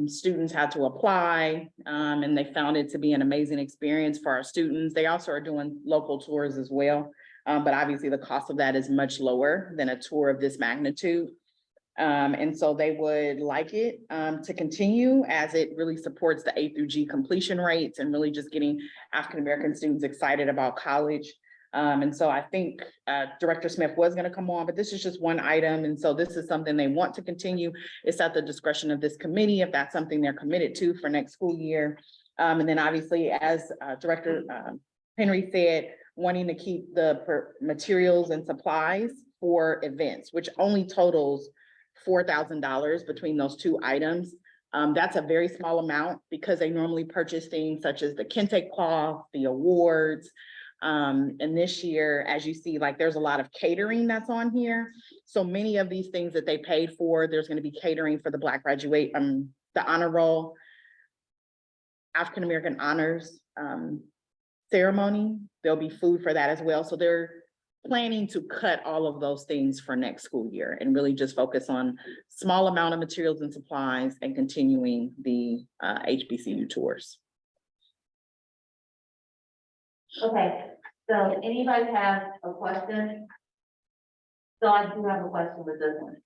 students had to apply, and they found it to be an amazing experience for our students. They also are doing local tours as well, but obviously the cost of that is much lower than a tour of this magnitude. And so they would like it to continue, as it really supports the A through G completion rates and really just getting African-American students excited about college. And so I think Director Smith was going to come on, but this is just one item. And so this is something they want to continue. It's at the discretion of this committee if that's something they're committed to for next school year. And then obviously, as Director Henry said, wanting to keep the materials and supplies for events, which only totals $4,000 between those two items. That's a very small amount because they normally purchase things such as the kente cloth, the awards. And this year, as you see, like there's a lot of catering that's on here. So many of these things that they paid for, there's going to be catering for the Black graduate, the honor roll, African-American honors ceremony. There'll be food for that as well. So they're planning to cut all of those things for next school year and really just focus on small amount of materials and supplies and continuing the HBCU tours. Okay, so anybody have a question? So I do have a question with this one.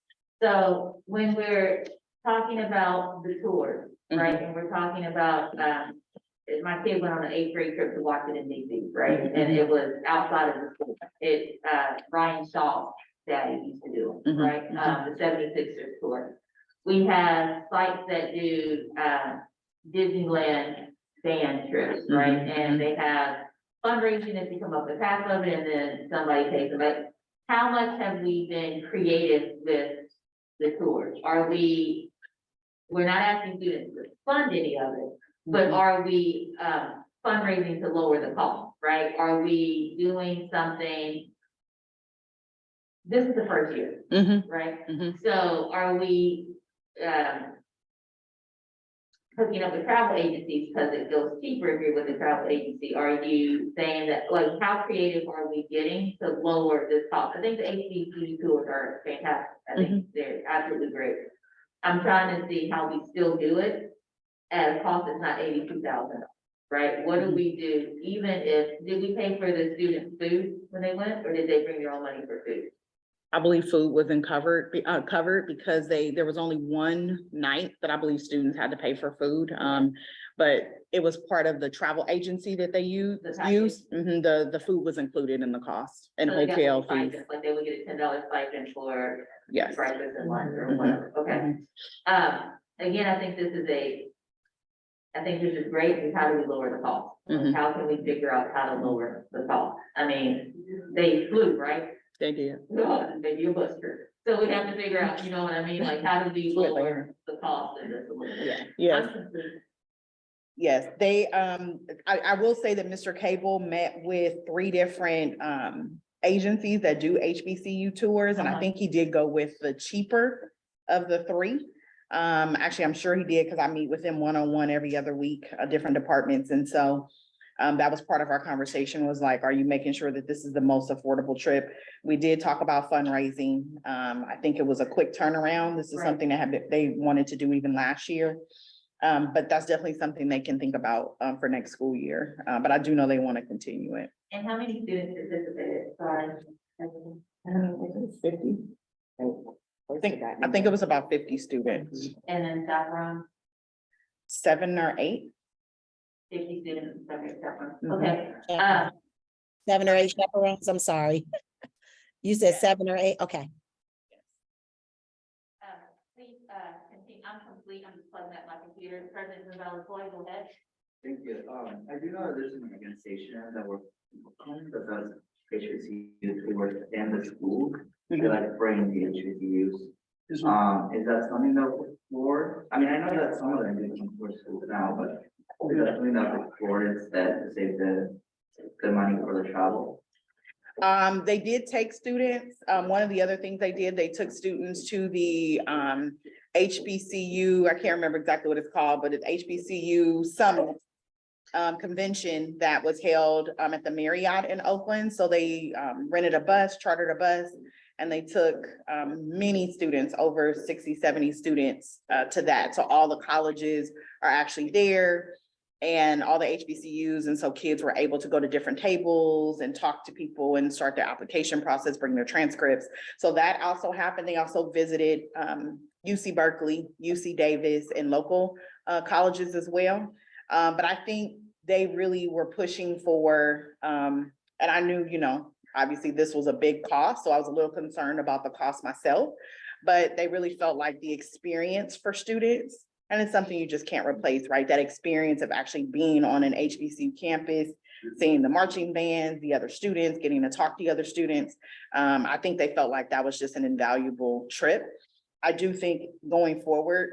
So when we're talking about the tours, right, and we're talking about, my kid went on an 8th grade trip to Washington DC, right? And it was outside of the school. Ryan Shaw daddy used to do it, right? The 76ers tour. We have sites that do Disneyland band trips, right? And they have fundraising if you come up with half of it and then somebody pays it. Like, how much have we been creative with the tours? We're not asking students to fund any of it, but are we fundraising to lower the cost, right? Are we doing something? This is the first year, right? So are we hooking up with travel agencies because it feels cheaper if you're with a travel agency? Are you saying that, like, how creative are we getting to lower this cost? I think the HBCU tours are fantastic. I think they're absolutely great. I'm trying to see how we still do it at a cost that's not $82,000, right? What do we do? Even if, did we pay for the student food when they went, or did they bring their own money for food? I believe food wasn't covered because there was only one night that I believe students had to pay for food. But it was part of the travel agency that they used. The food was included in the cost and So they got hotel a fees. stipend, like they would get a $10 stipend for Yes. breakfast and lunch or whatever, okay? Again, I think this is great, and how do we lower the cost? How can we figure out how to lower the cost? I mean, they flew, right? They did. Maybe a bus trip. So we have to figure out, you know what I mean? Like, how do we lower the cost of this a little bit? Yes. I'm complete. Yes, they, I will say that Mr. Cable met with 3 different agencies that do HBCU tours, and I think he did go with the cheaper of the 3. Actually, I'm sure he did because I meet with him one-on-one every other week, different departments. And so that was part of our conversation, was like, are you making sure that this is the most affordable trip? We did talk about fundraising. I think it was a quick turnaround. This is something that they wanted to do even last year. But that's definitely something they can think about for next school year. But I do know they want to continue it. And how many students participated? Sorry. 50. I think it was about 50 students. And then Saffron, 7 or 8. 50 students, Saffron. Mhm. Okay. 7 or 8 chaperones, I'm sorry. You said 7 or 8, okay. unplug my computer. President Gonzalez, go ahead. Thank you. I do know there's an organization that works that does HBCUs towards and the school. They like bring the HBCUs. Is that something that was explored? I mean, I know that some of them do come for schools now, but is that something that was explored instead to save the money for the travel? They did take students. One of the other things they did, they took students to the HBCU, I can't remember exactly what it's called, but it's HBCU Summit convention that was held at the Marriott in Oakland. So they rented a bus, chartered a bus, and they took many students, over 60, 70 students to that. So all the colleges are actually there and all the HBCUs. And so kids were able to go to different tables and talk to people and start their application process, bring their transcripts. So that also happened. They also visited UC Berkeley, UC Davis, and local colleges as well. But I think they really were pushing for, and I knew, you know, obviously this was a big cost, so I was a little concerned about the cost myself, but they really felt like the experience for students, and it's something you just can't replace, right? That experience of actually being on an HBCU campus, seeing the marching bands, the other students, getting to talk to the other students. I think they felt like that was just an invaluable trip. I do think going forward,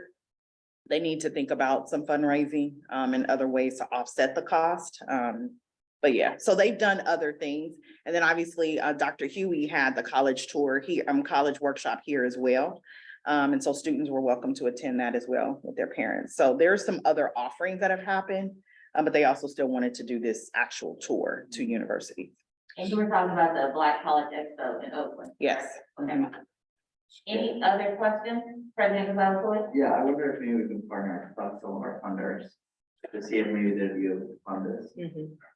they need to think about some fundraising and other ways to offset the cost. But yeah, so they've done other things. And then obviously, Dr. Huey had the college tour here, college workshop here as well. And so students were welcome to attend that as well with their parents. So there's some other offerings that have happened, but they also still wanted to do this actual tour to universities. And you were talking about the Black College Expo in Oakland. Yes. Okay. Any other questions, President Gonzalez? Yeah, I wonder if maybe we can partner with some of our funders to see if maybe they'd be able to fund this.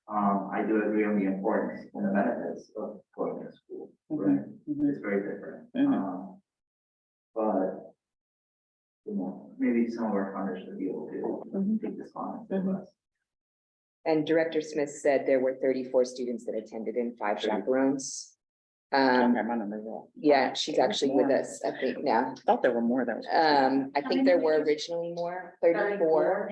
I do agree on the importance and the benefits of going to school, right? It's very different. But, you know, maybe some of our funders would be able to take this on. And Director Smith said there were 34 students that attended and 5 chaperones. Yeah, she's actually with us, I think now. Thought there were more that was. I think there were originally more, 34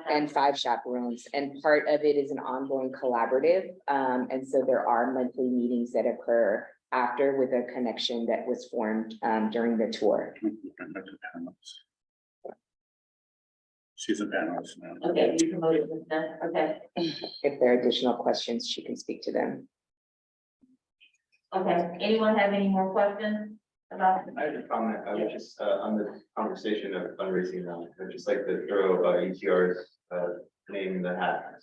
and 5 chaperones. And part of it is an ongoing collaborative. And so there are monthly meetings that occur after with a connection that was formed during the tour. She's a panelist now. Okay, you promoted this, okay. If there are additional questions, she can speak to them. Okay, anyone have any more questions about? I had a comment, I was just, on the conversation of fundraising, I'd just like to throw, ETR's, name in the hat.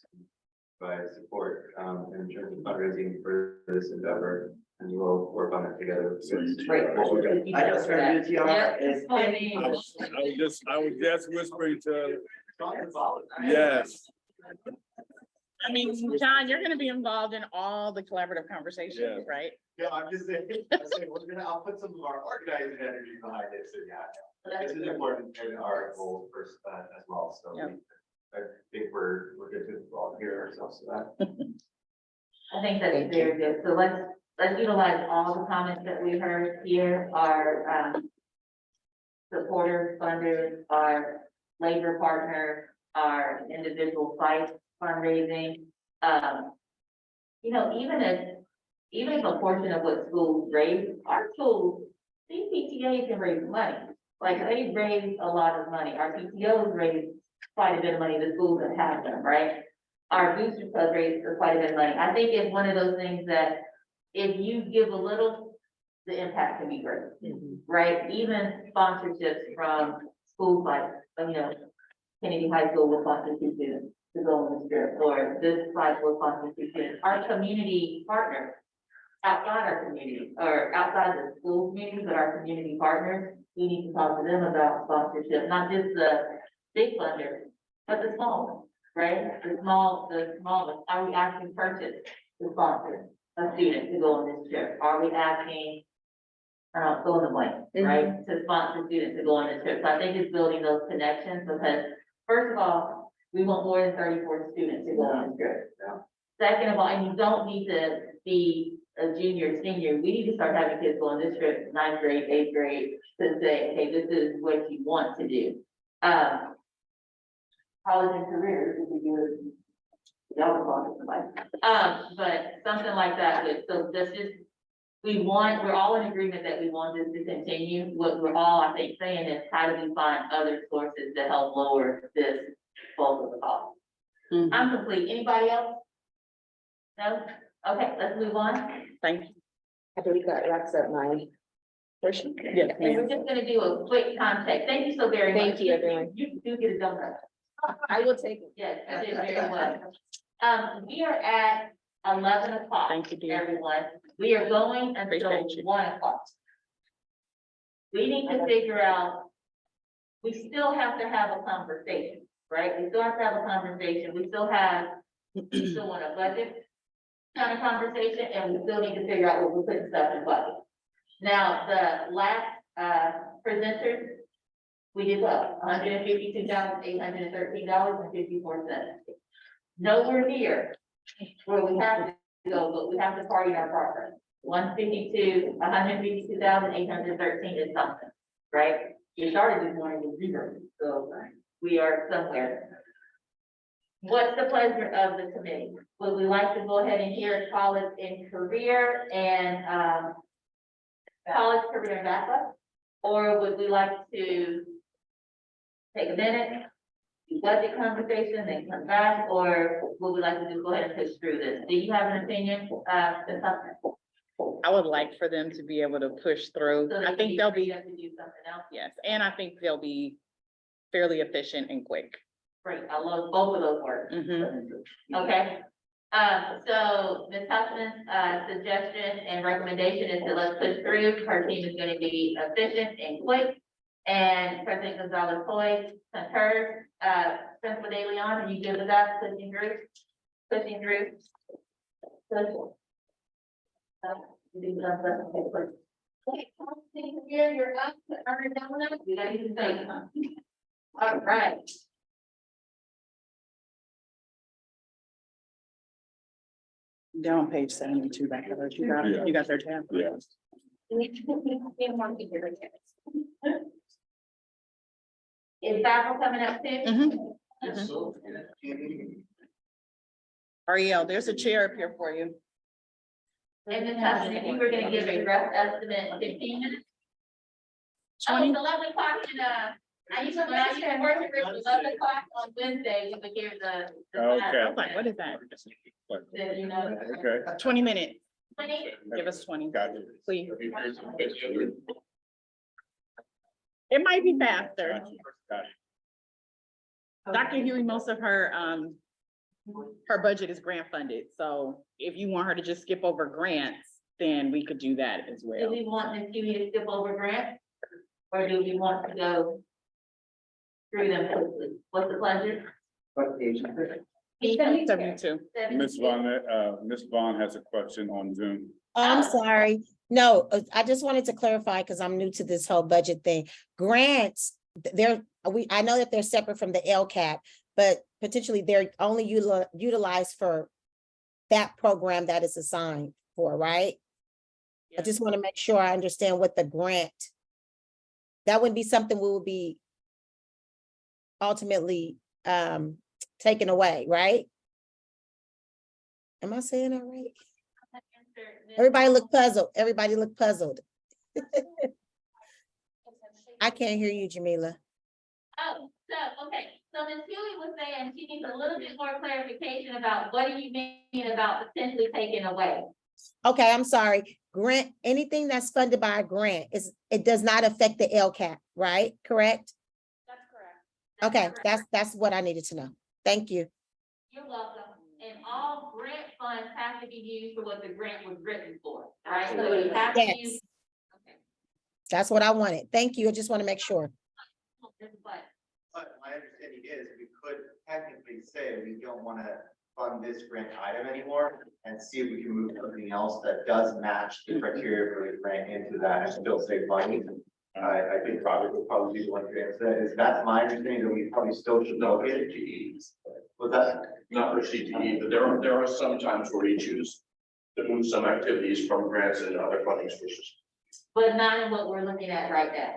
By support, in terms of fundraising for this endeavor, and we'll work on it together. Great. I just heard UTR is. I was just whispering to, yes. I mean, John, you're gonna be involved in all the collaborative conversations, Yeah. right? Yeah, I'm just saying, I'll put some of our organizing energy behind it, so yeah. This is important in our goal first, as well, so. Yeah. I think we're good to volunteer ourselves to that. I think that's very good. So let's utilize all the comments that we heard here, our supporters, funders, our labor partners, our individual sites fundraising. You know, even if a portion of what schools raise, our schools, these PTAs can raise money. Like they raise a lot of money. Our PTOs raise quite a bit of money, the schools that have them, right? Our booster club raise quite a bit of money. I think it's one of those things that if you give a little, the impact can be great, right? Even sponsorships from schools like, you know, Kennedy High School will sponsor 2 students to go on this trip, or this site will sponsor 2 students. Our community partners outside our community, or outside the school community, but our community partners, we need to talk to them about sponsorship, not just the big funders, but the small ones, right? The small ones. Are we asking purchase to sponsor a student to go on this trip? Are we asking, fill in the blank, right? To sponsor students to go on this trip. So I think it's building those connections because first of all, we want more than 34 students to go on this trip. Second of all, and you don't need to be a junior, senior. We need to start having kids go on this trip, 9th grade, 8th grade, to say, okay, this is what you want to do. college and careers, would be good. Y'all were going to somebody. But something like that, so this is, we're all in agreement that we want this to continue. What we're all, I think, saying is how do we find other sources to help lower this bulk of the cost? I'm complete. Anybody else? No? Okay, let's move on. Thank you. I believe that wraps up my portion. And we're just gonna do a quick context. Thank you so very much. Thank you, everyone. You do get a donut. I will take it. Yes, you did very well. We are at 11 o'clock. Thank you, dear. Everyone. We are going until Appreciate you. 1 o'clock. We need to figure out, we still have to have a conversation, right? We still have to have a conversation. We still want a budget kind of conversation, and we still need to figure out what we're putting stuff in budget. Now, the last, presenters, we did what? $152,813.54. Nowhere near where we have to go, but we have to party our progress. 152,813 is something, right? We started this morning with 0, so we are somewhere. What's the pleasure of the committee? Would we like to go ahead and hear college and career and, college career and backup? Or would we like to take a minute, do budget conversation, then come back, or would we like to just go ahead and push through this? Do you have an opinion, Ms. Huffman? I would like for them to be able to push through. So I think they'll be, free to do something else? yes, and I think they'll be fairly efficient and quick. Great, I love both of those words. Okay, so Ms. Huffman's, suggestion and recommendation is to let's push through. Her team is gonna be efficient and quick. And President Gonzalez Hoy concurs, Principal De Leon, are you good with that, pushing through? Pushing through? Okay, here, you're up, earn down, you gotta use the same. All right. They're on page 72 back there. You got their tab? Yeah. Is Bible coming up soon? Ariel, there's a chair up here for you. And Ms. Huffman, if you were gonna give a rough estimate, 15 minutes? Oh, 20. it's 11 o'clock and, I used to, when I used to work at 11 o'clock on Wednesday, we would hear the. Okay. I was like, what is that? You know. Okay. 20 minutes. 20? Give us 20, Got it. please. It might be faster. Got it. Dr. Huey, most of her, her budget is grant funded. So if you want her to just skip over grants, then we could do that as Do well. we want Ms. Huey to skip over grant? Or do we want to go through them quickly? What's the pleasure? What page? 72. Ms. Vaughn has a question on Zoom. I'm sorry. No, I just wanted to clarify because I'm new to this whole budget thing. Grants, I know that they're separate from the LCAP, but potentially they're only utilized for that program that is assigned for, right? I just want to make sure I understand what the grant, that would be something we will be ultimately taken away, right? Am I saying that right? Everybody look puzzled. Everybody look puzzled. I can't hear you, Jamila. Oh, so, okay, so Ms. Huey was saying she needs a little bit more clarification about what do you mean about potentially taking away? Okay, I'm sorry. Grant, anything that's funded by a grant it does not affect the LCAP, right? Correct? That's correct. Okay, that's what I needed to know. Thank you. You're welcome. And all grant funds have to be used for what the grant was written for, right? So you have to Yes. use. Okay. That's what I wanted. Thank you. I just want to make sure. But But my understanding is we could technically say we don't want to fund this grant item anymore and see if we can move something else that does match the criteria for the grant into that and still save money. I think Robert would probably be the one to answer that. That's my understanding that we probably still should No, look for at. CTE, Was that? not for CTE, but there are some times where we choose to move some activities from grants and other funding sources. but not in what we're looking at right now.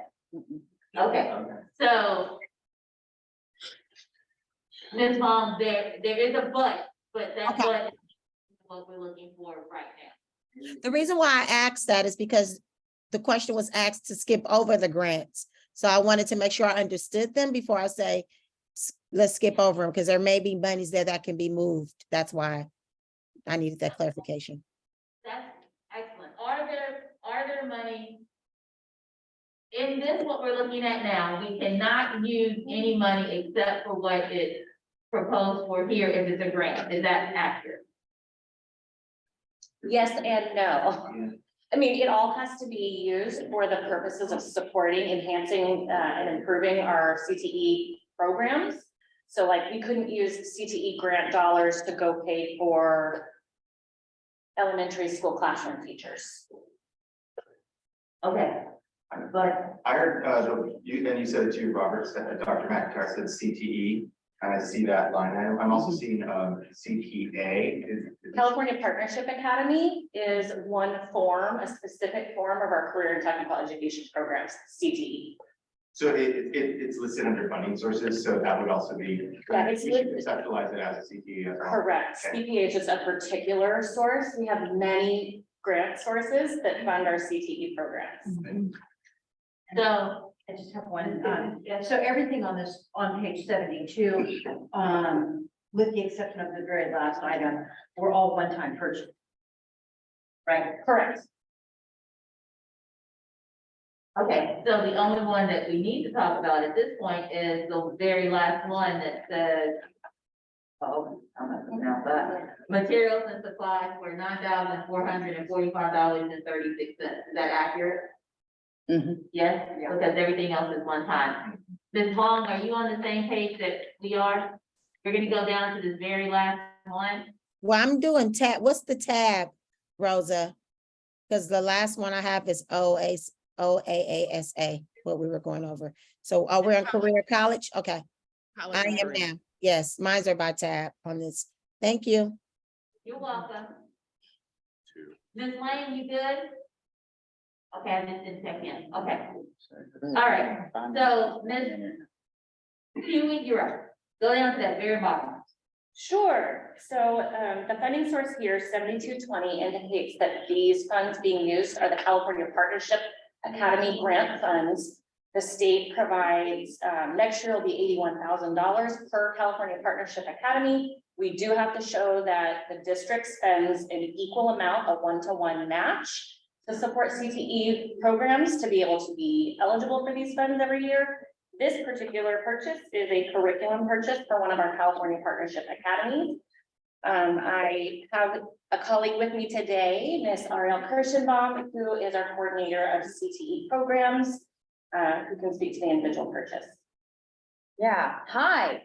Okay, so Ms. Vaughn, there is a but that Okay. but is what we're looking for right now. The reason why I asked that is because the question was asked to skip over the grants. So I wanted to make sure I understood them before I say, let's skip over them, because there may be monies there that can be moved. That's why I needed that clarification. That's excellent. Are there money? In this, what we're looking at now, we cannot use any money except for what is proposed for here if it's a grant. Is that accurate? Yes and no. I mean, it all has to be used for the purposes of supporting, enhancing, and improving our CTE programs. So like, we couldn't use CTE grant dollars to go pay for elementary school classroom teachers. Okay, but I heard, you said it too, Robert, said, Dr. McIntyre said CTE, and I see that line item. I'm also seeing, CTA. California Partnership Academy is one form, a specific form of our career and technical education programs, CTE. So it's listed under funding sources, so that would also be. Yeah, it's We should listed- conceptualize it as a CTE as well. Correct. Okay. CPA is just a particular source. We have many grant sources that fund our CTE programs. so, I just have one, so everything on this, on page 72, with the exception of the very last item, were all one-time purchase. Right? Correct. okay, so the only one that we need to talk about at this point is the very last one that says, oh, I'm not gonna pronounce that. Materials and supplies for $9,445.36. Is that accurate? Yes, because everything else is one time. Ms. Long, are you on the same page that we are? We're gonna go down to this very last one. Well, I'm doing tab, what's the tab, Rosa? Because the last one I have is OAASA, what we were going over. So are we on career college? Okay, I am now. Yes, mine's are by tab on this. Thank you. You're welcome. Ms. Lane, you good? Okay, I just didn't check in. Okay. All right, so Ms. Huey, you're up. Go down to that very bottom. Sure. So the funding source here, 7220, indicates that these funds being used are the California Partnership Academy grant funds. The state provides, next year will be $81,000 per California Partnership Academy. We do have to show that the district spends an equal amount, a one-to-one match, to support CTE programs to be able to be eligible for these funds every year. This particular purchase is a curriculum purchase for one of our California Partnership Academies. I have a colleague with me today, Ms. Ariel Kirschenbaum, who is our coordinator of CTE programs, who can speak to the individual purchase. Yeah, hi.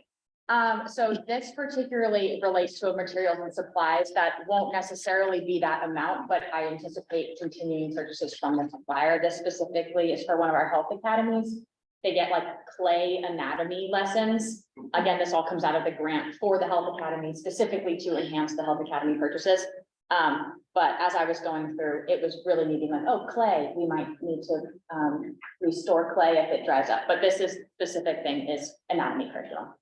So this particularly relates to materials and supplies that won't necessarily be that amount, but I anticipate continuing purchases from the supplier. This specifically is for one of our health academies. They get like clay anatomy lessons. Again, this all comes out of the grant for the health academy, specifically to enhance the health academy purchases. But as I was going through, it was really needing like, oh, clay, we might need to restore clay if it dries up. But this is specific thing is anatomy curriculum.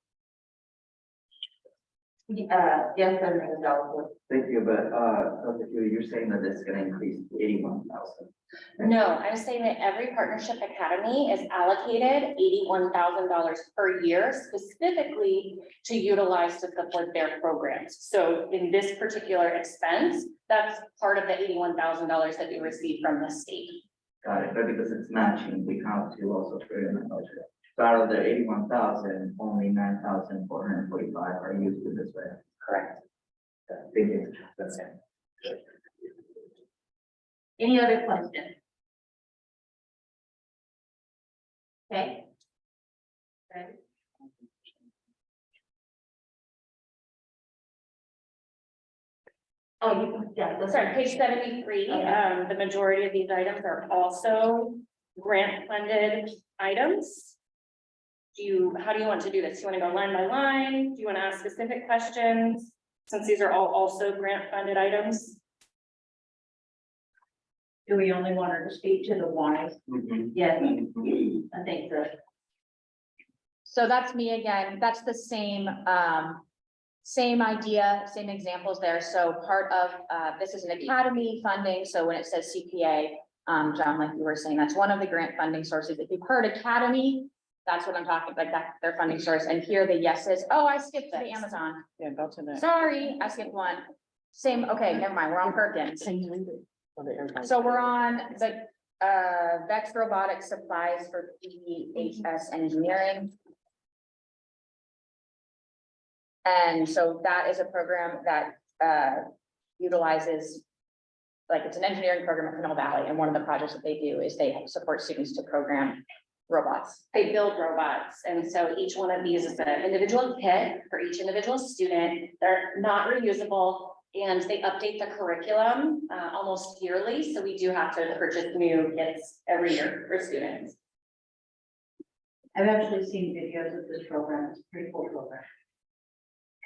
Yes, Senator Dallas. Thank you, but, Dr. Huey, you're saying that it's gonna increase to 81,000. No, I'm saying that every partnership academy is allocated $81,000 per year specifically to utilize to support their programs. So in this particular expense, that's part of the $81,000 that we receive from the state. Got it, but because it's matching, we count to also put in the budget. So out of the 81,000, only 9,445 are used in this way. Correct. Thank you. That's it. Any other questions? Okay. Okay. Oh, you can, yeah, go Sorry, page 73, Okay. the majority of these items are also grant funded items. How do you want to do this? Do you want to go line by line? Do you want to ask specific questions? Since these are all also grant funded items? Do we only want her to speak to the why? Yes, I think so. So that's me again. That's the same, same idea, same examples there. So part of, this is an academy funding. So when it says CPA, John, like you were saying, that's one of the grant funding sources. If you've heard academy, that's what I'm talking about, like that's their funding source. And here the yeses, oh, I skipped to the Amazon. Yeah, go to that. Sorry, I skipped one. Same, okay, never mind, we're on Perkins. So we're on the, Vex Robotics Supplies for PHS Engineering. And so that is a program that, utilizes, like, it's an engineering program at Canal Valley, and one of the projects that they do is they support students to program robots. They build robots, and so each one of these is an individual kit for each individual student. They're not reusable, and they update the curriculum almost yearly, so we do have to purchase new kits every year for students. I've actually seen videos of this program. It's a pretty cool program.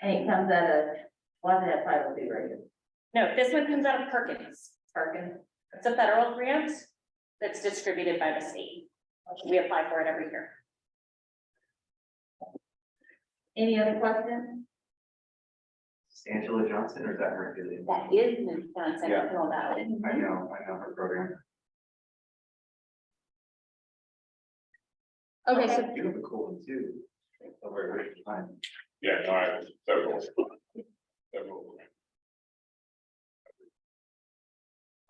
And it comes out of, what's that title be rated? No, this one comes out of Perkins. Perkins? It's a federal grant that's distributed by the state. We apply for it every year. Any other questions? Angela Johnson, or is that Hercules? That is Ms. Johnson, Yeah. Canal Valley. I know her program. Okay, so You have a cool one too. Over a time. Yeah, no, I have several.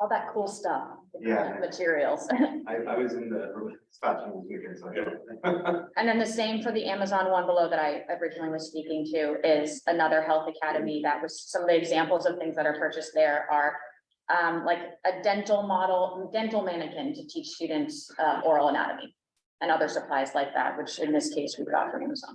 all that cool stuff. Yeah. Materials. I was in the spots this weekend, so. I- And then the same for the Amazon one below that I originally was speaking to is another health academy. That was some of the examples of things that are purchased there are like a dental mannequin to teach students oral anatomy and other supplies like that, which in this case we got from Amazon.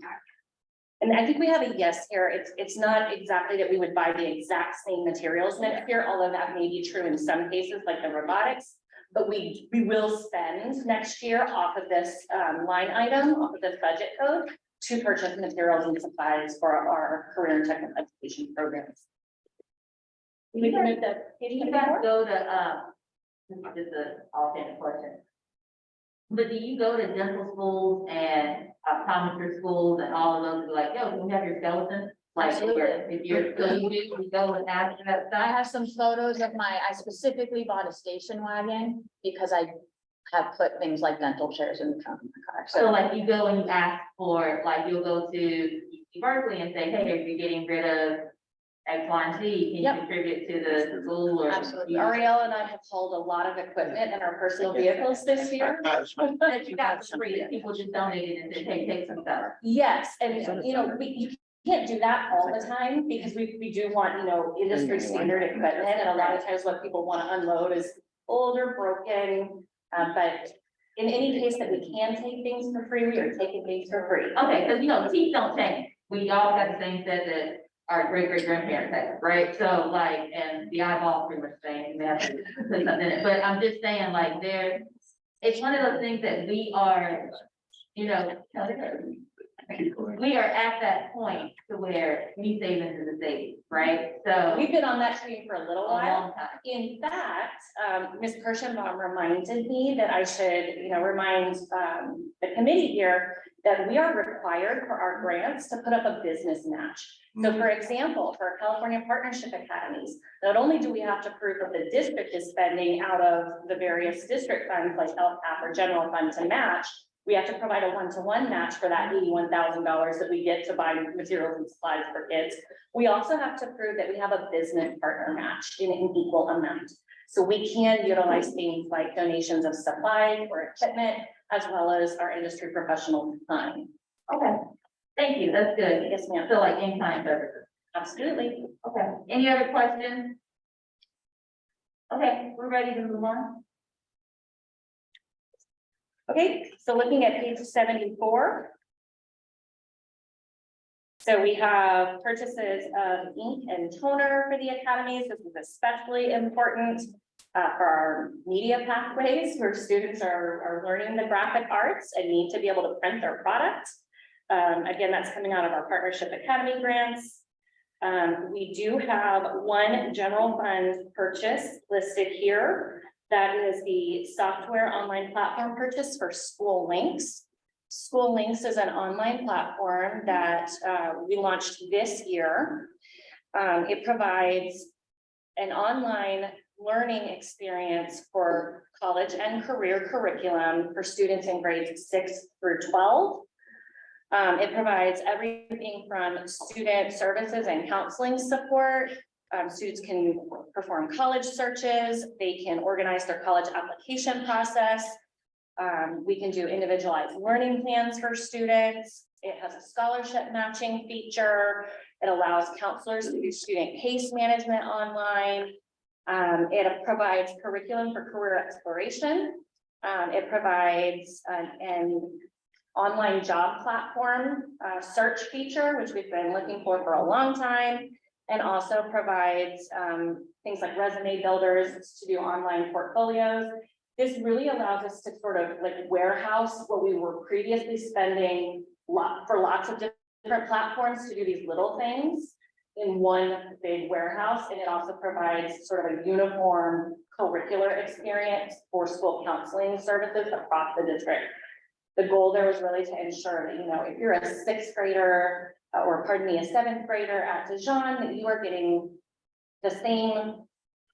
And I think we have a yes here. It's not exactly that we would buy the exact same materials next year, although that may be true in some cases, like the robotics. But we will spend next year off of this line item, off of this budget code, to purchase materials and supplies for our career and technical education programs. We can move the Do page you guys go to, this is just an offhand question. But do you go to dental schools and optometry schools and all of those, like, yo, can we have your skeleton? Like, if you're, so you go and ask for that I stuff? have some photos of I specifically bought a station wagon because I have put things like dental chairs in the trunk of my car. So like you go and you ask for, like, you'll go to UC Berkeley and say, hey, if you're getting rid of X, Y, and Z, can Yep. you contribute to the school or? Absolutely. Ariel and I have hauled a lot of equipment in our personal vehicles this year. That you got for free, that people just donated and said, hey, take some stuff. Yes, and you know, you can't do that all the time because we do want, industry standard equipment. And a lot of times what people want to unload is old or broken. But in any case that we can take things for free, we are taking things for free. Okay, because teeth don't change. We all got the same set that our great grandparents had, right? So like, and the eyeball pretty much the same, you may have to put something in it, but I'm just saying like it's one of those things that we are, we are at that point to where me savings is a savings, right? So. We've been on that train for a little A while. long time. In fact, Ms. Kirschenbaum reminded me that I should, remind the committee here that we are required for our grants to put up a business match. So for example, for California Partnership Academies, not only do we have to prove that the district is spending out of the various district funds like LCAP or general fund to match, we have to provide a one-to-one match for that $81,000 that we get to buy materials and supplies for kids. We also have to prove that we have a business partner match in an equal amount. So we can utilize things like donations of supplies or equipment, as well as our industry professional time. Okay, thank you, that's good. Yes, ma'am. So like in-kind services. Absolutely. Okay, any other questions? Okay, we're ready to move on. Okay, so looking at page 74. So we have purchases of ink and toner for the academies. This is especially important for our media pathways where students are learning the graphic arts and need to be able to print their product. Again, that's coming out of our Partnership Academy grants. We do have one general fund purchase listed here. That is the software online platform purchase for School Links. School Links is an online platform that we launched this year. It provides an online learning experience for college and career curriculum for students in grades 6 through 12. It provides everything from student services and counseling support. Students can perform college searches. They can organize their college application process. We can do individualized learning plans for students. It has a scholarship matching feature. It allows counselors to do student case management online. It provides curriculum for career exploration. It provides an online job platform search feature, which we've been looking for a long time, and also provides things like resume builders to do online portfolios. This really allows us to sort of like warehouse what we were previously spending for lots of different platforms to do these little things in one big warehouse. And it also provides sort of a uniform curricular experience for school counseling services across the district. The goal there was really to ensure that, you know, if you're a 6th grader, or pardon me, a 7th grader at Dijon, that you are getting the same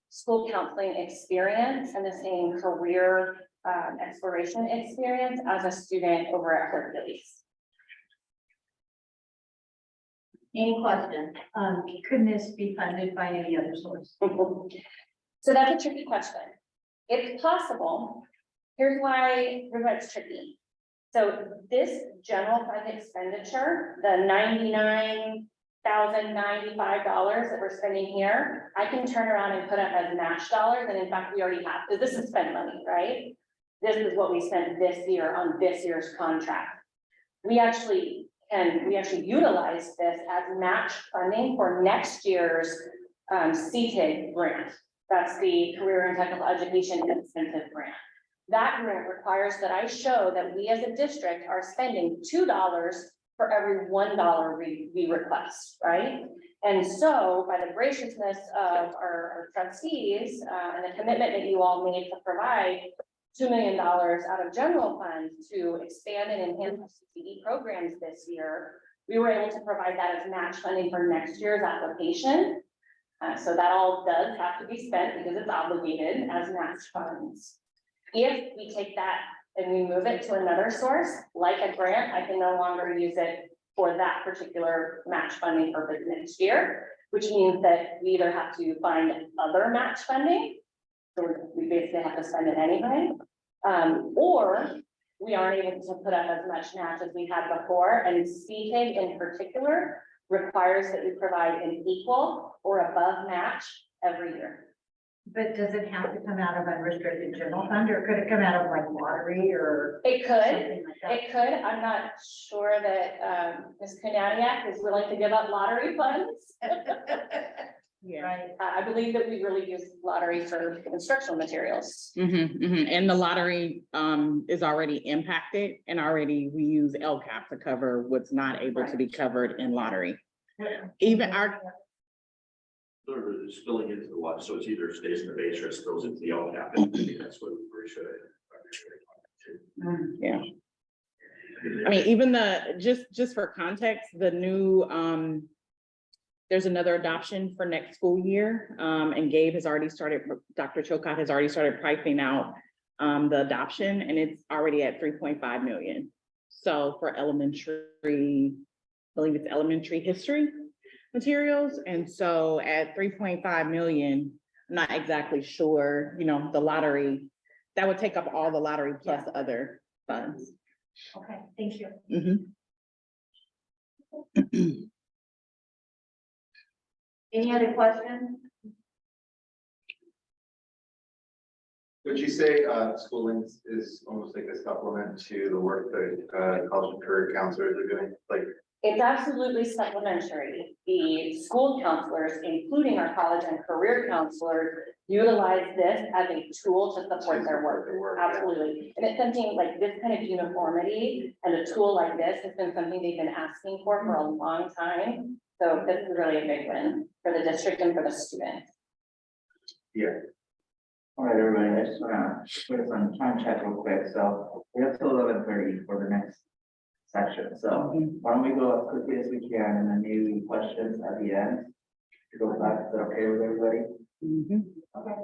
school counseling experience and the same career exploration experience as a student over at Hercules. Any questions? Couldn't this be funded by any other source? So that's a tricky question. It's possible. Here's why it's tricky. So this general fund expenditure, the $99,095 that we're spending here, I can turn around and put up as match dollars. And in fact, we already have, because this is spend money, right? This is what we spent this year on this year's contract. We actually utilize this as match funding for next year's CTIG grant. That's the Career and Technical Education Incentive Grant. That grant requires that I show that we as a district are spending $2 for every $1 we request, right? And so by the graciousness of our trustees and the commitment that you all made to provide $2 million out of general funds to expand and enhance CTE programs this year, we were able to provide that as match funding for next year's application. So that all does have to be spent because it's obligated as match funds. If we take that and we move it to another source, like a grant, I can no longer use it for that particular match funding purpose next year, which means that we either have to find other match funding, so we basically have to spend it anyway, or we aren't able to put up as much match as we had before, and CTIG in particular requires that we provide an equal or above match every year. But does it have to come out of unrestricted general fund, or could it come out of like lottery or? It could, something like that? it could. I'm not sure that Ms. Kunadiak is willing to give up lottery funds. Yeah. Right. I believe that we really use lottery for instructional materials. And the lottery is already impacted, and already we use LCAP to cover what's not able to be covered in lottery. Even our, Sort of spilling into the water, so it's either stays in the base or it spills into the LCAP. I think that's what we should. yeah. I mean, even just for context, the new, there's another adoption for next school year. And Gabe has already started, Dr. Chilcott has already started pricing out the adoption, and it's already at 3.5 million. So for elementary, I believe it's elementary history materials. And so at 3.5 million, I'm not exactly sure, you know, the lottery, that would take up all the lottery plus other funds. Okay, thank you. Any other questions? Would you say schooling is almost like a supplement to the work that college and career counselors are doing? Like, It's absolutely supplementary. The school counselors, including our college and career counselors, utilize this as a tool to support their work. Absolutely. And it's something like this kind of uniformity, and a tool like this has been something they've been asking for a long time. So this is really a big win for the district and for the students. Yeah. All right, everybody, I just wanna put us on time check real quick. So we have till 11:30 for the next section, so why don't we go as quickly as we can and then maybe questions at the end? To go back, is that okay with everybody? Okay.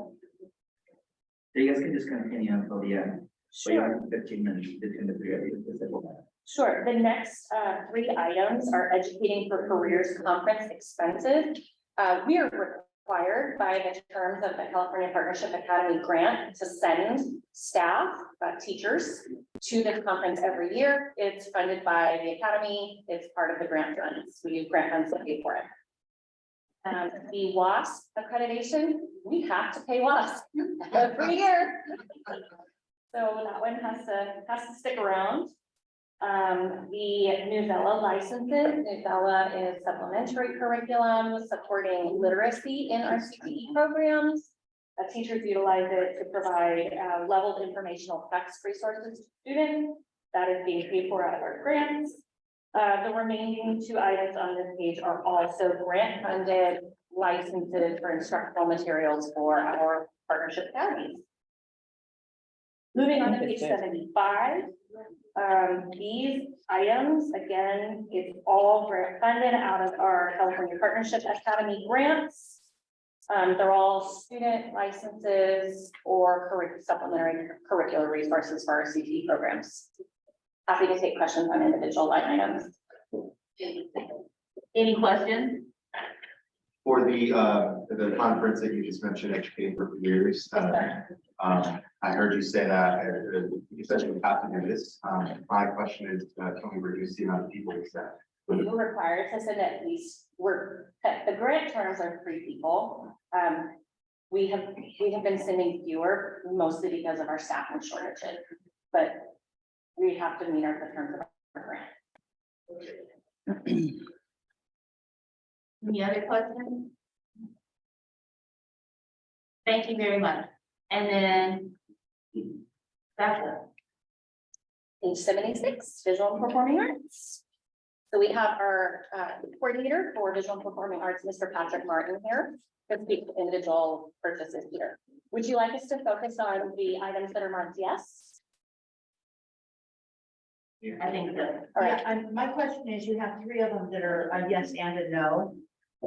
So you guys can just continue until the end. So you have 15 minutes between the three of you. Is that okay? Sure. The next three items are educating for careers conference expenses. We are required by the terms of the California Partnership Academy grant to send staff, teachers, to this conference every year. It's funded by the academy. It's part of the grant funds. We use grant funds to pay for it. The WASP accreditation, we have to pay WASP every year. So that one has to stick around. The Newsela licenses, Newsela is supplementary curriculum supporting literacy in our CTE programs. Teachers utilize it to provide leveled informational text resources to students. That is being paid for out of our grants. The remaining two items on this page are also grant funded licenses for instructional materials for our partnership academies. Moving on to page 75. These items, again, it's all grant funded out of our California Partnership Academy grants. They're all student licenses or supplementary curricular resources for our CTE programs. Happy to take questions on individual line items. Any questions? For the conference that you just mentioned, Educating for Careers, I heard you say that you said we have to do this. My question is, can we reduce the amount of people we send? We're required to send at least, the grant terms are 3 people. We have been sending fewer, mostly because of our staffing shortages, but we have to meet the terms of our grant. Any other questions? Thank you very much. And then that's it. Page 76, visual and performing arts. So we have our coordinator for visual and performing arts, Mr. Patrick Martin here, to speak to individual purchases here. Would you like us to focus on the items that are marked yes? I think so. All right. Yeah, my question is, you have 3 of them that are a yes and a no.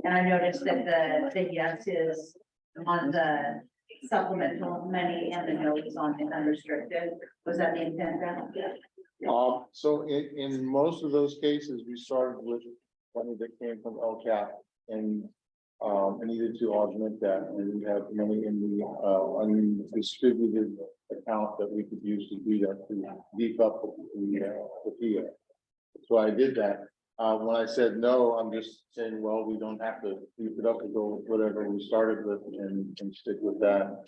And I noticed that the yes is on the supplemental money and the no is on the unrestricted. Was that the intent? So in most of those cases, we started with money that came from LCAP and needed to augment that, and we have money in the undistributed account that we could use to do that, to beef up the PO. So I did that. When I said no, I'm just saying, well, we don't have to beef it up to go with whatever we started with and stick with that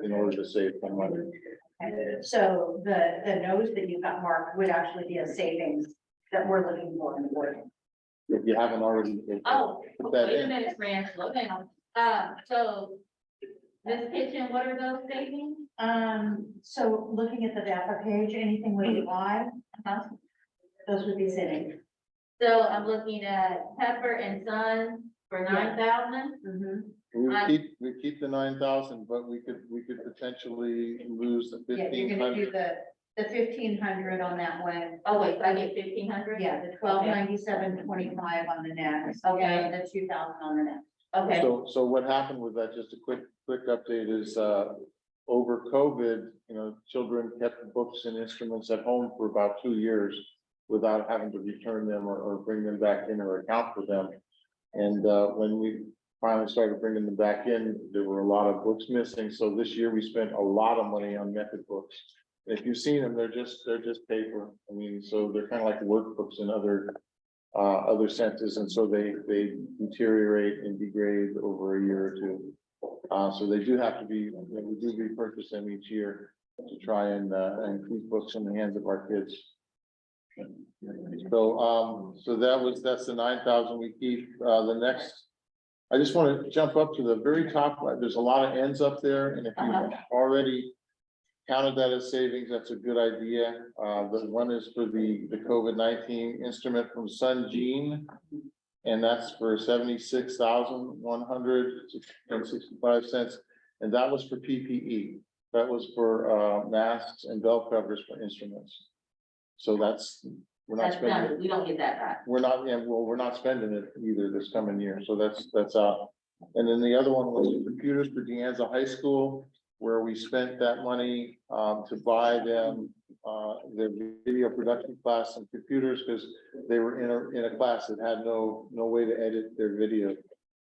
in order to save some money. So the no's that you got marked would actually be a savings that we're looking for in the board. If you haven't already. Oh, put that wait a in. minute, Fran, slow down. So this kitchen, what are those savings? So looking at the data page, anything with Y, those would be savings. So I'm looking at Pepper and Son for 9,000. We keep the 9,000, but we could potentially lose the Yeah, you're 1,500. gonna do the 1,500 on that one. Oh, wait, I get 1,500? Yeah, the 1297.25 on the next. Okay. And the 2,000 on the next. Okay, So what happened with that, just a quick update is, over COVID, children kept books and instruments at home for about 2 years without having to return them or bring them back in or account for them. And, when we finally started bringing them back in, there were a lot of books missing. So this year we spent a lot of money on method books. If you've seen them, they're just paper. I mean, so they're kind of like workbooks in other senses, and so they deteriorate and degrade over a year or two. So they do have to be, we do repurchase them each year to try and keep books in the hands of our kids. So that's the 9,000 we keep. The next, I just want to jump up to the very top. There's a lot of ends up there, and if you already counted that as savings, that's a good idea. The one is for the COVID-19 instrument from Sun Gene, and that's for 76,165 cents. And that was for PPE. That was for masks and belt covers for instruments. So that's we're not That's spending, done, we don't get that back. we're not, yeah, well, we're not spending it either this coming year, so that's out. And then the other one was computers for De Anza High School, where we spent that money, to buy them, their video production class and computers, because they were in a class that had no way to edit their video.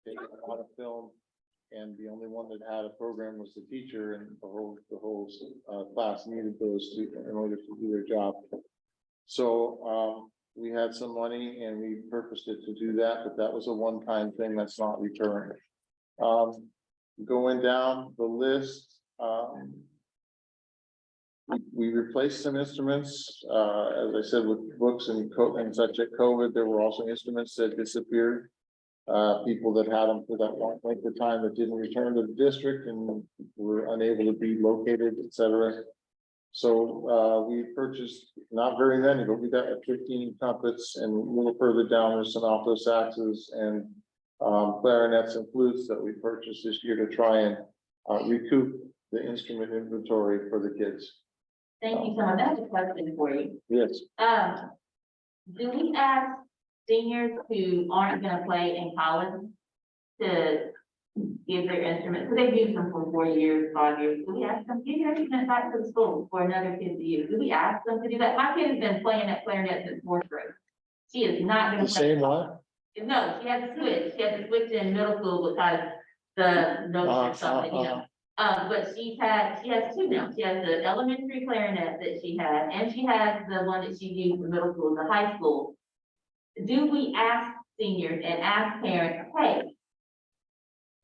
They didn't know how to film, and the only one that had a program was the teacher, and the whole class needed those in order to do their job. So, we had some money and we purposed it to do that, but that was a one-time thing that's not recurring. Going down the list, we replaced some instruments, as I said, with books and such at COVID. There were also instruments that disappeared. People that had them for that long length of time that didn't return to the district and were unable to be located, et cetera. So, we purchased not very many, but we got 15 trumpets, and a little further down, there's some alto saxes and clarinets and flutes that we purchased this year to try and recoup the instrument inventory for the kids. Thank you so much. I have a question for you. Yes. Do we ask seniors who aren't gonna play in college to give their instruments? So they've used them for 4 years, 5 years. Do we ask them, give your instrument back to the school for another kid to use? Do we ask them to do that? My kid has been playing that clarinet since 4th grade. She is not gonna The play. same one? No, she has to switch. She has to switch in middle school because the notes or something, you know. But she has 2 now. She has the elementary clarinet that she had, and she has the one that she used in middle school, the high school. Do we ask seniors and ask parents, hey,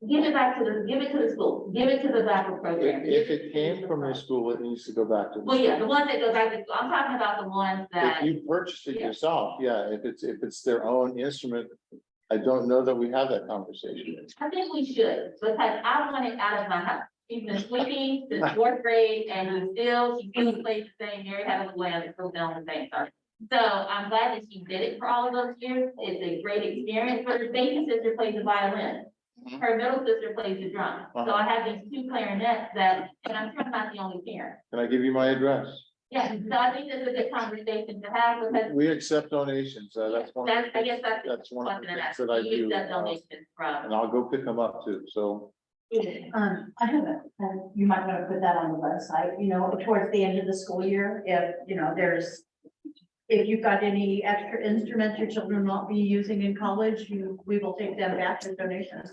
give it to the school, give it to the backup program? If it came from the school, it needs to go back to. the Well, yeah, the school. ones that go back to, I'm talking about the ones that. If you purchased it Yeah. yourself, yeah, if it's their own instrument, I don't know that we have that conversation. I think we should, because I want it out of my house. She's been sleeping since 4th grade and she still plays the same, Mary had a way and still doing the same stuff. So I'm glad that she did it for all of those years. It's a great experience, but her baby sister plays the violin. Her middle sister plays the drum. So I have these 2 clarinets that, and I'm sure I'm not the only parent. Can I give you my address? Yeah, so I think that's a good conversation to have because We accept donations, that's one. I guess that's. That's one of the something things that that I you do, accept donations from. and I'll go pick them up too, so. I have a, and you might want to put that on the website, you know, towards the end of the school year, if, you know, if you've got any extra instruments your children will not be using in college, we will take them back as donations.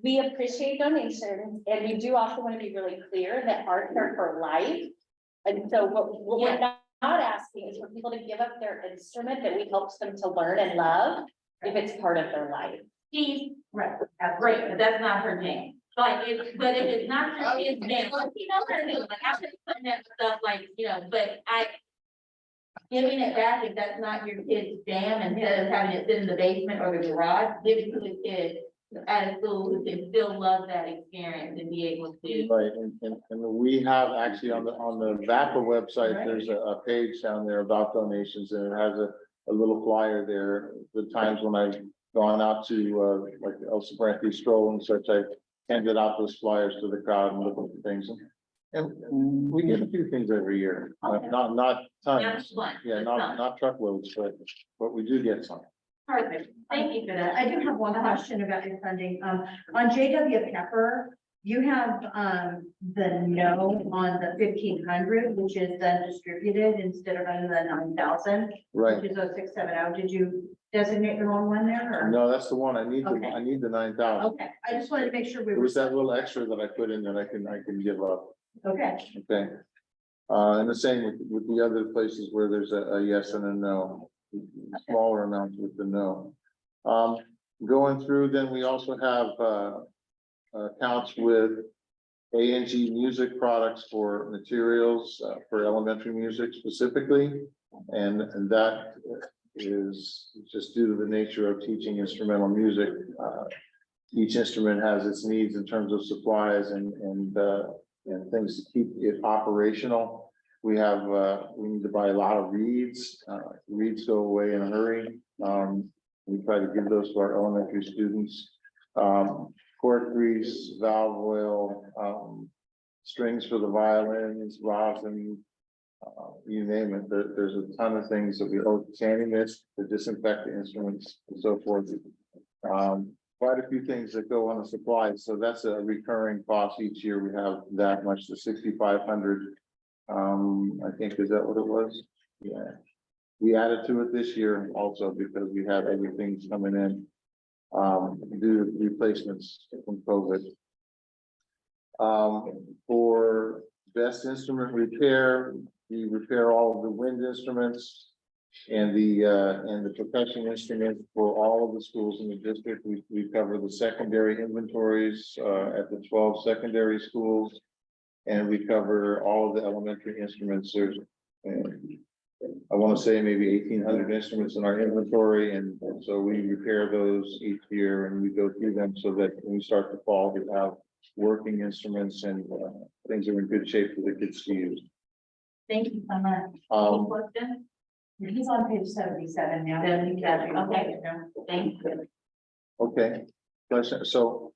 We appreciate donations, and we do also want to be really clear that arts are for life. And so what we're not asking is for people to give up their instrument that we helped them to learn and love, if it's part of their life. She's Right. great, but that's not her jam. But if it's not your kid's jam, like, you know what I mean, like, I'm just putting that stuff like, you know, but giving it back, if that's not your kid's jam, instead of having it sit in the basement or the garage, give it to the kid at a school who can still love that experience and be able to. Right, and we have actually on the VAPA website, there's a page down there about donations, and it has a little flyer there. The times when I've gone out to, like El Sabranti Stroll and such, I handed out those flyers to the crowd and looked at things. And we get a few things every year, not tons, That's one, yeah, but some. not truckloads, but we do get some. Perfect, thank you for that. I do have one question about your funding. On JW Pepper, you have, the no on the 1,500, which is then distributed instead of on the 9,000. Right. Which is 0670. Did you designate the wrong one there or? No, that's the one. I need Okay. the 9,000. Okay, I just wanted to make sure we It were. was that little extra that I put in that I can give up. Okay, Okay. And the same with the other places where there's a yes and a no, smaller amounts with the no. Going through, then we also have, accounts with A&G Music Products for materials, for elementary music specifically. And that is just due to the nature of teaching instrumental music. Each instrument has its needs in terms of supplies and things to keep it operational. We need to buy a lot of reeds. Reeds go away in a hurry. We try to give those to our elementary students. Cork grease, valve oil, strings for the violins, rosin, you name it, there's a ton of things that we hold, sanding mist, to disinfect the instruments and so forth. Quite a few things that go on the supplies, so that's a recurring cost each year. We have that much, the 6,500. I think, is that what it was? Yeah. We added to it this year also because we have everything's coming in. Due to replacements from COVID. For best instrument repair, we repair all of the wind instruments and the percussion instruments for all of the schools in the district. We cover the secondary inventories at the 12 secondary schools. And we cover all of the elementary instruments. There's, I want to say maybe 1,800 instruments in our inventory, and so we repair those each year and we go through them so that when we start the fall, we have working instruments and things are in good shape for the kids to use. Thank you so much. Any questions? He's on page 77 now. Okay, thank you. Okay, so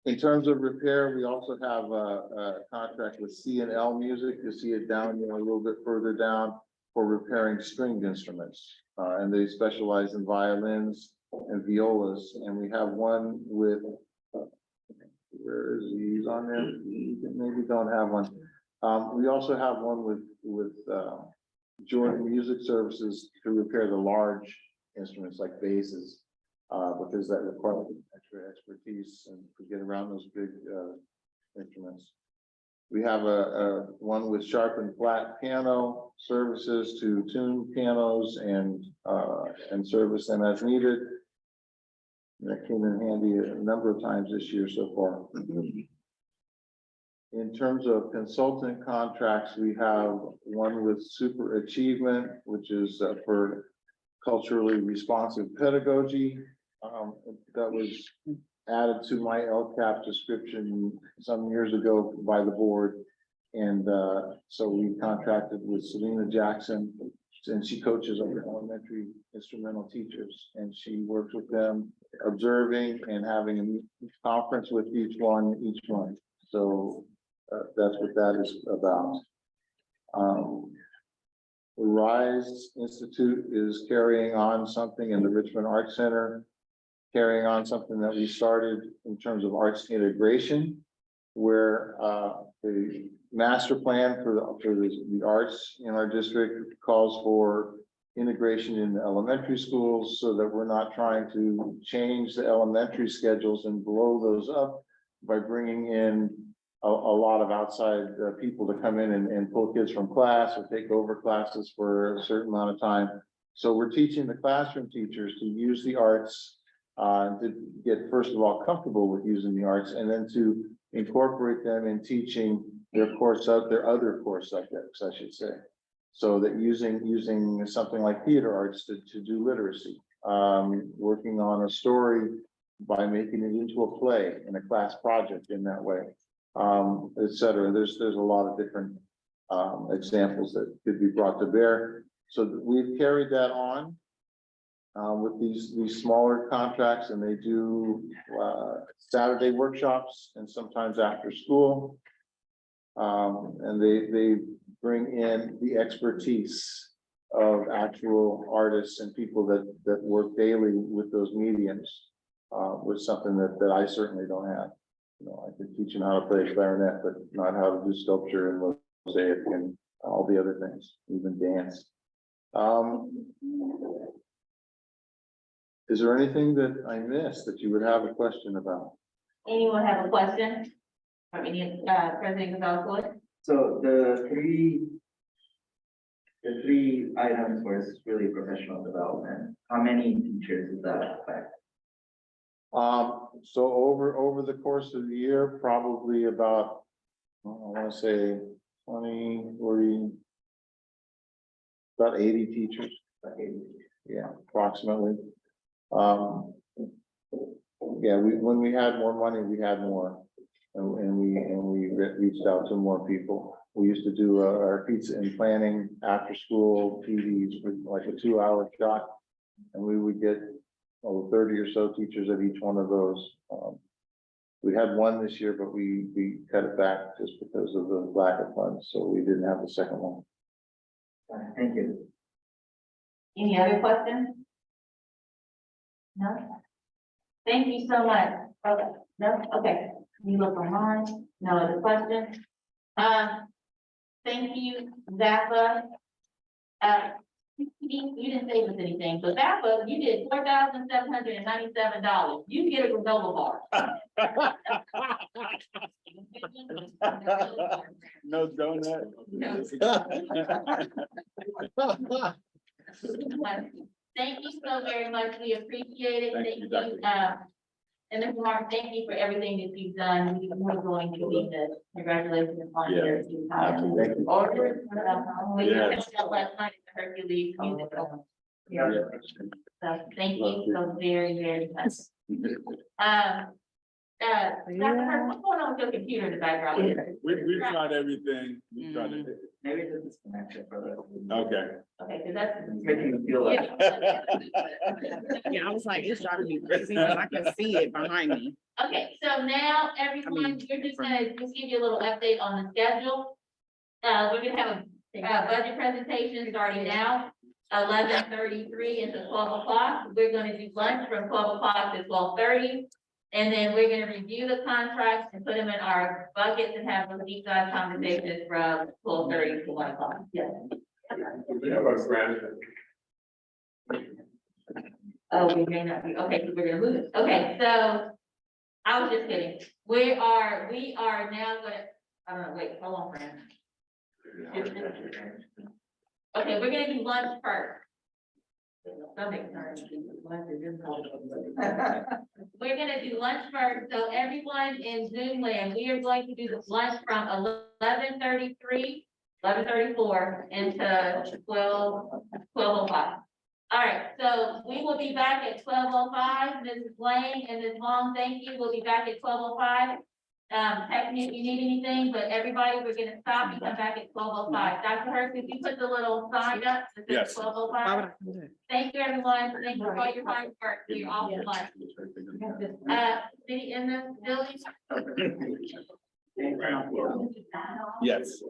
in terms of repair, we also have a contract with C&L Music. You see it down, a little bit further down, for repairing stringed instruments. And they specialize in violins and violas. And we have one with, where is he? He's on there? Maybe don't have one. We also have one with Jordan Music Services to repair the large instruments like basses. Because that requires extra expertise and to get around those big instruments. We have a one with Sharp and Flat Piano Services to tune pianos and service them as needed. That came in handy a number of times this year so far. In terms of consultant contracts, we have one with Super Achievement, which is for culturally responsive pedagogy. That was added to my LCAP description some years ago by the board. And so we contracted with Selena Jackson, and she coaches our elementary instrumental teachers. And she works with them, observing and having a conference with each one each month. So that's what that is about. The RISE Institute is carrying on something in the Richmond Arts Center, carrying on something that we started in terms of arts integration, where the master plan for the arts in our district calls for integration in the elementary schools so that we're not trying to change the elementary schedules and blow those up by bringing in a lot of outside people to come in and pull kids from class or take over classes for a certain amount of time. So we're teaching the classroom teachers to use the arts, to get, first of all, comfortable with using the arts, and then to incorporate them in teaching their other core subjects, I should say. So that using something like theater arts to do literacy, working on a story by making it into a play and a class project in that way, et cetera. There's a lot of different examples that could be brought to bear. So we've carried that on with these smaller contracts, and they do Saturday workshops and sometimes after school. And they bring in the expertise of actual artists and people that work daily with those mediums, with something that I certainly don't have. I could teach them how to play clarinet, but not how to do sculpture and mosaic and all the other things, even dance. Is there anything that I missed that you would have a question about? Anyone have a question? From any, President Gonzalez? So the three items was really professional development. How many teachers does that affect? So over the course of the year, probably about, I want to say 20, 40, about 80 teachers. Yeah, approximately. Yeah, when we had more money, we had more. And we reached out to more people. We used to do our pizza and planning after school PDs with like a 2-hour shot. And we would get 30 or so teachers at each one of those. We had one this year, but we cut it back just because of the lack of funds. So we didn't have the second one. Thank you. Any other questions? No? Thank you so much. Okay, no, okay. You look online, no other questions? Thank you, Zappa. You didn't save us anything, but Zappa, you did $4,797. You get a granola bar. No donut. Thank you so very much. We appreciate it. Thank Thank you, you. Dr. And Mr. Mark, thank you for everything that you've done. We're going to be the congratulations on your. Absolutely. Thank you. We Yes. finished up last night at the Hercules musical. Yeah. So thank you so very, very much. Dr. Hurst, what's going on with your computer in the background? We tried everything. We tried it. Maybe it's a disconnection, brother. Okay. Okay, because that's. It's making you feel like. Yeah, I was like, it's driving me crazy, but I can see it behind me. Okay, so now everyone, we're just gonna just give you a little update on the schedule. We're gonna have a budget presentation starting now, 11:33 until 12 o'clock. We're gonna do lunch from 12 o'clock to 12:30. And then we're gonna review the contracts and put them in our buckets and have a deep dive conversations from 12:30 to 1 o'clock. Yes. We have a grant. Oh, we may not be, okay, so we're gonna lose it. Okay, so I was just kidding. We are now gonna, I don't know, wait, hold on, friend. Okay, we're gonna do lunch first. We're gonna do lunch first, so everyone in Zoom land, we are going to do the lunch from 11:34 into 12:05. All right, so we will be back at 12:05. Mrs. Lane and Ms. Long, thank you. We'll be back at 12:05. Text me if you need anything, but everybody, we're gonna stop and come back at 12:05. Dr. Hurst, if you put the little sign up, that says Yes. 12:05. Thank you, everyone. Thank you for all your hard work. We're off the lunch. City in the building. Yes.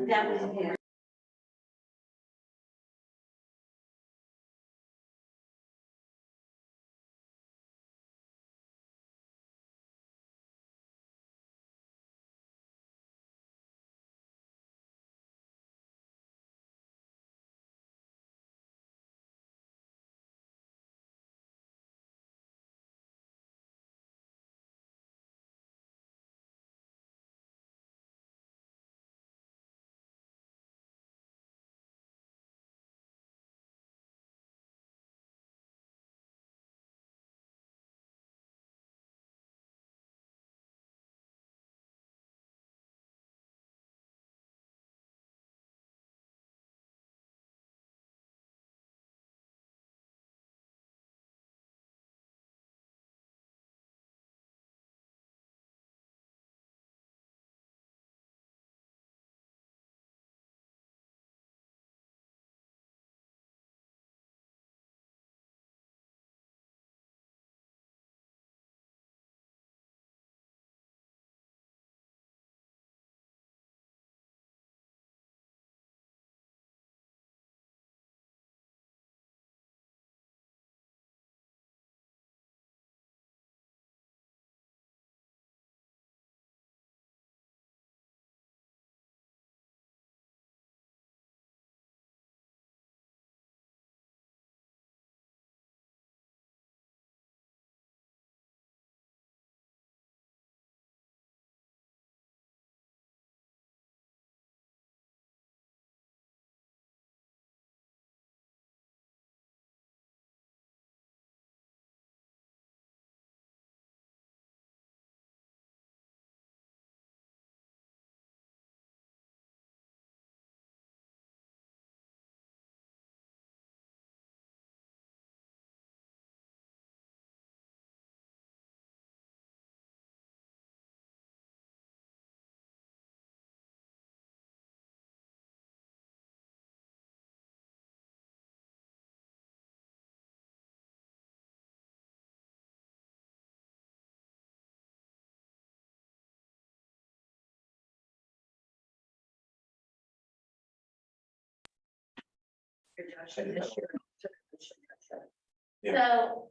That was. suggestion this year. So,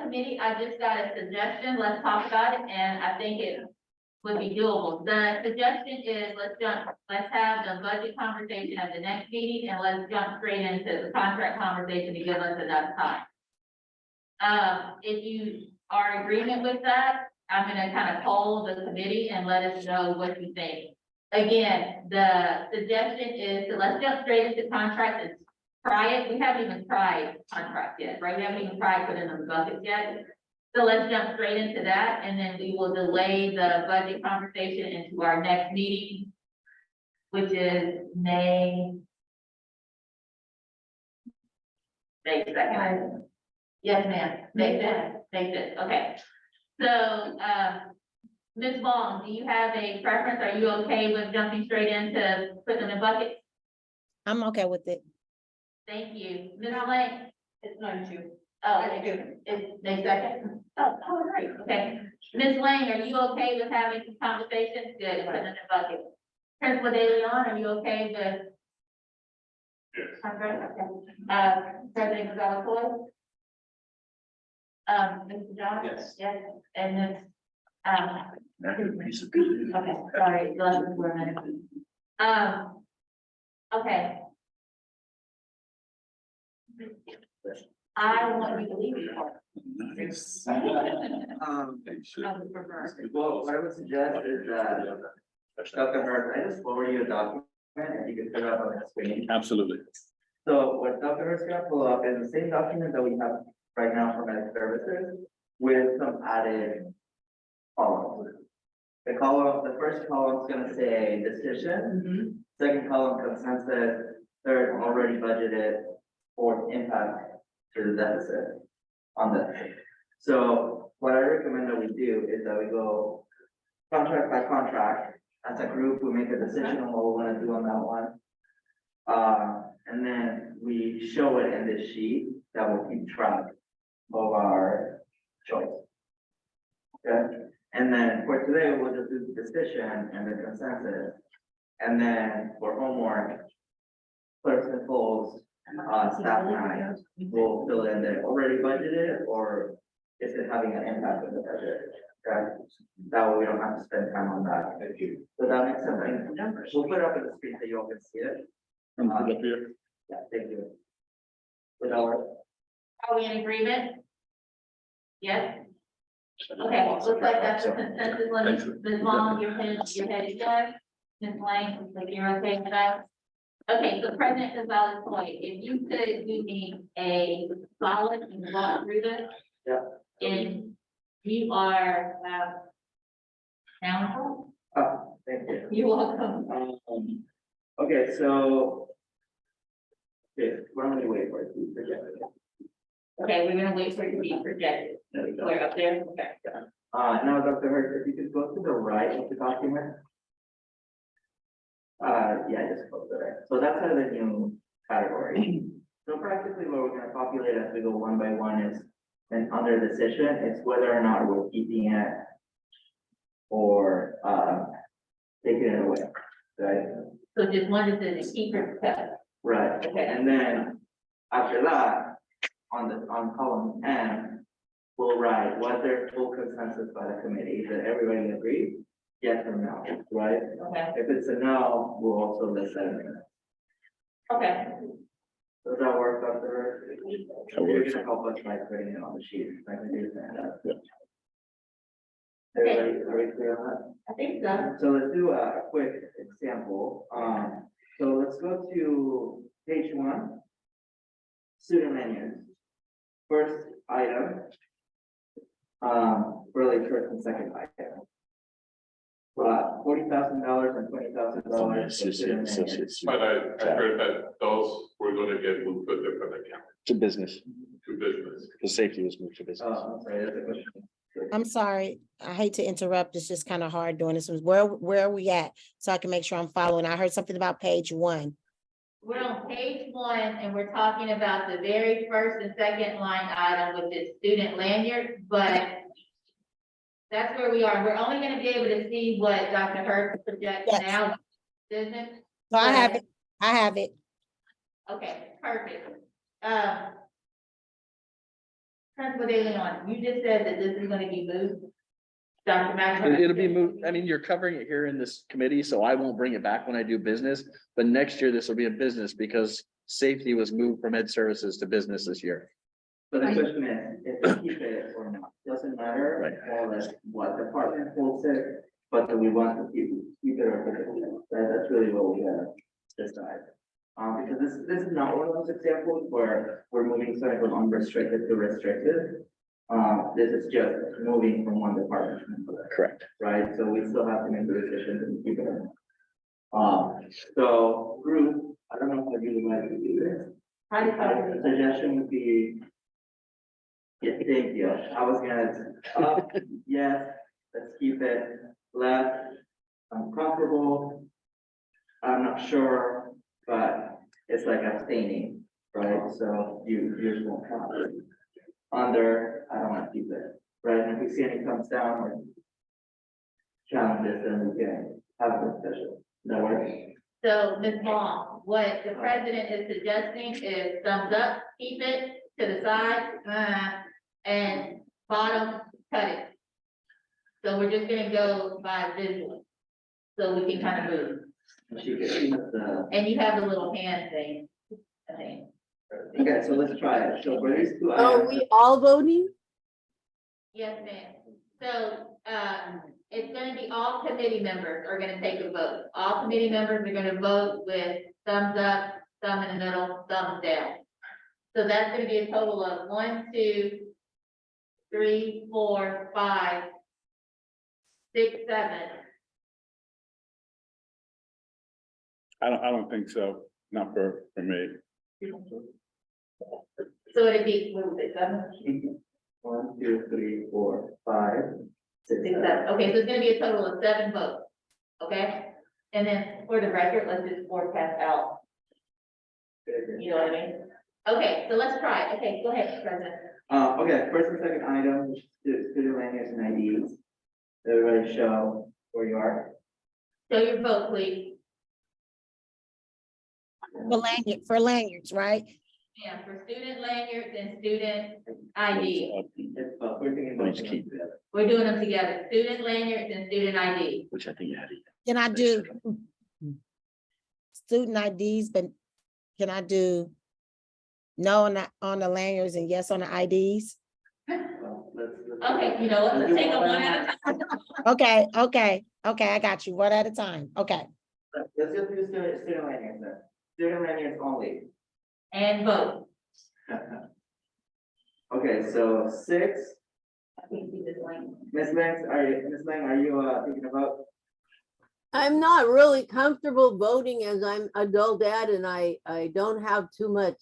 committee, I just got a suggestion, let's talk about it, and I think it would be doable. The suggestion is, let's have the budget conversation at the next meeting, and let's jump straight into the contract conversation to give us enough time. If you are in agreement with that, I'm gonna kind of poll the committee and let us know what you think. Again, the suggestion is to let's jump straight into contracts and try it. We haven't even tried contract yet, right? We haven't even tried putting them in buckets yet. So let's jump straight into that, and then we will delay the budget conversation into our next meeting, which is May 2nd. Yes, ma'am. May 5th, okay. So, Ms. Vaughn, do you have a preference? Are you okay with jumping straight into putting them in buckets? I'm okay with it. Thank you. Ms. Lane? It's 9/2. Oh, it's May 2nd? Oh, all right, okay. Ms. Lane, are you okay with having some conversations? Good, putting them in buckets. Principal De Leon, are you okay with? Yes. President Gonzalez-Floyd? Mr. John? Yes. Yes, and then, okay, sorry, less than 4 minutes. Okay. I want you to leave it. I would prefer. Well, what I would suggest is that, Dr. Hurst, I just forward you a document and you can put it up on the screen. Absolutely. So what Dr. Hurst gonna pull up is the same document that we have right now for medical services with some added columns. The first column is gonna say decision, second column consensus, third already budgeted, fourth impact to the deficit on this. So what I recommend that we do is that we go contract by contract. As a group, we make a decision on what we want to do on that one. And then we show it in this sheet that will keep track of our choice. Okay, and then for today, we'll just do the decision and the consensus. And then for homework, clerks and polls, staff and I will fill in the already budgeted or is it having an impact on the budget? Okay, that way we don't have to spend time on that. Thank you. So that makes sense. We'll put it up in the screen so you all can see it. Yeah, thank you. With our. Are we in agreement? Yes? Okay, looks like that's the consensus. Let me, Ms. Long, your head is yes. Ms. Lang, looks like you're okay with that. Okay, so President Gonzalez-Floyd, if you could do me a solid and walk through this. Yep. And you are, now, Thank you. you're welcome. Okay, so. Okay, we're gonna wait for it to be projected. Okay, we're gonna wait for it to be projected. There we go. We're up there, okay. Now, Dr. Hurst, if you could go to the right of the document. Yeah, just close it right. So that's kind of the new category. So practically what we're gonna populate as we go one by one is, and under decision, it's whether or not we're keeping it or, taking it away, right? So just one decision, keep it cut. Right, Okay. and then after that, on column M, we'll write, was there full consensus by the committee? Did everybody agree? Yes or no, right? Okay, If it's a no, we'll also list that in there. okay. Does that work, Dr.? That You're works. gonna help us by putting it on the sheet. I can do that. Yeah. Everybody, are we clear on that? I think so. So let's do a quick example. So let's go to page 1. Student menus. First item. Really first and second item. $40,000 and $20,000. But I heard that those were gonna get moved to a different account, To business, to business. the safety was moved to business. Oh, I'm sorry, that's a question. I'm sorry. I hate to interrupt. It's just kind of hard doing this. Where are we at? So I can make sure I'm following. I heard something about page 1. We're on page 1 and we're talking about the very first and second line item with the student lanyard, but that's where we are. We're only gonna be able to see what Dr. Hurst projects Yes. now. Business. So I have it. I have it. Okay, perfect. Principal De Leon, you just said that this is gonna be moved. Dr. McIntyre. It'll be moved, I mean, you're covering it here in this committee, so I won't bring it back when I do business, but next year this will be a business because safety was moved from ed services to business this year. So the question is, if we keep it or not, doesn't matter, more or less what department holds it, but do we want to keep it or keep it? That's really what we gotta decide. Because this is not one of those examples where we're moving something from unrestricted to restricted. This is just moving from one department to another. Correct. Right, so we still have to make the decision to keep it or not. So group, I don't know if you would like to do this. My suggestion would be. Yeah, thank you. I was gonna, up, yes, let's keep it. Left, I'm comfortable. I'm not sure, but it's like abstaining, right? So you just won't count. Under, I don't want to keep it, right? And if we see any comes down or challenges, then we can have a discussion. That works. So, Ms. Long, what the president is suggesting is thumbs up, keep it to the side, and bottom, cut it. So we're just gonna go by visual, so we can kind of move. And you have the little hand thing, I think. Okay, so let's try it. So for these two Are items. we all voting? Yes, ma'am. So, it's gonna be all committee members are gonna take a vote. All committee members are gonna vote with thumbs up, thumb in the middle, thumbs down. So that's gonna be a total of 1, 2, 3, 4, 5, 6, 7. I don't think so, not for me. So it'd be, what was it, 7? 1, 2, 3, 4, 5, 6, 6, 7. Okay, so it's gonna be a total of 7 votes, okay? And then for the record, let's just forecast out, you know what I mean? Okay, so let's try it. Okay, go ahead, President. Okay, first and second item, which is student lanyards and IDs. Everybody show where you are. Show your vote, please. For lanyards, right? Yeah, for student lanyards and student ID. We're doing them together, student lanyards and student ID. Which I think you had. Can I do student IDs, but can I do no on the lanyards and yes on the IDs? Okay, you know what, let's take them one at a time. Okay, I got you, one at a time, okay. Let's just do student lanyards then. Student lanyards only. And vote. Okay, so 6, I think we just like. Ms. Lang, are you thinking about? I'm not really comfortable voting as I'm adult ed and I don't have too much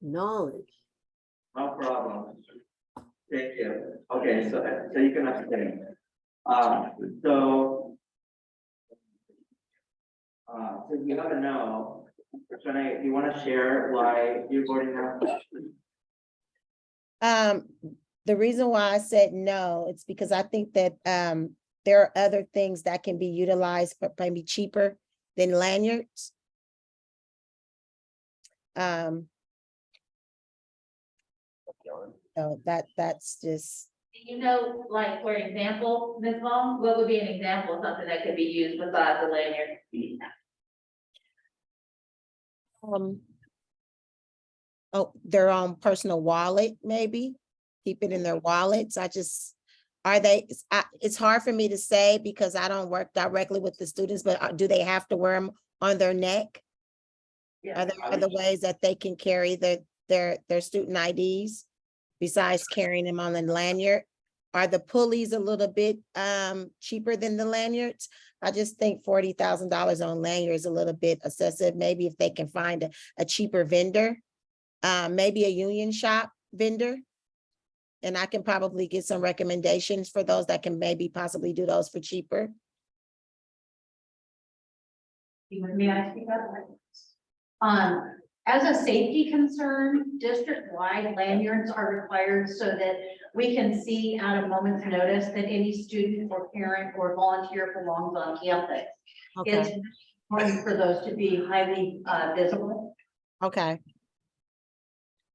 knowledge. No problem. Thank you. Okay, so you can abstain. So since we have a no, Shanae, do you want to share why you're voting no? The reason why I said no, it's because I think that there are other things that can be utilized, but maybe cheaper than lanyards. So that's just. You know, like, for example, Ms. Long, what would be an example of something that could be used besides the lanyard? Their own personal wallet, maybe, keep it in their wallets. It's hard for me to say because I don't work directly with the students, but do they have to wear them on their neck? Yeah. Are there other ways that they can carry their student IDs besides carrying them on the lanyard? Are the pulleys a little bit cheaper than the lanyards? I just think $40,000 on lanyard is a little bit excessive. Maybe if they can find a cheaper vendor, maybe a union shop vendor. And I can probably get some recommendations for those that can maybe possibly do those for cheaper. May I speak up? As a safety concern, district-wide lanyards are required so that we can see at a moment's notice that any student or parent or volunteer belongs on campus. Okay. It's important for those to be highly visible. Okay.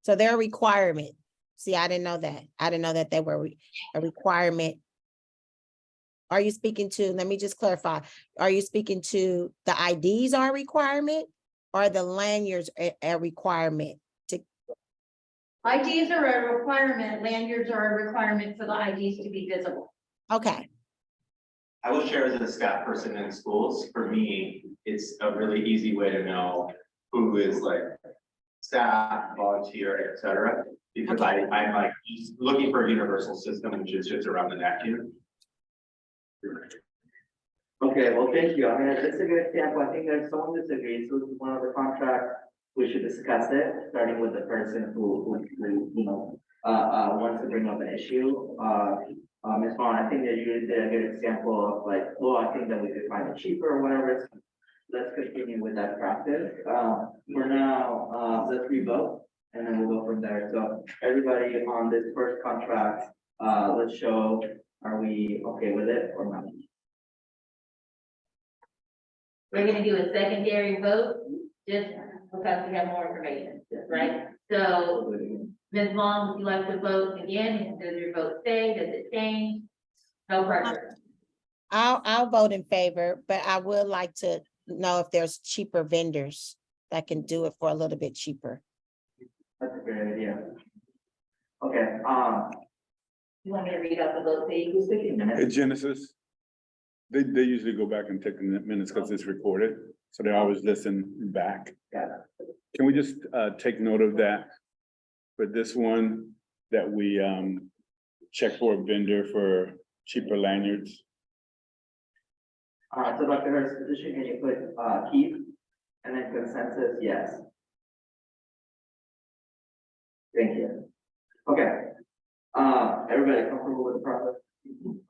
So they're a requirement. See, I didn't know that. I didn't know that they were a requirement. Are you speaking to, let me just clarify, are you speaking to the IDs are a requirement or the lanyards a requirement? IDs are a requirement, lanyards are a requirement for the IDs to be visible. Okay, I will share as a staff person in schools, for me, it's a really easy way to know who is like staff, volunteer, et cetera. Because I'm like just looking for a universal system, which is just around the neck here. Okay, well, thank you. I mean, it's a good example. I think there's someone disagrees with one of the contracts. We should discuss it, starting with the person who you know, wants to bring up an issue. Ms. Vaughn, I think that you did a good example of like, well, I think that we could find it cheaper or whatever. Let's continue with that practice. For now, let's revote and then we'll go from there. So everybody on this first contract, let's show, are we okay with it or not? We're gonna do a secondary vote, just because we have more information, right? So, Ms. Vaughn, would you like to vote again? Does your vote stay? Does it change? No pressure. I'll vote in favor, but I would like to know if there's cheaper vendors that can do it for a little bit cheaper. That's a great idea. Okay, You want me to read out the vote, please? Who's taking minutes? At Genesis, they usually go back and take the minutes because it's recorded, so they always listen back. Can we just take note of that for this one, that we check for a vendor for cheaper lanyards? so Dr. Hurst, position, can you put Keith and then consensus, yes. Thank you. Okay. Everybody comfortable with the process?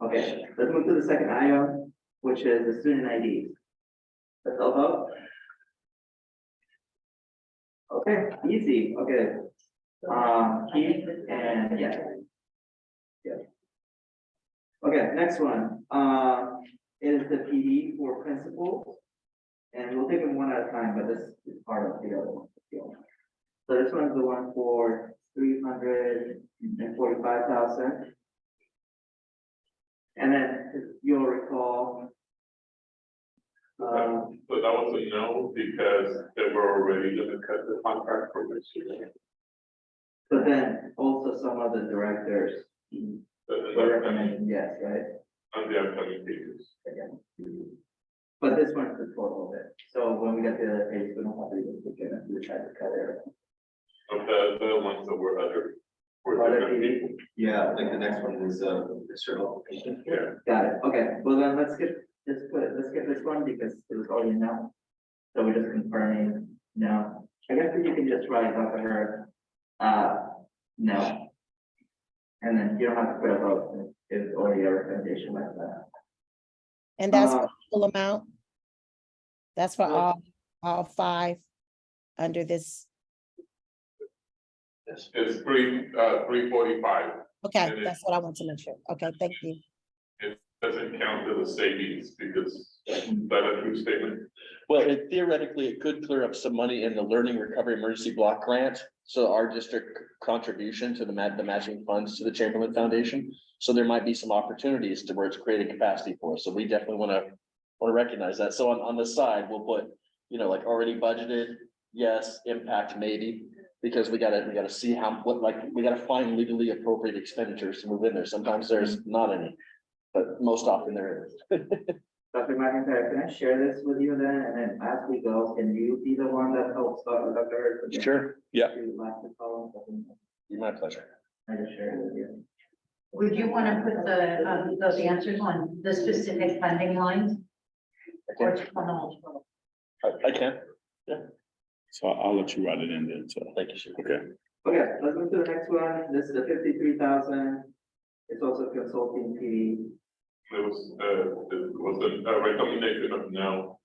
Okay, let's move to the second item, which is the student IDs. Let's all vote. Okay, easy, okay. Keith and yeah. Yeah. Okay, next one, is the PD for principals. And we'll take them one at a time, but this is part of the other one. So this one's the one for 345,000. And then if you'll recall. So that was a no, because they were already gonna cut the contract for this year. But then also some of the directors were recommending yes, right? On the upcoming pages. Again. But this one's the total of it. So when we get to the other page, we don't have to even begin it. We try to cut it. Of the ones that were other. Other PD? Yeah, I think the next one is external. Yeah. Got it. Okay, well then let's skip this one because it was already no. So we're just confirming no. I guess that you can just write Dr. No. And then you don't have to put a vote. It's already a recommendation like that. And that's for the full amount? That's for all five under this? It's 345. Okay, And that's what I want to make sure. Okay, thank you. It doesn't count to the savings because that's a true statement. Well, theoretically, it could clear up some money in the Learning Recovery Emergency Block Grant. So our district contribution to the matching funds to the Chamberlain Foundation. So there might be some opportunities to where it's creating capacity for us. So we definitely want to recognize that. So on the side, we'll put, you know, like already budgeted, yes, impact maybe. Because we gotta see we gotta find legally appropriate expenditures to move in there. Sometimes there's not any, but most often there is. Dr. McIntyre, can I share this with you then? And then as we go, can you be the one that helps Dr. Hurst? Sure, yeah. My pleasure. I just share it with you. Would you want to put those answers on the specific funding lines? Or just on the multiple? I can. Yeah. So I'll let you write it in then, so. Thank you, sir. Okay. Okay, let's move to the next one. This is the 53,000. It's also consulting fee. It was a recommendation of no.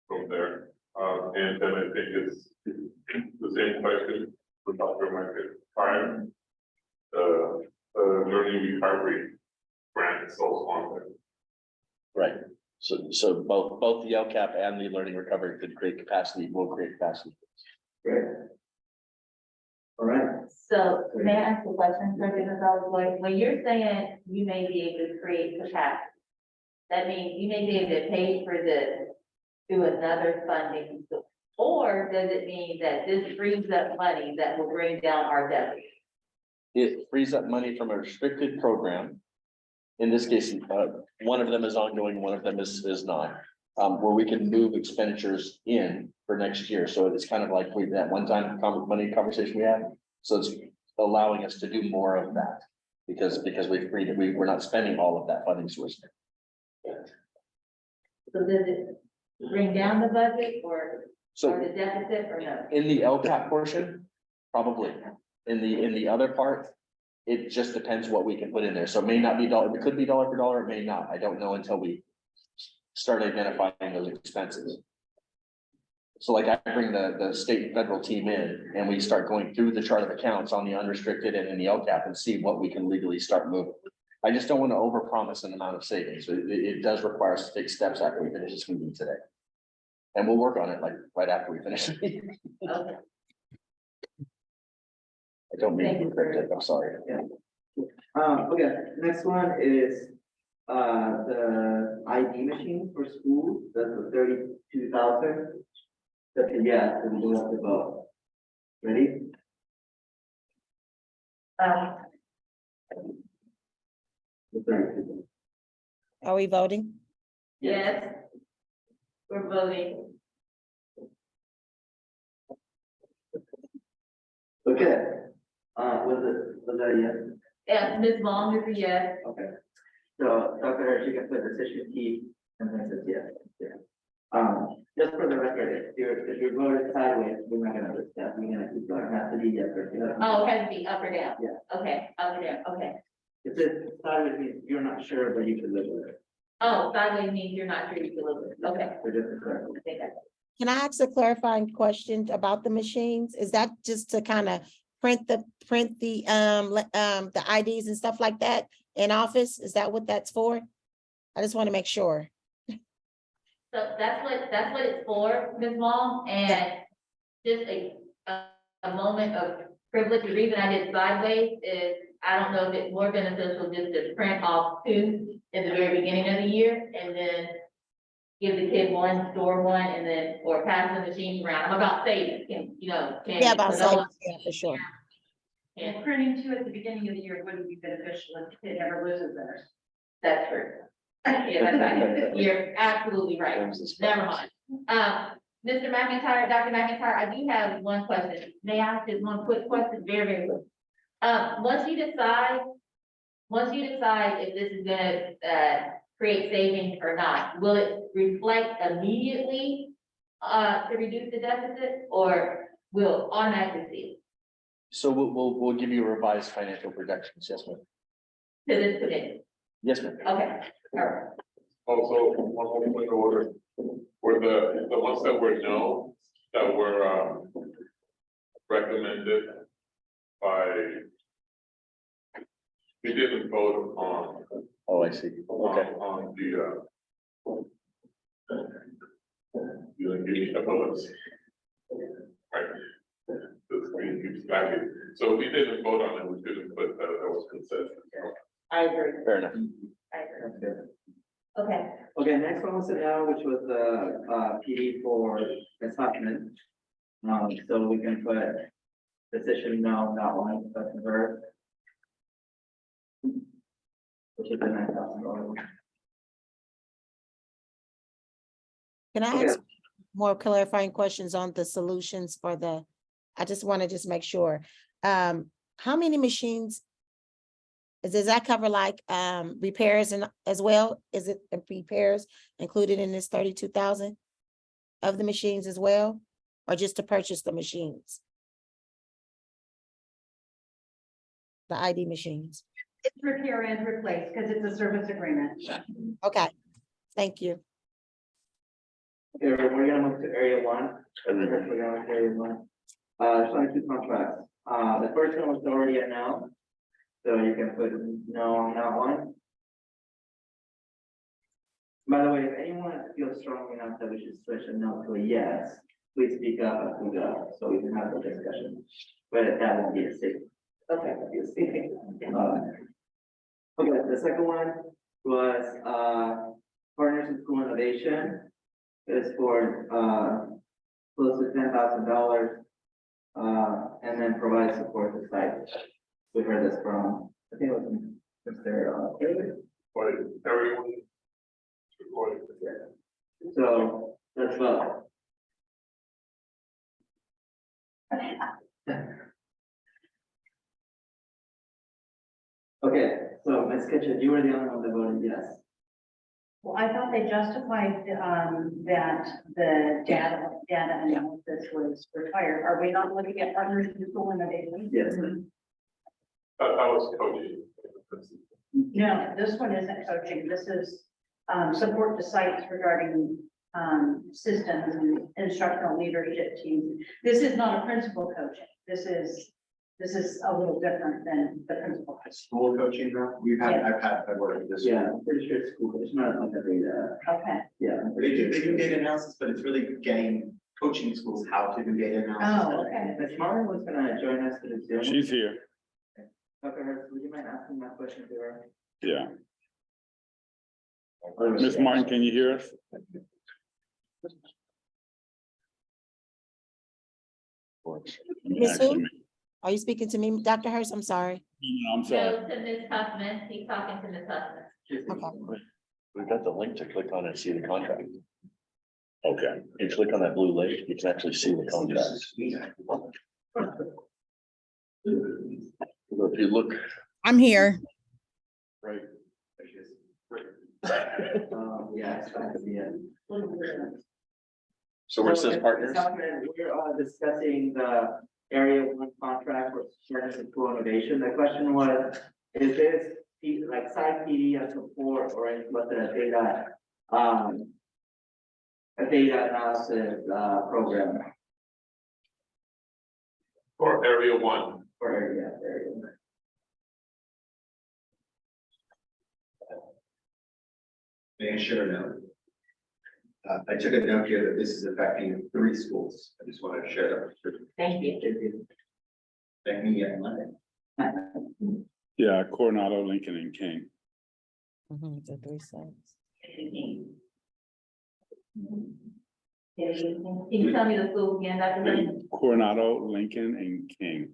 From there, and then I think it's the same question for Dr. McIntyre. The learning recovery grant is also on there. Right. So both the LCAP and the learning recovery could create capacity, will create capacity. Great. All right. So may I ask a question, President Gonzalez? Like, when you're saying you may be able to create capacity, that means you may be able to pay for this through another funding. Or does it mean that this frees up money that will bring down our debt? It frees up money from a restricted program. In this case, one of them is ongoing, one of them is not. Where we can move expenditures in for next year. So it's kind of like that one-time money conversation we had. So it's allowing us to do more of that. Because we've freed it, we're not spending all of that funding source. So does it bring down the budget or So the deficit or no? in the LCAP portion, probably. In the other part, it just depends what we can put in there. So it may not be dollar, it could be dollar for dollar, it may not. I don't know until we start identifying those expenses. So like I bring the state and federal team in and we start going through the chart of accounts on the unrestricted and in the LCAP and see what we can legally start moving. I just don't want to overpromise an amount of savings. It does require us to take steps after we finish this meeting today. And we'll work on it like right after we finish. Okay. I don't mean to be cryptic, I'm sorry. Okay, next one is, the ID machine for school, that's the 32,000. Yeah, so we do have to vote. Ready? The 32. Are we voting? Yes. We're voting. Okay, was that a yes? Yeah, Ms. Long is a yes. Okay. So Dr. Hirsch, you can put decision T and then says yes. Yeah. Just for the record, if you're voted sideways, we're not gonna accept, we're gonna keep going, have to be yes or no. Oh, it has to be up or down? Yeah. Okay, up or down, okay. If it's sideways means you're not sure, but you can live with it. Oh, sideways means you're not sure you can live with it. Okay. So just to clarify. I think that's- Can I ask a clarifying question about the machines? Is that just to kind of print the IDs and stuff like that in office? Is that what that's for? I just want to make sure. So that's what it's for, Ms. Long, and just a moment of privilege. The reason I did sideways is I don't know if it's more beneficial just to print off two in the very beginning of the year and then give the kid one, store one, and then, or pass the machine around. I'm about savings, you know. Yeah, about savings, yeah, for sure. And printing two at the beginning of the year wouldn't be beneficial if the kid never loses theirs. That's true. Yeah, that's right. You're absolutely right. Never mind. Mr. McIntyre, Dr. McIntyre, I do have one question. May I ask just one quick question? Very, very quick. Once you decide if this is gonna, create savings or not, will it reflect immediately, to reduce the deficit or will automatically see it So we'll give you revised financial projections, yes, ma'am. to this committee? Yes, ma'am. Okay, all right. Also, one more point of order, for the ones that were no, that were, recommended by, we didn't vote on. Oh, I see. Okay. On the, you know, give me a moment. Right. The screen keeps lagging, so we didn't vote on it, we didn't put, that was consensus. I agree. Fair enough. I agree. That's good. Okay, Okay, next one was now, which was the PD for assessment. So we can put decision no, not one, but convert. Which is the $9,000. Can I Okay. ask more clarifying questions on the solutions for I just want to just make sure. How many machines? Does that cover like repairs and as well? Is it repairs included in this 32,000 of the machines as well? Or just to purchase the machines? The ID machines. It's repair and replace because it's a service agreement. Okay, thank you. Okay, we're gonna move to area one. We're gonna move to area one. There's only two contracts. The first one was already announced. So you can put no on that one. By the way, if anyone feels strongly enough that we should switch a no to a yes, please speak up as we go, so we can have the discussion. But that won't be a secret. Okay. That'll be a secret. Okay, the second one was, Partners in School Innovation. Is for, close to $10,000. And then provide support to sites. We heard this from, I think it was Mr. David. But everyone. So let's vote. Okay, so Ms. Kitchen, you were the only one that voted yes. Well, I thought they justified, that the data analysis was required. Are we not looking at Partners in School Innovation? Yes. That was coaching. No, this one isn't coaching. This is, support to sites regarding, systems and instructional leadership teams. This is not a principal coaching. This is a little different than the principal. School coaching though, I've worked with this. Yeah, I'm pretty sure it's school, but it's not like a data. Okay. Yeah. They do data analysis, but it's really getting coaching schools how to do data analysis. Oh, okay. Ms. Martin was gonna join us for the Zoom. She's here. Dr. Hurst, would you mind asking that question to her? Yeah. Ms. Martin, can you hear us? Ms. who? Are you speaking to me, Dr. Hurst? I'm sorry. No, I'm sorry. No, to Ms. Huffman, he's talking to Ms. Huffman. Okay. We've got the link to click on and see the contract. Okay. You click on that blue link, you can actually see the contract. If you look I'm here. right. Yeah, it's fine to see it. So where it says partners, Ms. Huffman, we're discussing the Area 1 contract for Partners in School Innovation. The question was, is this like side PD and support, or is what the data analysis program Or area one. for area? May I share a note? I took a note here that this is affecting 3 schools. I just wanted to share that. Thank you. Thank me yet Monday. Yeah, Coronado, Lincoln, and King. The 3 sites. Can you tell me the school again, Dr. Lynn? Coronado, Lincoln, and King.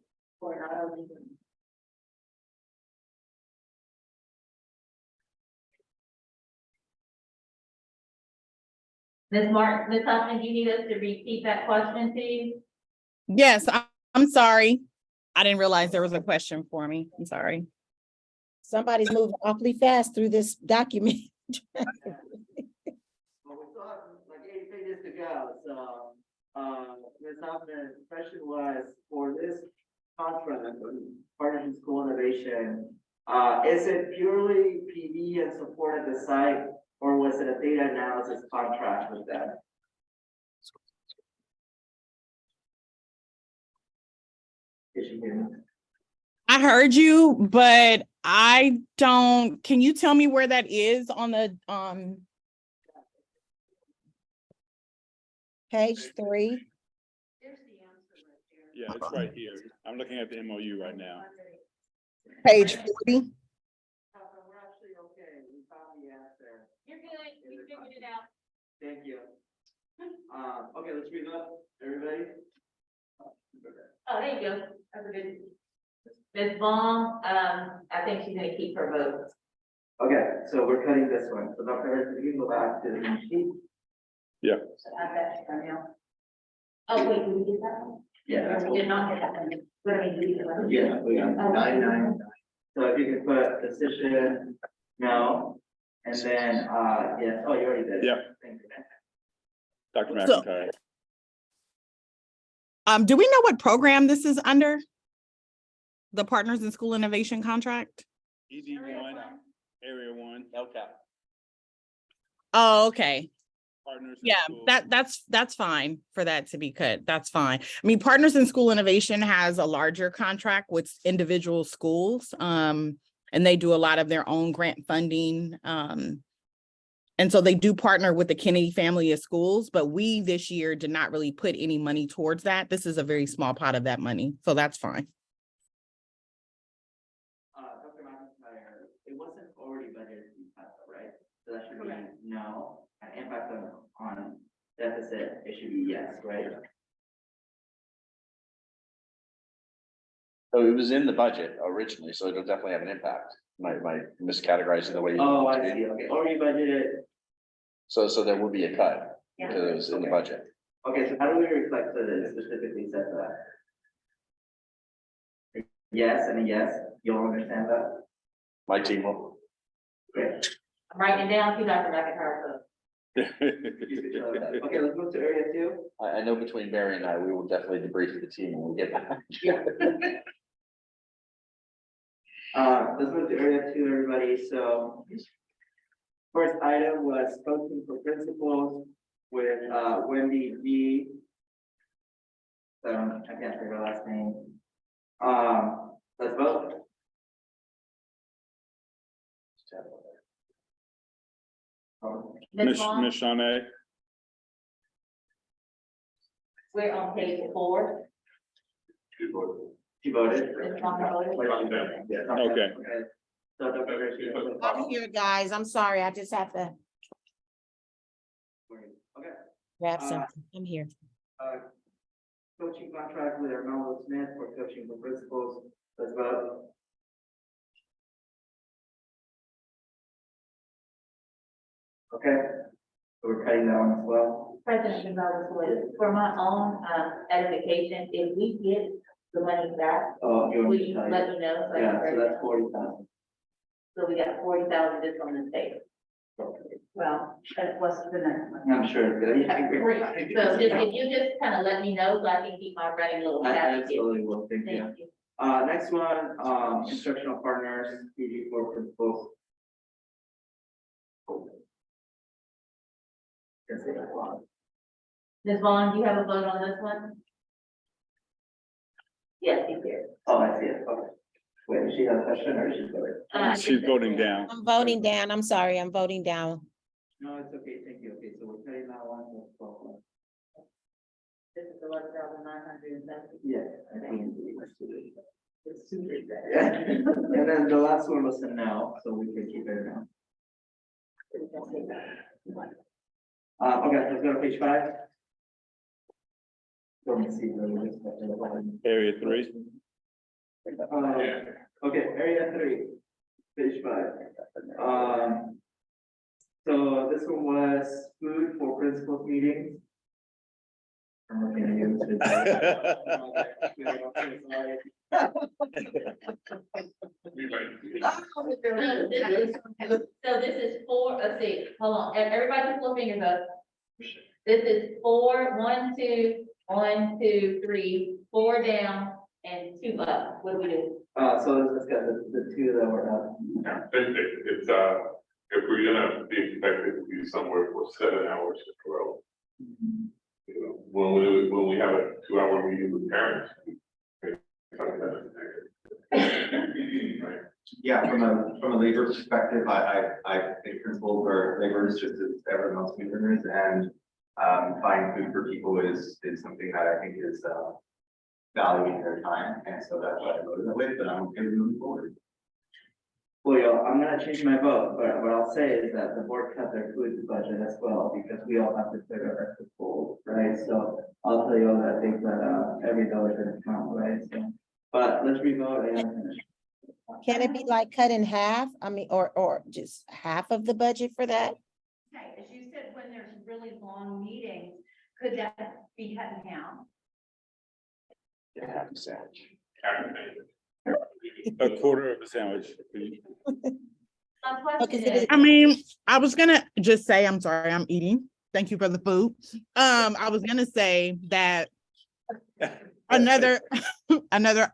Ms. Martin, Ms. Huffman, do you need us to repeat that question, please? Yes, I'm sorry. I didn't realize there was a question for me. I'm sorry. Somebody's moving awfully fast through this document. Well, we still have like 8 pages to go, so, Ms. Hoffman, the question was, for this contract, Partners in School Innovation, is it purely PD and support at the site, or was it a data analysis contract with them? Did you hear me? I heard you, but I don't, can you tell me where that is on the, Page 3. Yeah, it's right here. I'm looking at the MOU right now. page 40? We're actually okay, we found the answer. You're good, we figured it out. Thank you. Okay, let's read up, everybody. Oh, there you go. That's a good. Ms. Vaughn, I think she's gonna keep her vote. Okay, so we're cutting this one, so Dr. Harris, if you can go back to the sheet. Yeah. So add that to email. Oh, wait, did we get that one? Yeah. We did not get that one. What I mean, we did that. Yeah, we got Oh. 999. So if you could put decision, no, and then, yes, oh, you already did. Yeah. Thank you. Dr. So- McIntyre. Do we know what program this is under? The Partners in School Innovation contract? ED1, Area 1. Okay. Oh, okay. Partners in Yeah, School. that's fine for that to be cut. That's fine. I mean, Partners in School Innovation has a larger contract with individual schools. And they do a lot of their own grant funding. And so they do partner with the Kennedy family of schools, but we this year did not really put any money towards that. This is a very small pot of that money, so that's fine. Dr. McIntyre, it wasn't already budgeted to be cut, right? So that should be no, and impact on deficit, it should be yes, right? So it was in the budget originally, so it'll definitely have an impact. My miscategorizing the way. Oh, I see, okay, already budgeted, So there will be a cut, Yeah. because it was in the budget. okay, so how do we reflect that it specifically says that? Yes, and a yes, you'll understand that? My team will. Great. I'm writing it down, too, Dr. McIntyre, Okay, let's move to area 2. I know between Barry and I, we will definitely debrief the team when we get back. Let's move to area 2, everybody, so. First item was coaching for principals with Wendy G. I can't say her last name. Let's vote. Ms. Shawna, We're on page 4. She voted. Ms. Vaughn voted. Yeah. Okay. So Dr. Garcia. I'm here, guys. I'm sorry. I just have to Okay. grab something. I'm here. Coaching contract with Arnaldo Smith for coaching for principals. Let's vote. Okay, so we're cutting that one as well. President Gonzalez, for my own edification, if we get the money back, Oh, you will want me you to tell let you? me know? So I Yeah, can so break it that's down? 40,000. So we got 40,000 just on the table. Well, that was the next one. I'm sure it's good. Yeah, I agree. So just, if you just kind of let me know, so I can keep my running little. I tab. absolutely will, thank you. Thank you. Next one, instructional partners, PG for principals. Can say that a lot. Ms. Vaughn, do you have a vote on this one? Yes, you did. Oh, I see it, okay. Wait, does she have a question or is she voting? she's voting down. I'm voting down. I'm sorry. I'm voting down. No, it's okay, thank you, okay, so we're cutting that one, let's go. This is 11,970. Yeah. I think it's super bad. Yeah, and then the last one was a no, so we can keep it now. Okay, let's go to page 5. Let me see. Area 3. Okay, area 3, page 5. So this one was food for principal meetings. I'm looking at you. So this is 4, let's see, hold on, everybody put four fingers up. This is 4, 1, 2, 1, 2, 3, 4 down and 2 up. What do we do? So let's get the 2 that were up. It's, if we're gonna be expected to be somewhere for 7 hours in a row. You know, when we have a 2-hour meeting with parents. Right. Yeah, from a labor perspective, I think principals are laborers just as everyone else we learners, and buying food for people is something that I think is valuing their time, and so that's why I voted that way, but I'm okay with moving forward. Well, yo, I'm gonna change my vote, but what I'll say is that the board cut their food budget as well, because we all have to clear our extra food, right? So I'll tell you all that I think that every dollar gonna count, right? So, but let's revote and. Can it be like cut in half? I mean, or just half of the budget for that? Okay, as you said, when there's really long meetings, could that be cut in half? Yeah, exactly. A quarter of a sandwich. My question is, I mean, I was gonna just say, I'm sorry, I'm eating. Thank you for the food. I was gonna say that another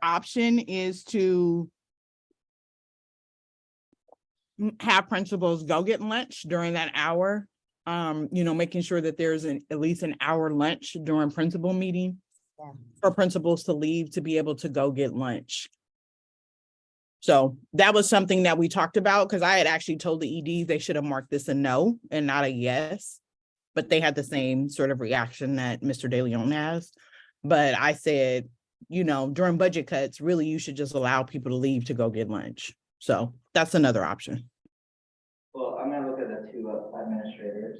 option is to have principals go get lunch during that hour. Making sure that there's at least an hour lunch during principal meeting for principals to leave to be able to go get lunch. So that was something that we talked about because I had actually told the EDs they should have marked this a no and not a yes. But they had the same sort of reaction that Mr. De Leon has. But I said, you know, during budget cuts, really, you should just allow people to leave to go get lunch. So that's another option. Well, I'm gonna look at the two administrators.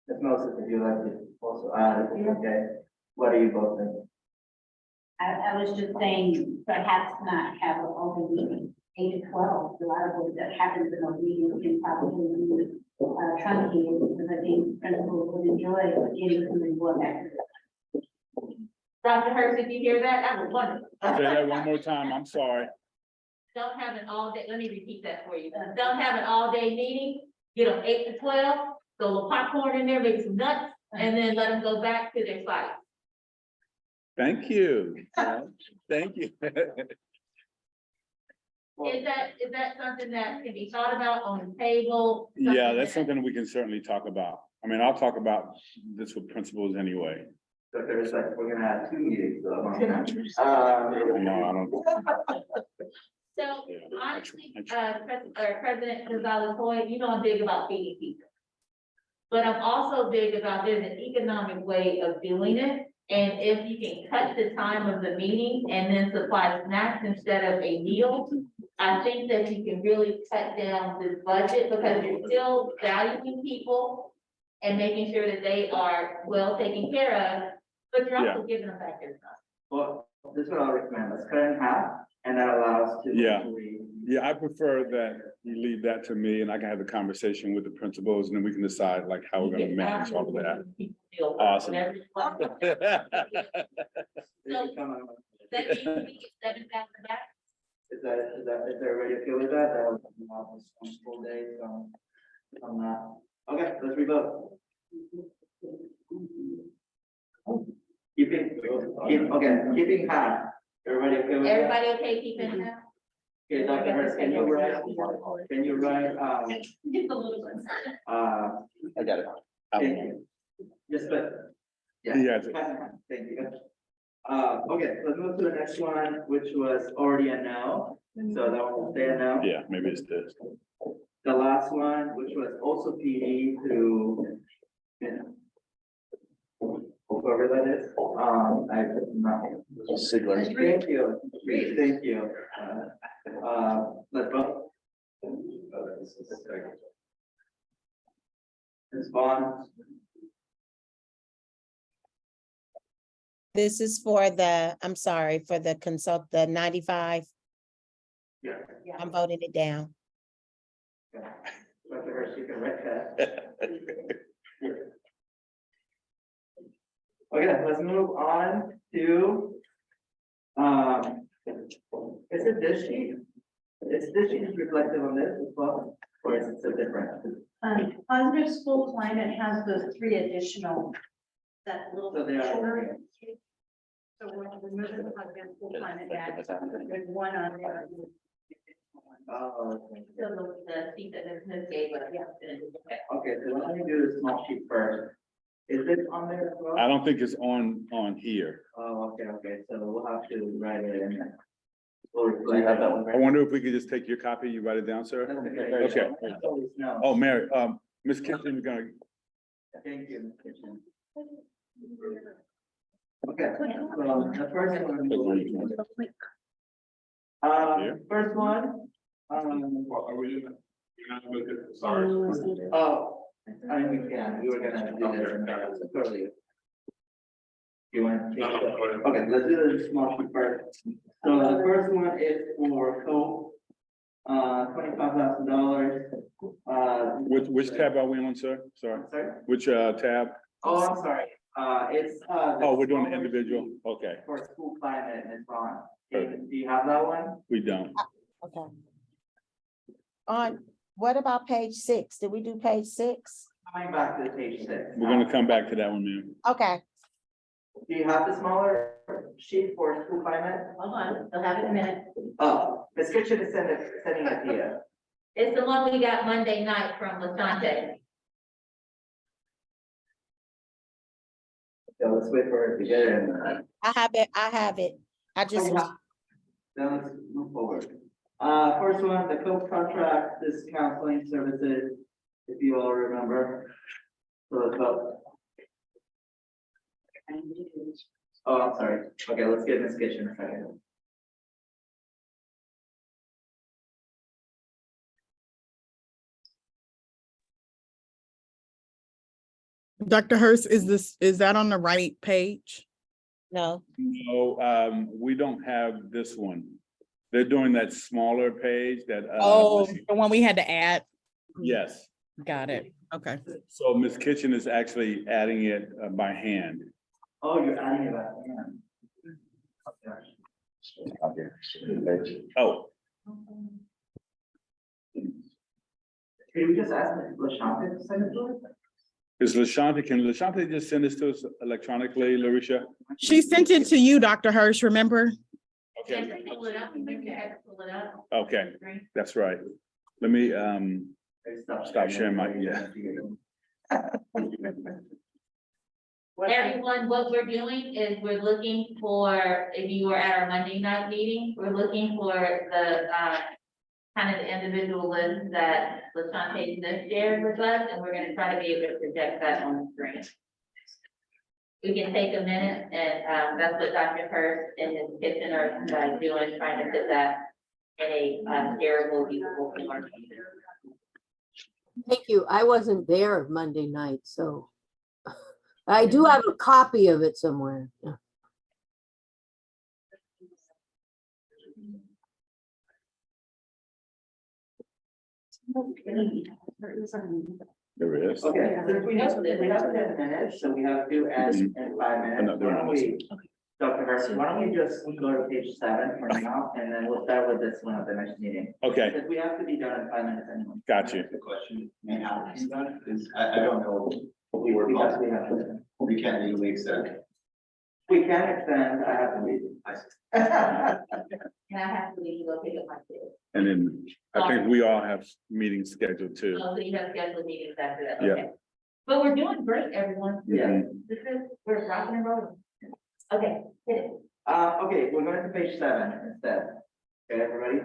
If Moses, if you like to also add, okay, what are you both thinking? I was just saying, perhaps not have an open meeting, 8 to 12, a lot of what that happens in those meetings can probably be truncated, because I think principals would enjoy getting some report back. Dr. Hurst, did you hear that? That was wonderful. Say that one more time, I'm sorry. Don't have an all day, let me repeat that for you. Don't have an all day meeting, get them 8 to 12, throw a little popcorn in there, make some nuts, and then let them go back to their site. Thank you. Thank you. Is that something that can be thought about on the table? Yeah, that's something we can certainly talk about. I mean, I'll talk about this with principals anyway. So there's like, we're gonna have two meetings, so. No, I don't. So honestly, President Gonzalez Hoy, you know I'm big about feeding people. But I'm also big about there's an economic way of doing it. And if you can cut the time of the meeting and then supply snacks instead of a meal, I think that you can really cut down this budget because you're still valuing people and making sure that they are well taken care of, but you're also giving them back their time. Well, this is what I'll recommend, let's cut it in half, and that allows to. Yeah. Yeah, I prefer that you leave that to me and I can have the conversation with the principals and then we can decide like how we're gonna manage all of that. Awesome. So that means we get 7,000 back. Is everybody okay with that? That was one full day, so. I'm not, okay, let's revote. Keeping half, everybody okay with that? Everybody okay keeping that? Okay, Dr. Hurst, can you write, Just a little bit. I got it. thank you. Just put. Yeah. Thank you. Okay, let's move to the next one, which was already a no, so that one will stay a no. Yeah, maybe it's this. The last one, which was also PD to. Whoever that is, I'm not. Sigler. Thank you, thank you. Let's vote. Ms. Vaughn, This is for the, I'm sorry, for the the 95. yeah. I'm voting it down. Dr. Hurst, you can write that. Okay, let's move on to, is it this sheet? Is this sheet reflective on this as well, or is it so different? Positive school climate has those 3 additional, that little. So they are- shorter. So we're removing the positive school climate back, there's one on there. Oh, okay. So the seat that Ms. gave us, yeah. Okay, so let me do the small sheet first. Is this on there as well? I don't think it's on here. Oh, okay, so we'll have to write it in. We'll Do you have that one? I wonder if we could just take your copy, you write it down, sir? Okay. No. Oh, Mary, Ms. Kitchen, you're gonna, Thank you, Ms. Kitchen. Okay, so the first one. First one, Are we doing? Sorry. oh, I mean, we can, we were gonna do this earlier. You want? No, go ahead. Okay, let's do the small sheet first. So the first one is for Coke, $25,000. which tab are we on, sir? Sorry, Sorry? which, tab? Oh, I'm sorry, it's. Oh, we're doing the individual, okay, For school climate and so on. Do you have that one? we don't. Okay. On, what about page 6? Did we do page 6? Coming back to page 6. We're gonna come back to that one, ma'am. Okay. Do you have the smaller sheet for school climate? Hold on, they'll have it in a minute. Oh, Ms. Kitchen is sending it to you. It's the one we got Monday night from Lasante. So let's wait for it to get in. I have it. I just, Then let's move forward. First one, the Coke contract, this counseling services, if you all remember. So let's vote. Oh, I'm sorry. Okay, let's get Ms. Kitchen a second. Dr. Hurst, is that on the right page? No. No, we don't have this one. They're doing that smaller page that. Oh, the one we had to add. Yes. Got it. Okay. So Ms. Kitchen is actually adding it by hand. Oh, you're adding it back. Oh, Can we just ask LaShanta to send it to us? is LaShanta, can LaShanta just send this to us electronically, Larisha? She sent it to you, Dr. Hirsch, remember? Okay, Pull it up, maybe I have to pull it up. okay, that's right. Let me, stop sharing my, yeah. Everyone, what we're doing is we're looking for, if you were at our Monday night meeting, we're looking for the, kind of the individual list that LaShante Smith shared with us, and we're gonna try to be able to project that on the screen. We can take a minute, and, that's what Dr. Hurst and his kitchen are doing, trying to put that in a, shareable, usable form. Thank you. I wasn't there Monday night, so I do have a copy of it somewhere. Yeah. There is. Okay, since we have 10 minutes, so we have to ask in 5 minutes. Why don't we, Dr. Hurst, why don't we just go to page 7 for now, and then we'll start with this one at the next meeting. Okay. Because we have to be done in 5 minutes anyway. Got you. The question, and how it's done is, I don't know. We were, Because we have to. we can't legally extend. We can extend, I have to leave. And I have to leave to go pick up my kids. And then I think we all have meetings scheduled too. Oh, so you have scheduled meetings after that, Yeah. okay. But we're doing great, everyone. Yeah. This is, we're rocking and rolling. Okay, hit it. Okay, we're going to page 7 instead. Okay, everybody?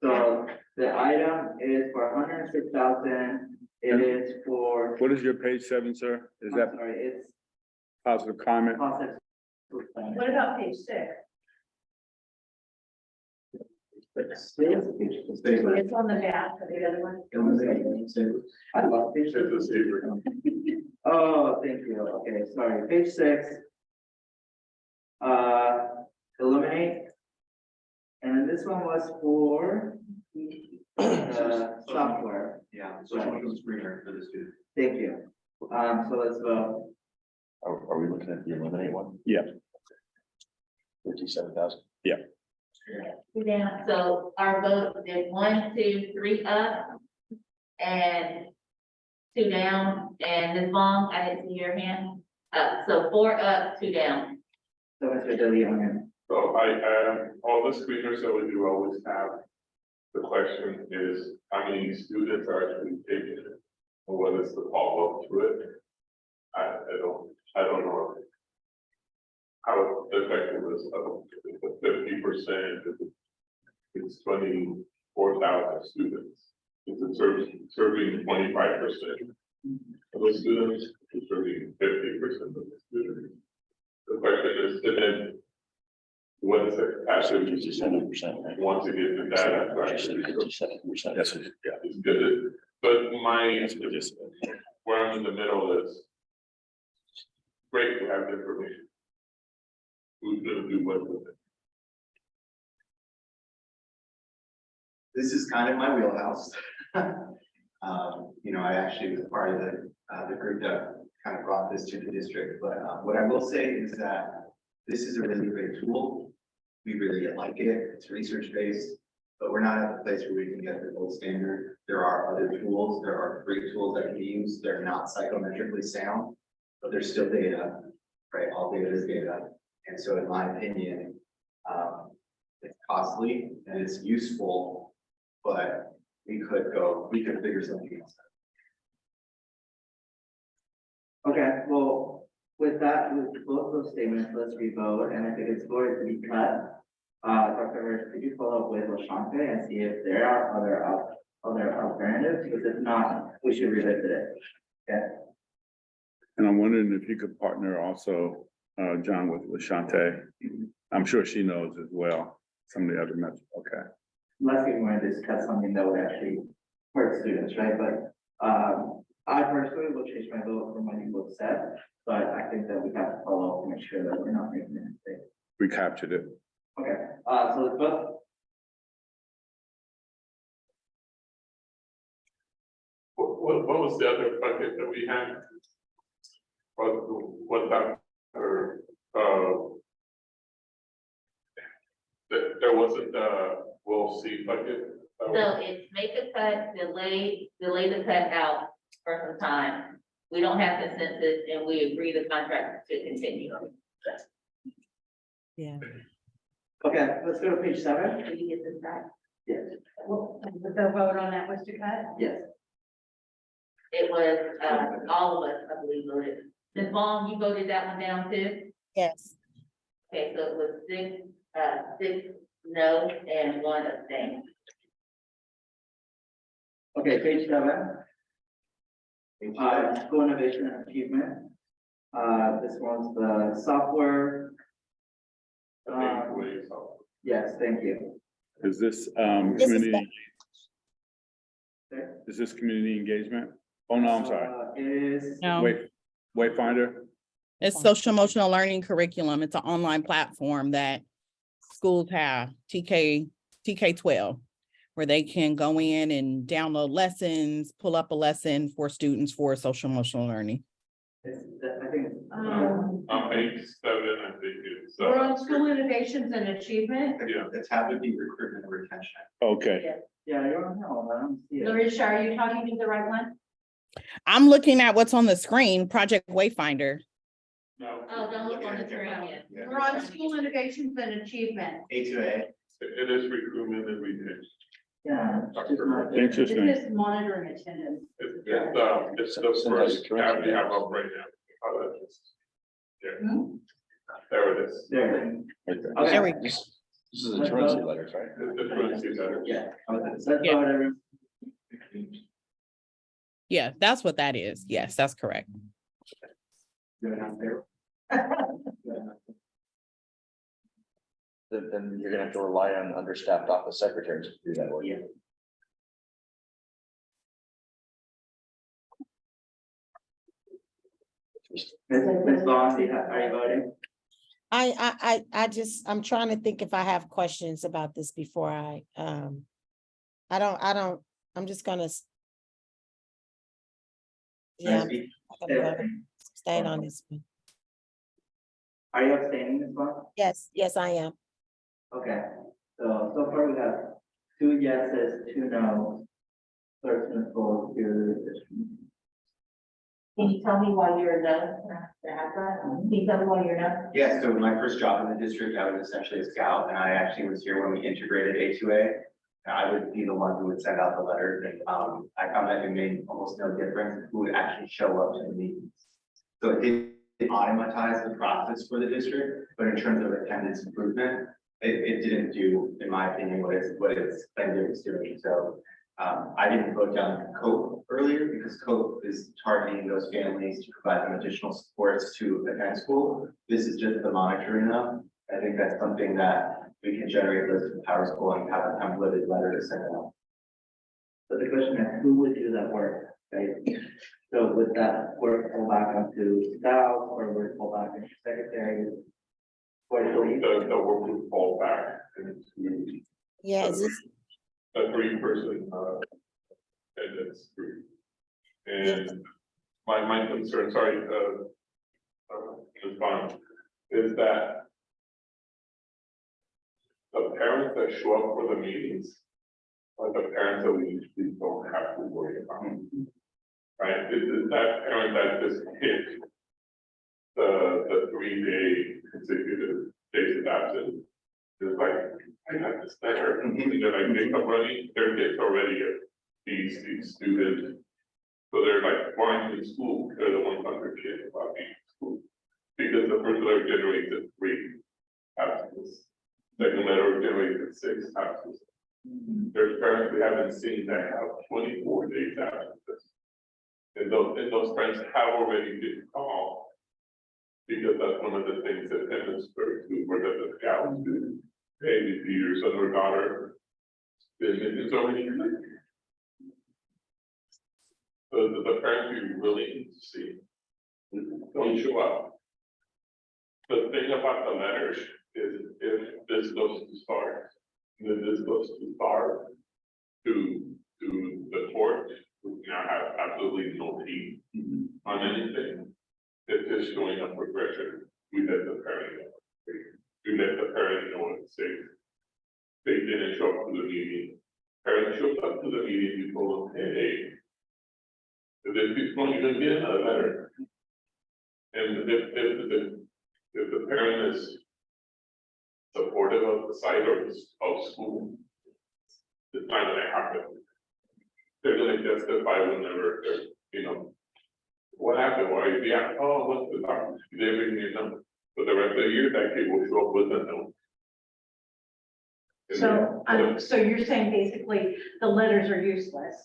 So the item is for 106,000. It is for. What is your page 7, sir? Is I'm that sorry, it's positive comment? process. What about page 6? It's on the back of the other one. I love page 6. Oh, thank you. Okay, sorry. Page 6. Eliminate. And then this one was for software. Yeah, social emotional screener for the student. Thank you. So let's go. Are we looking at the eliminate one? Yeah. 57,000. Yeah. Yeah, so our vote is 1, 2, 3 up. And 2 down, and Ms. Long, I didn't see your hand. So 4 up, 2 down. So Mr. DeLeon. So all the screeners that we do always have. The question is, how many students are actually taking it? Or what is the follow-up to it? I don't know. How effective is 50%, it's 24,000 students. Is it serving 25% of the students, it's serving 50% of the students? The question is, and then what is the capacity? 57%. Once you get the data. 57%. That's it, yeah. It's good, but where I'm in the middle is great to have the information. Who's gonna do what with it? This is kind of my wheelhouse. You know, I actually was part of the group that kind of brought this to the district, but what I will say is that this is a really great tool. We really like it. It's research-based, but we're not at the place where we can get the gold standard. There are other tools. There are free tools that can be used. They're not psychometrically sound, but they're still data, right? All data is data. And so in my opinion, it's costly and it's useful, but we could figure something else out. Okay, well, with that, with both those statements, let's revote, and I think it's for it to be cut. Dr. Hurst, could you follow up with LaShante and see if there are other alternatives? Because if not, we should revisit it. Okay? And I'm wondering if you could partner also, John, with LaShante. I'm sure she knows as well, some of the other methods. Okay. Unless you want to discuss something that would actually hurt students, right? But, I personally will change my vote from what you both said, but I think that we have to follow up to make sure that we're not making a mistake. We captured it. Okay, so let's vote. What was the other bucket that we had? What that, there wasn't, we'll see bucket. So it's make a cut, delay the cut out for some time. We don't have consensus and we agree the contract to continue. Yeah. Okay, let's go to page 7. Can you get this back? Yes. The vote on that was to cut? Yes. It was, all of us, I believe, voted. Ms. Vaughn, you voted that one down too? Yes. Okay, so it was 6 no and 1 abstain. Okay, page 7. School innovation and achievement. This one's the software. Yes, thank you. Is this, This is community? Is this community engagement? Oh, no, I'm sorry. It is. No, Wayfinder? it's social emotional learning curriculum. It's an online platform that schools have, TK12, where they can go in and download lessons, pull up a lesson for students for social emotional learning. I think. On page 7, I think it's. We're on school innovations and achievement. Yeah. It's have to be recruitment and retention. Okay. Yeah, you're on hell, I don't see it. Larisha, are you talking to the right one? I'm looking at what's on the screen, Project Wayfinder. No. Oh, don't look on the screen yet. We're on school innovations and achievement. A2A. It is recruitment and retention. Yeah. This Interesting. is monitoring attendance. It's the first tab we have up right now. Yeah. There it is. There. There we Okay. go. This is the truancy letters, right? The truancy letter. Yeah. Okay, so let's Yeah. vote, everyone. Yeah, that's what that is. Yes, that's correct. Good enough there. Then you're gonna have to rely on understaffed office secretaries to do that work. Yeah. Ms. Vaughn, are you voting? I'm trying to think if I have questions about this before I'm just gonna. Yeah, I'm staying on this one. Are you abstaining, Ms. Vaughn? Yes, I am. Okay, so far we have 2 yeses, 2 no. Clerk Smith will do this. Can you tell me why you're a no? Can you tell me why you're a no? Yeah, so my first job in the district, I was essentially a scout, and I actually was here when we integrated A2A. And I would be the one who would send out the letters, and I found that it made almost no difference who would actually show up to the meetings. So it did automatize the process for the district, but in terms of attendance improvement, it didn't do, in my opinion, what it's claimed it was doing. So I didn't vote down COPE earlier because COPE is targeting those families to provide them additional supports to attend school. This is just the monitoring of. I think that's something that we can generate lists of Power School and have a templated letter to send out. So the question is, who would do that work, right? So would that work fall back onto staff or would it fall back into secretary? Or The work would fall back into Yeah, is this, a 3-person, attendance group. And my concern, sorry, Ms. Bond, is that the parents that show up for the meetings are the parents that we usually don't have to worry about. Right, is that parent that just hit the 3-day consecutive days of absence? It's like, I have to stay here, and they're like, they come running, their kids already are these students. So they're like, why in school, they're the ones under shit about being in school. Because the first letter generates a 3 absence. second letter generated 6 absences. There's parents we haven't seen that have 24 days absences. And those parents have already been called. Because that's one of the things that demonstrates where the scouts do. Hey, your son or daughter. It's already. The parents you really need to see. Don't show up. The thing about the letters is if this goes to start, then this goes to start to the court, who now have absolutely no team on anything. It's just showing a progression. We let the parent know. We let the parent know it's safe. They didn't show up to the meeting. Parent showed up to the meeting, you told them, hey, this is going to get another letter. And if the parent is supportive of the site or of school, it's not gonna happen. They're gonna justify whenever they're, you know, what happened, why, yeah, oh, what's the doctor, they bring me a number, but the rest of the year, that kid will show up with a note. So you're saying basically the letters are useless,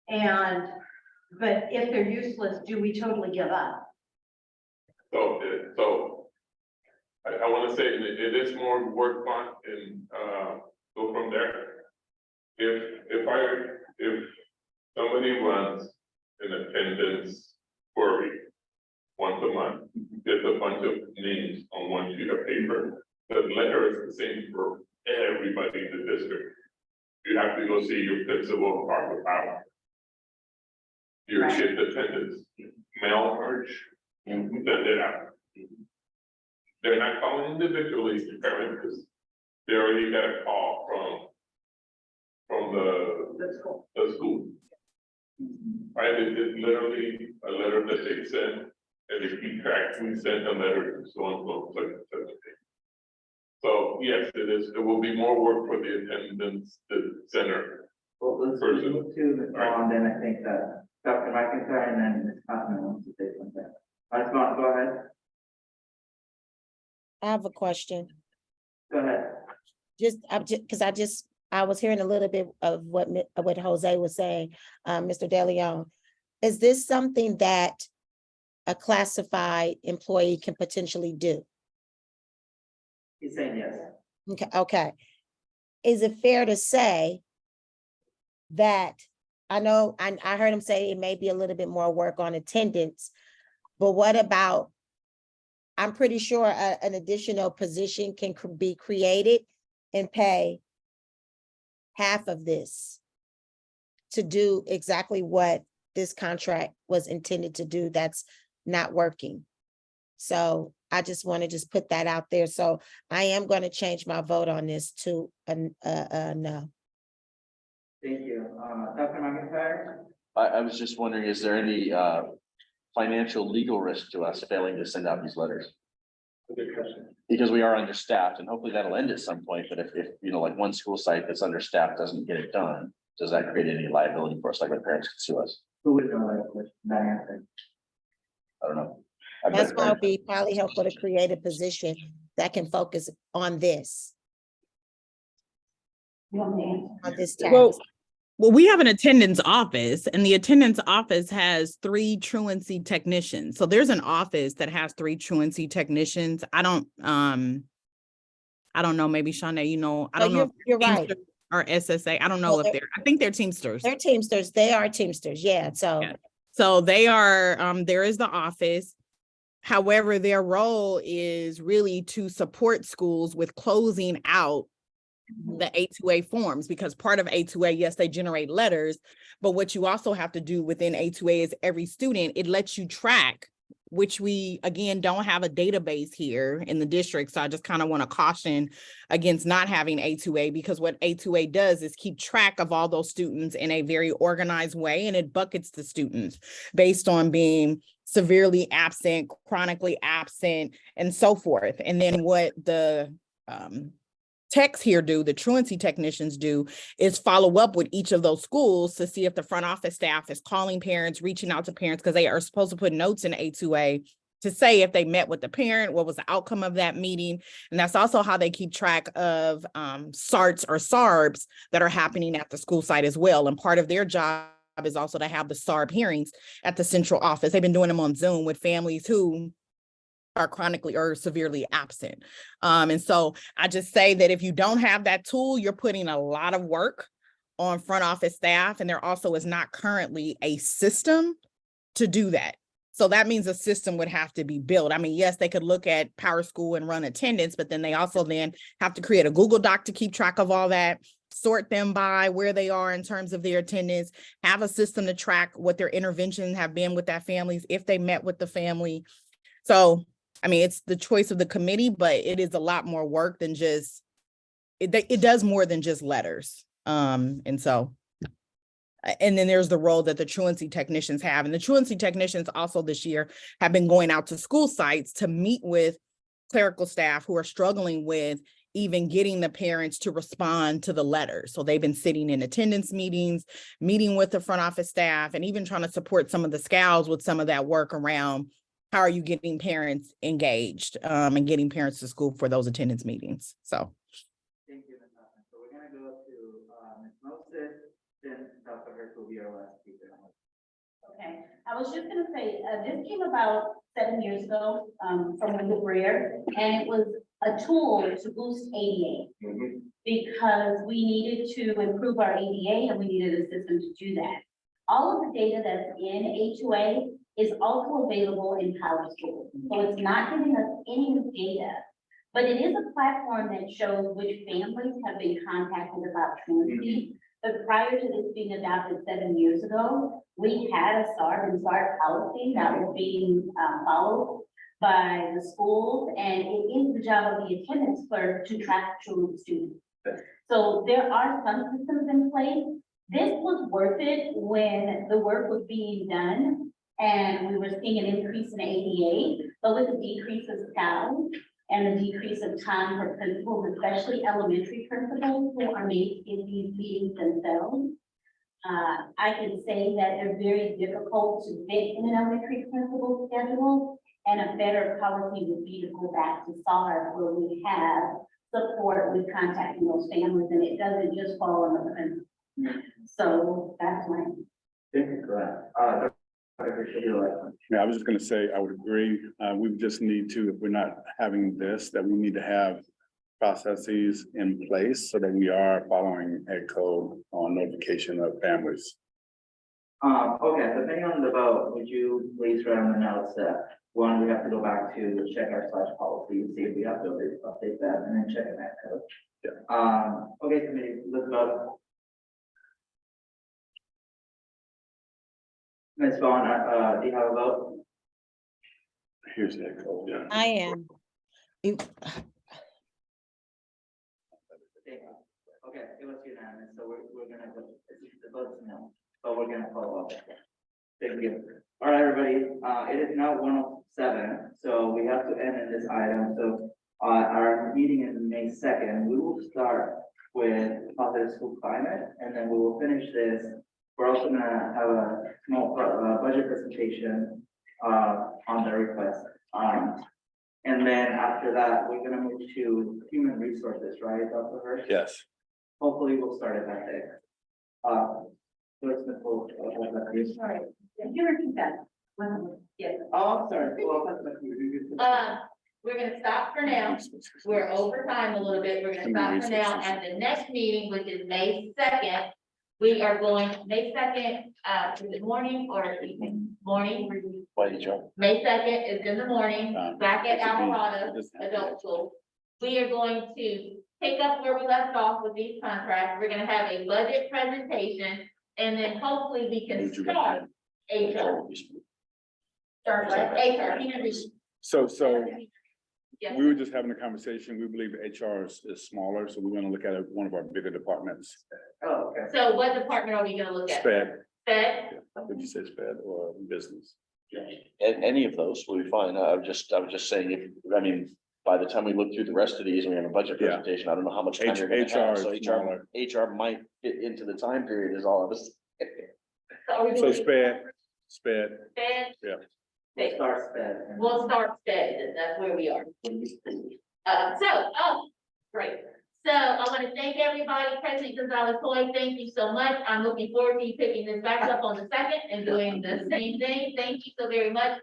but if they're useless, do we totally give up? So I wanna say it is more work on and, go from there. If somebody runs an attendance query once a month, gets a bunch of names on one sheet of paper, the letter is the same for everybody in the district. You have to go see your principal part of power. Your shift attendance, mail merge, send it out. They're not calling individually to parents, because they already got a call from the school. Right, it's literally a letter that they send, and if you track, we send a letter to so and so, such and such. So yes, it will be more work for the attendance, the center. Well, let's move to the call, and then I think that Dr. McIntyre and then Ms. Kaufman wants to say something. Ms. Vaughn, go ahead. I have a question. Go ahead. I was hearing a little bit of what Jose was saying, Mr. De Leon. Is this something that a classified employee can potentially do? He's saying yes. Okay. Is it fair to say that, I know, I heard him say it may be a little bit more work on attendance, but what about, I'm pretty sure an additional position can be created and pay half of this to do exactly what this contract was intended to do that's not working. So I just want to put that out there. So I am going to change my vote on this to a no. Thank you. Dr. McIntyre? I was just wondering, is there any financial legal risk to us failing to send out these letters? Because we are understaffed, and hopefully that'll end at some point, but if you know, like one school site that's understaffed doesn't get it done, does that create any liability for us, like when parents can sue us? Who would know that question, that answer? I don't know. That's why it'd be probably helpful to create a position that can focus on this. On this task. Well, we have an attendance office, and the attendance office has 3 truancy technicians. So there's an office that has 3 truancy technicians. I don't know, maybe Shanae, you know, I don't know. You're right. Or SSA. I don't know if I think they're Teamsters. They're Teamsters. They are Teamsters. Yeah. So they are, there is the office. However, their role is really to support schools with closing out the A2A forms, because part of A2A, yes, they generate letters, but what you also have to do within A2A is every student, it lets you track, which we, again, don't have a database here in the district. So I just kind of want to caution against not having A2A, because what A2A does is keep track of all those students in a very organized way, and it buckets the students based on being severely absent, chronically absent, and so forth. And then what the techs here do, the truancy technicians do, is follow up with each of those schools to see if the front office staff is calling parents, reaching out to parents, because they are supposed to put notes in A2A to say if they met with the parent, what was the outcome of that meeting. And that's also how they keep track of SARTs or SARBs that are happening at the school site as well. And part of their job is also to have the SARB hearings at the central office. They've been doing them on Zoom with families who are chronically or severely absent. And so I just say that if you don't have that tool, you're putting a lot of work on front office staff. And there also is not currently a system to do that. So that means a system would have to be built. I mean, yes, they could look at Power School and run attendance, but then they also then have to create a Google Doc to keep track of all that, sort them by where they are in terms of their attendance, have a system to track what their interventions have been with that families, if they met with the family. So, I mean, it's the choice of the committee, but it is a lot more work than just, it does more than just letters. And so, and then there's the role that the truancy technicians have. And the truancy technicians also this year have been going out to school sites to meet with clerical staff who are struggling with even getting the parents to respond to the letters. So they've been sitting in attendance meetings, meeting with the front office staff, and even trying to support some of the SCOWs with some of that work around how are you getting parents engaged and getting parents to school for those attendance meetings. So. Thank you, Ms. Hoffman. So we're gonna go to Ms. Moses, then Dr. Hurst will be our last speaker. Okay, I was just gonna say, this came about 7 years ago, from Wendell Greer, and it was a tool to boost ADA. Because we needed to improve our ADA and we needed a system to do that. All of the data that's in A2A is also available in Power School. So it's not giving us any data, but it is a platform that shows which families have been contacted about truancy. But prior to this being adopted 7 years ago, we had a SARB and SARB policy that was being followed by the schools, and it is the job of the attendance clerk to track truant students. So there are some systems in place. This was worth it when the work was being done and we were seeing an increase in ADA, but with the decrease of staff and the decrease of time for principals, especially elementary principals who are made in these meetings themselves. I can say that they're very difficult to fit in an elementary principal schedule, and a better policy would be to go back to SARB where we have support with contacting those families, and it doesn't just fall on the principal. So that's my. Thank you for that. Yeah, I was just gonna say, I would agree. We just need to, if we're not having this, that we need to have processes in place so that we are following ed code on notification of families. Okay, so depending on the vote, would you please write on the notes that one, we have to go back to check our slash policy and see if we have to update that and then check in that code. Yeah. Okay, committee, let's vote. Ms. Vaughn, do you have a vote? Here's the ed code, yeah. I am. Okay, it was unanimous, so we're gonna go, the vote's no, but we're gonna follow up. Thank you. All right, everybody, it is now 1:07, so we have to end in this item, so our meeting is May 2nd. We will start with positive school climate, and then we will finish this. We're also gonna have a small budget presentation on the request. And then after that, we're gonna move to human resources, right, Dr. Hirsch? Yes. Hopefully, we'll start it that day. First, Nicole, Sorry, can you repeat that? Yes. Oh, sorry. We're gonna stop for now. We're over time a little bit. We're gonna stop for now. At the next meeting, which is May 2nd, we are going, May 2nd, is it morning or evening? Morning. May 2nd is in the morning, back at Alvarado Adult School. We are going to pick up where we left off with these contracts. We're gonna have a budget presentation, and then hopefully we can start HR. Start like HR, human resources. So Yes. we were just having a conversation. We believe HR is smaller, so we're gonna look at one of our bigger departments. Oh, okay. So what department are we gonna look at? Sped. Sped? Would you say sped or business? And any of those will be fine. I was just saying, by the time we look through the rest of these and we have a budget Yeah. presentation, I don't know how much time you're gonna HR have. is So smaller. HR might fit into the time period is all of us. So are we So doing sped. Sped? Yeah. Okay, Start sped. we'll start sped, that's where we are. Great. So I want to thank everybody, President Gonzalez Coy, thank you so much. I'm looking forward to you picking this back up on the second and doing the same thing. Thank you so very much.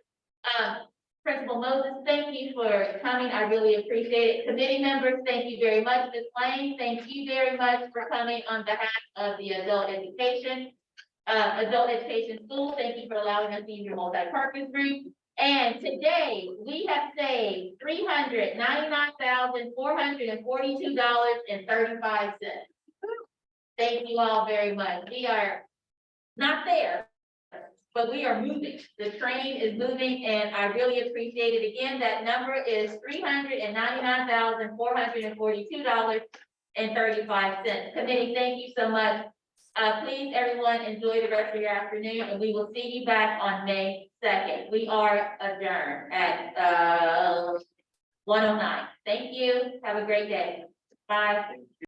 Principal Moses, thank you for coming. I really appreciate it. Committee members, thank you very much. Ms. Lane, thank you very much for coming on behalf of the adult education school. Thank you for allowing us to use your multi-purpose group. And today, we have saved $399,442.35. Thank you all very much. We are not there, but we are moving. The train is moving, and I really appreciate it. Again, that number is $399,442.35. Committee, thank you so much. Please, everyone, enjoy the rest of your afternoon, and we will see you back on May 2nd. We are adjourned at 1:09. Thank you. Have a great day. Bye.